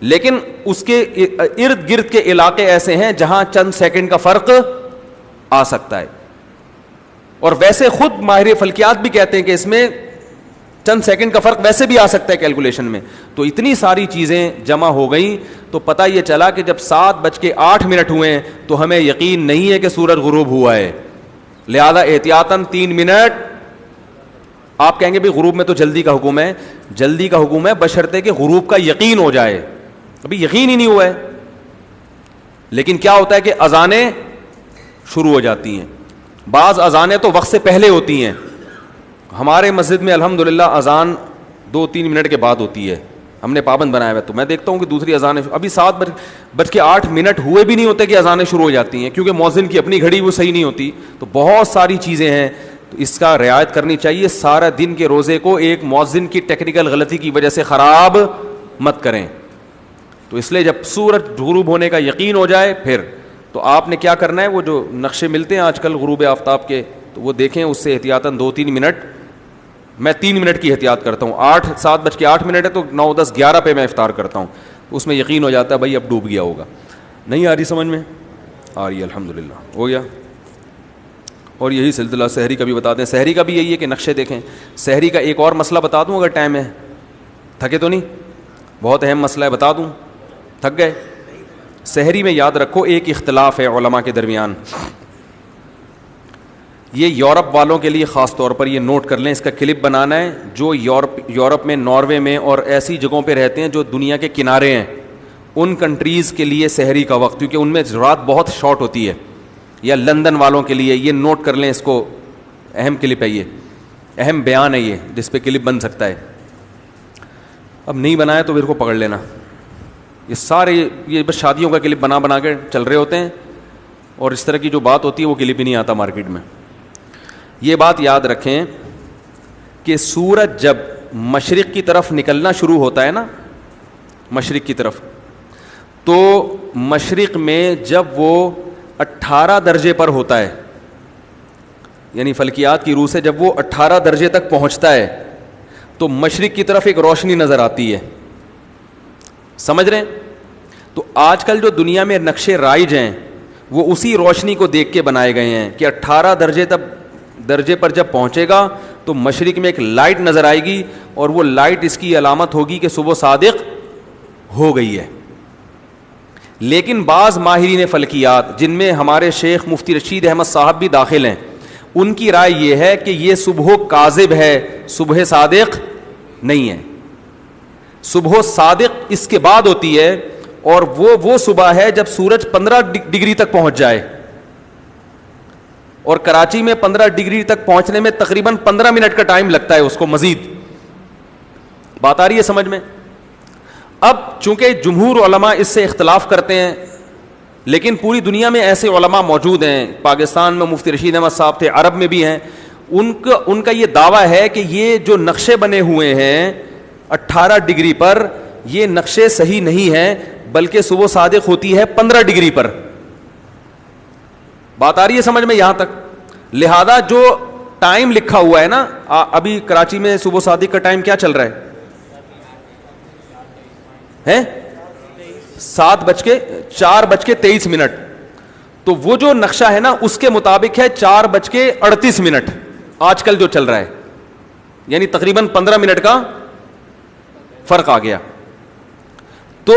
لیکن اس کے ارد گرد کے علاقے ایسے ہیں جہاں چند سیکنڈ کا فرق آ سکتا ہے. اور ویسے خود ماہر فلکیات بھی کہتے ہیں کہ اس میں چند سیکنڈ کا فرق ویسے بھی آ سکتا ہے کیلکولیشن میں. تو اتنی ساری چیزیں جمع ہو گئیں تو پتہ یہ چلا کہ جب 7:08 ہوئے ہیں تو ہمیں یقین نہیں ہے کہ سورج غروب ہوا ہے, لہذا احتیاطاً 3 منٹ. آپ کہیں گے بھی غروب میں تو جلدی کا حکم ہے, جلدی کا حکم ہے بشرطے کہ غروب کا یقین ہو جائے. ابھی یقین ہی نہیں ہوا ہے, لیکن کیا ہوتا ہے کہ اذانیں شروع ہو جاتی ہیں. بعض اذانیں تو وقت سے پہلے ہوتی ہیں. ہمارے مسجد میں الحمدللہ اذان 2-3 منٹ کے بعد ہوتی ہے, ہم نے پابند بنایا ہوا. تو میں دیکھتا ہوں کہ دوسری اذانیں ابھی 7:08 ہوئے بھی نہیں ہوتے کہ اذانیں شروع ہو جاتی ہیں, کیونکہ مؤذن کی اپنی گھڑی وہ صحیح نہیں ہوتی. تو بہت ساری چیزیں ہیں, تو اس کا رعایت کرنی چاہیے. سارا دن کے روزے کو ایک مؤذن کی ٹیکنیکل غلطی کی وجہ سے خراب مت کریں. تو اس لیے جب سورج غروب ہونے کا یقین ہو جائے پھر تو آپ نے کیا کرنا ہے, وہ جو نقشے ملتے ہیں آج کل غروب آفتاب کے تو وہ دیکھیں, اس سے احتیاطاً 2-3 منٹ. میں 3 منٹ کی احتیاط کرتا ہوں. 7:08 ہے تو 9-10-11 پہ میں افطار کرتا ہوں, اس میں یقین ہو جاتا ہے بھائی اب ڈوب گیا ہوگا. نہیں آ رہی سمجھ میں؟ آ رہی ہے الحمدللہ, ہو گیا. اور یہی سلسلہ سحری کا بھی بتا دیں. سحری کا بھی یہی ہے کہ نقشے دیکھیں. سحری کا ایک اور مسئلہ بتا دوں اگر ٹائم ہے, تھکے تو نہیں؟ بہت اہم مسئلہ ہے, بتا دوں؟ تھک گئے؟ سحری میں یاد رکھو ایک اختلاف ہے علماء کے درمیان. یہ یورپ والوں کے لیے خاص طور پر یہ نوٹ کر لیں, اس کا کلپ بنانا ہے. جو یورپ میں, ناروے میں اور ایسی جگہوں پہ رہتے ہیں جو دنیا کے کنارے ہیں, ان کنٹریز کے لیے سحری کا وقت, کیونکہ ان میں رات بہت شارٹ ہوتی ہے. یا لندن والوں کے لیے یہ نوٹ کر لیں, اس کو اہم کلپ ہے, یہ اہم بیان ہے یہ جس پہ کلپ بن سکتا ہے. اب نہیں بنایا تو پھر کو پکڑ لینا. یہ سارے یہ بس شادیوں کا کلپ بنا کے چل رہے ہوتے ہیں, اور اس طرح کی جو بات ہوتی ہے وہ کلپ ہی نہیں آتا مارکیٹ میں. یہ بات یاد رکھیں کہ سورج جب مشرق کی طرف نکلنا شروع ہوتا ہے نا, مشرق کی طرف, تو مشرق میں جب وہ 18 درجے پر ہوتا ہے, یعنی فلکیات کی روح سے جب وہ 18 درجے تک پہنچتا ہے تو مشرق کی طرف ایک روشنی نظر آتی ہے. سمجھ رہے ہیں؟ تو آج کل جو دنیا میں نقشے رائج ہیں وہ اسی روشنی کو دیکھ کے بنائے گئے ہیں کہ 18 درجے پر جب پہنچے گا تو مشرق میں ایک لائٹ نظر آئے گی اور وہ لائٹ اس کی علامت ہوگی کہ صبح صادق ہو گئی ہے. لیکن بعض ماہرین فلکیات جن میں ہمارے شیخ مفتی رشید احمد صاحب بھی داخل ہیں, ان کی رائے یہ ہے کہ یہ صبح کاذب ہے, صبح صادق نہیں ہے. صبح صادق اس کے بعد ہوتی ہے, اور وہ صبح ہے جب سورج 15 ڈگری تک پہنچ جائے, اور کراچی میں 15 ڈگری تک پہنچنے میں تقریباً 15 منٹ کا ٹائم لگتا ہے اس کو مزید. بات آ رہی ہے سمجھ میں؟ اب چونکہ جمہور علماء اس سے اختلاف کرتے ہیں, لیکن پوری دنیا میں ایسے علماء موجود ہیں. پاکستان میں مفتی رشید احمد صاحب تھے, عرب میں بھی ہیں. ان کا یہ دعویٰ ہے کہ یہ جو نقشے بنے ہوئے ہیں 18 ڈگری پر, یہ نقشے صحیح نہیں ہیں, بلکہ صبح صادق ہوتی ہے 15 ڈگری پر. بات آ رہی ہے سمجھ میں یہاں تک؟ لہذا جو ٹائم لکھا ہوا ہے نا, ابھی کراچی میں صبح صادق کا ٹائم کیا چل رہا ہے 4:23. تو وہ جو نقشہ ہے نا اس کے مطابق ہے 4:38 آج کل جو چل رہا ہے, یعنی تقریباً 15 منٹ کا فرق آ گیا. تو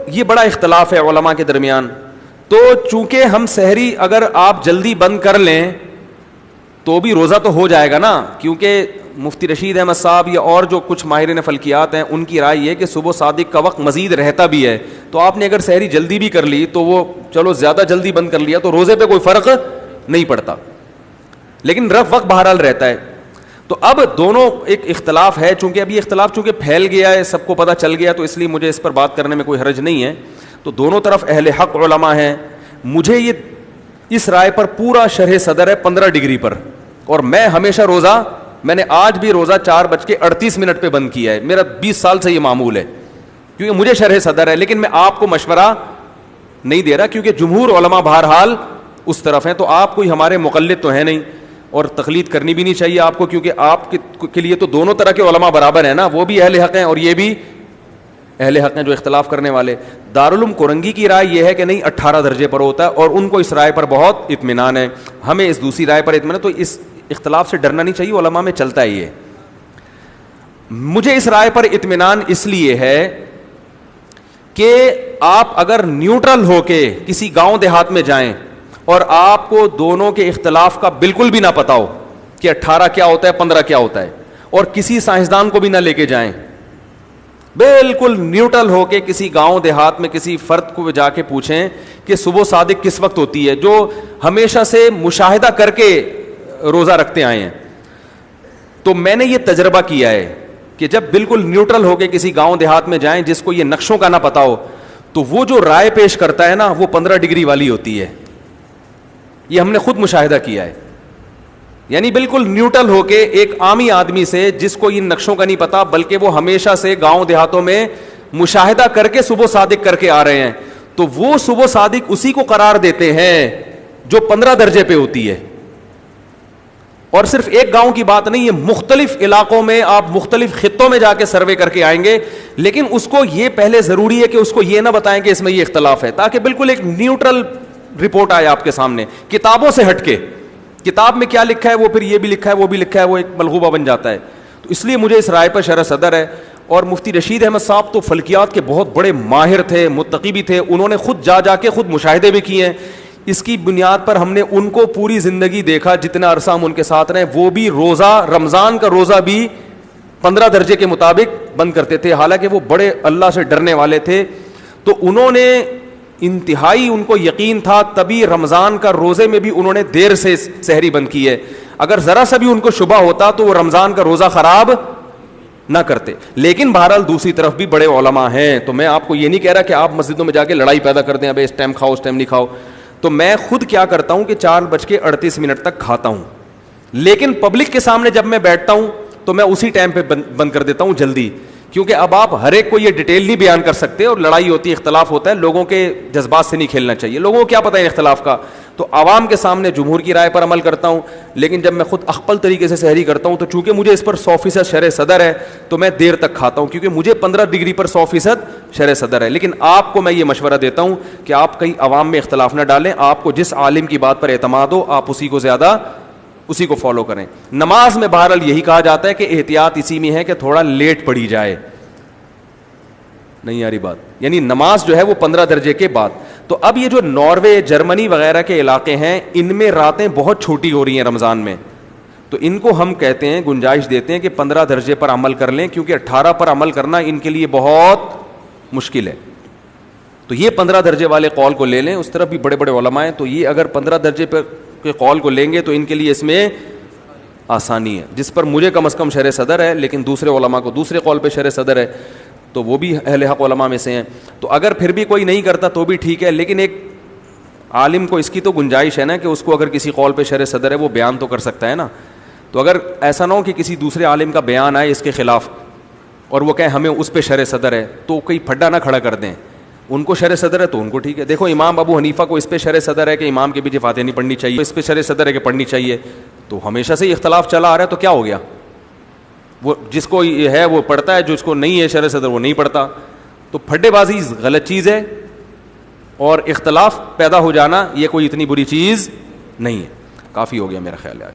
یہ بڑا اختلاف ہے علماء کے درمیان. تو چونکہ ہم سحری اگر آپ جلدی بند کر لیں تو بھی روزہ تو ہو جائے گا نا, کیونکہ مفتی رشید احمد صاحب یا اور جو کچھ ماہرین فلکیات ہیں ان کی رائے یہ کہ صبح صادق کا وقت مزید رہتا بھی ہے. تو آپ نے اگر سحری جلدی بھی کر لی تو وہ چلو زیادہ جلدی بند کر لیا تو روزے پہ کوئی فرق نہیں پڑتا, لیکن رف وقت بہرحال رہتا ہے. تو اب دونوں ایک اختلاف ہے, چونکہ اب یہ اختلاف چونکہ پھیل گیا ہے, سب کو پتہ چل گیا, تو اس لیے مجھے اس پر بات کرنے میں کوئی حرج نہیں ہے. تو دونوں طرف اہل حق علماء ہیں. مجھے یہ اس رائے پر پورا شرح صدر ہے 15 ڈگری پر, اور میں ہمیشہ روزہ, میں نے آج بھی روزہ 4:38 پہ بند کیا ہے. میرا 20 سال سے یہ معمول ہے, کیونکہ مجھے شرح صدر ہے. لیکن میں آپ کو مشورہ نہیں دے رہا, کیونکہ جمہور علماء بہرحال اس طرف ہیں. تو آپ کوئی ہمارے مقلد تو ہیں نہیں, اور تقلید کرنی بھی نہیں چاہیے آپ کو, کیونکہ آپ کے لیے تو دونوں طرح کے علماء برابر ہیں نا, وہ بھی اہل حق ہیں اور یہ بھی اہل حق ہیں جو اختلاف کرنے والے. دارالعلوم کورنگی کی رائے یہ ہے کہ نہیں 18 درجے پر ہوتا ہے, اور ان کو اس رائے پر بہت اطمینان ہے. ہمیں اس دوسری رائے پر اطمینان, تو اس اختلاف سے ڈرنا نہیں چاہیے, علماء میں چلتا ہے یہ. مجھے اس رائے پر اطمینان اس لیے ہے کہ آپ اگر نیوٹرل ہو کے کسی گاؤں دیہات میں جائیں اور آپ کو دونوں کے اختلاف کا بالکل بھی نہ پتا ہو کہ 18 کیا ہوتا ہے 15 کیا ہوتا ہے, اور کسی سائنسدان کو بھی نہ لے کے جائیں, بالکل نیوٹرل ہو کے کسی گاؤں دیہات میں کسی فرد کو جا کے پوچھیں کہ صبح صادق کس وقت ہوتی ہے, جو ہمیشہ سے مشاہدہ کر کے روزہ رکھتے آئے ہیں. تو میں نے یہ تجربہ کیا ہے کہ جب بالکل نیوٹرل ہو کے کسی گاؤں دیہات میں جائیں جس کو یہ نقشوں کا نہ پتا ہو, تو وہ جو رائے پیش کرتا ہے نا وہ 15 ڈگری والی ہوتی ہے. یہ ہم نے خود مشاہدہ کیا ہے. یعنی بالکل نیوٹرل ہو کے ایک عامی آدمی سے جس کو ان نقشوں کا نہیں پتا, بلکہ وہ ہمیشہ سے گاؤں دیہاتوں میں مشاہدہ کر کے صبح صادق کر کے آ رہے ہیں, تو وہ صبح صادق اسی کو قرار دیتے ہیں جو 15 درجے پہ ہوتی ہے. اور صرف ایک گاؤں کی بات نہیں, یہ مختلف علاقوں میں آپ مختلف خطوں میں جا کے سروے کر کے آئیں گے, لیکن اس کو یہ پہلے ضروری ہے کہ اس کو یہ نہ بتائیں کہ اس میں یہ اختلاف ہے, تاکہ بالکل ایک نیوٹرل رپورٹ آئے آپ کے سامنے, کتابوں سے ہٹ کے. کتاب میں کیا لکھا ہے وہ پھر یہ بھی لکھا ہے وہ بھی لکھا ہے, وہ ایک ملغوبہ بن جاتا ہے. تو اس لیے مجھے اس رائے پر شرح صدر ہے. اور مفتی رشید احمد صاحب تو فلکیات کے بہت بڑے ماہر تھے, متقی بھی تھے, انہوں نے خود جا کے خود مشاہدے بھی کیے ہیں. اس کی بنیاد پر ہم نے ان کو پوری زندگی دیکھا, جتنا عرصہ ہم ان کے ساتھ رہے, وہ بھی روزہ, رمضان کا روزہ بھی 15 درجے کے مطابق بند کرتے تھے, حالانکہ وہ بڑے اللہ سے ڈرنے والے تھے. تو انہوں نے انتہائی, ان کو یقین تھا, تبھی رمضان کا روزے میں بھی انہوں نے دیر سے سحری بند کی ہے. اگر ذرا سا بھی ان کو شبہ ہوتا تو وہ رمضان کا روزہ خراب نہ کرتے. لیکن بہرحال دوسری طرف بھی بڑے علماء ہیں, تو میں آپ کو یہ نہیں کہہ رہا کہ آپ مسجدوں میں جا کے لڑائی پیدا کر دیں, ابے اس ٹائم کھاؤ اس ٹائم نہیں کھاؤ. تو میں خود کیا کرتا ہوں کہ 4:38 تک کھاتا ہوں, لیکن پبلک کے سامنے جب میں بیٹھتا ہوں تو میں اسی ٹائم پہ بند کر دیتا ہوں جلدی, کیونکہ اب آپ ہر ایک کو یہ ڈیٹیل نہیں بیان کر سکتے, اور لڑائی ہوتی ہے, اختلاف ہوتا ہے, لوگوں کے جذبات سے نہیں کھیلنا چاہیے. لوگوں کو کیا پتہ ہے اختلاف کا, تو عوام کے سامنے جمہور کی رائے پر عمل کرتا ہوں, لیکن جب میں خود اخپل طریقے سے سحری کرتا ہوں تو چونکہ مجھے اس پر 100% شرح صدر ہے تو میں دیر تک کھاتا ہوں, کیونکہ مجھے 15 ڈگری پر 100% شرح صدر ہے. لیکن آپ کو میں یہ مشورہ دیتا ہوں کہ آپ کہیں عوام میں اختلاف نہ ڈالیں, آپ کو جس عالم کی بات پر اعتماد ہو آپ اسی کو فالو کریں. نماز میں بہرحال یہی کہا جاتا ہے کہ احتیاط اسی میں ہے کہ تھوڑا لیٹ پڑھی جائے. نہیں آ رہی بات؟ یعنی نماز جو ہے وہ 15 درجے کے بعد. تو اب یہ جو ناروے, جرمنی وغیرہ کے علاقے ہیں, ان میں راتیں بہت چھوٹی ہو رہی ہیں رمضان میں, تو ان کو ہم کہتے ہیں, گنجائش دیتے ہیں کہ 15 درجے پر عمل کر لیں, کیونکہ 18 پر عمل کرنا ان کے لیے بہت مشکل ہے. تو یہ 15 درجے والے قول کو لے لیں. اس طرف بھی بڑے بڑے علماء ہیں, تو یہ اگر 15 درجے پر کے قول کو لیں گے تو ان کے لیے اس میں آسانی ہے, جس پر مجھے کم از کم شرح صدر ہے, لیکن دوسرے علماء کو دوسرے قول پہ شرح صدر ہے, تو وہ بھی اہل حق علماء میں سے ہیں. تو اگر پھر بھی کوئی نہیں کرتا تو بھی ٹھیک ہے, لیکن ایک عالم کو اس کی تو گنجائش ہے نا کہ اس کو اگر کسی قول پہ شرح صدر ہے وہ بیان تو کر سکتا ہے نا. تو اگر ایسا نہ ہو کہ کسی دوسرے عالم کا بیان آئے اس کے خلاف اور وہ کہیں ہمیں اس پہ شرح صدر ہے, تو کوئی پھڈا نہ کھڑا کر دیں. ان کو شرح صدر ہے تو ان کو ٹھیک ہے. دیکھو امام ابو حنیفہ کو اس پہ شرح صدر ہے کہ امام کے پیچھے فاتحہ نہیں پڑھنی چاہیے, اس پہ شرح صدر ہے کہ پڑھنی چاہیے. تو ہمیشہ سے اختلاف چلا آ رہا ہے, تو کیا ہو گیا؟ وہ جس کو ہے وہ پڑھتا ہے, جس کو نہیں ہے شرح صدر وہ نہیں پڑھتا. تو پھڈے بازی غلط چیز ہے, اور اختلاف پیدا ہو جانا یہ کوئی اتنی بری چیز نہیں ہے. کافی ہو گیا میرا خیال ہے.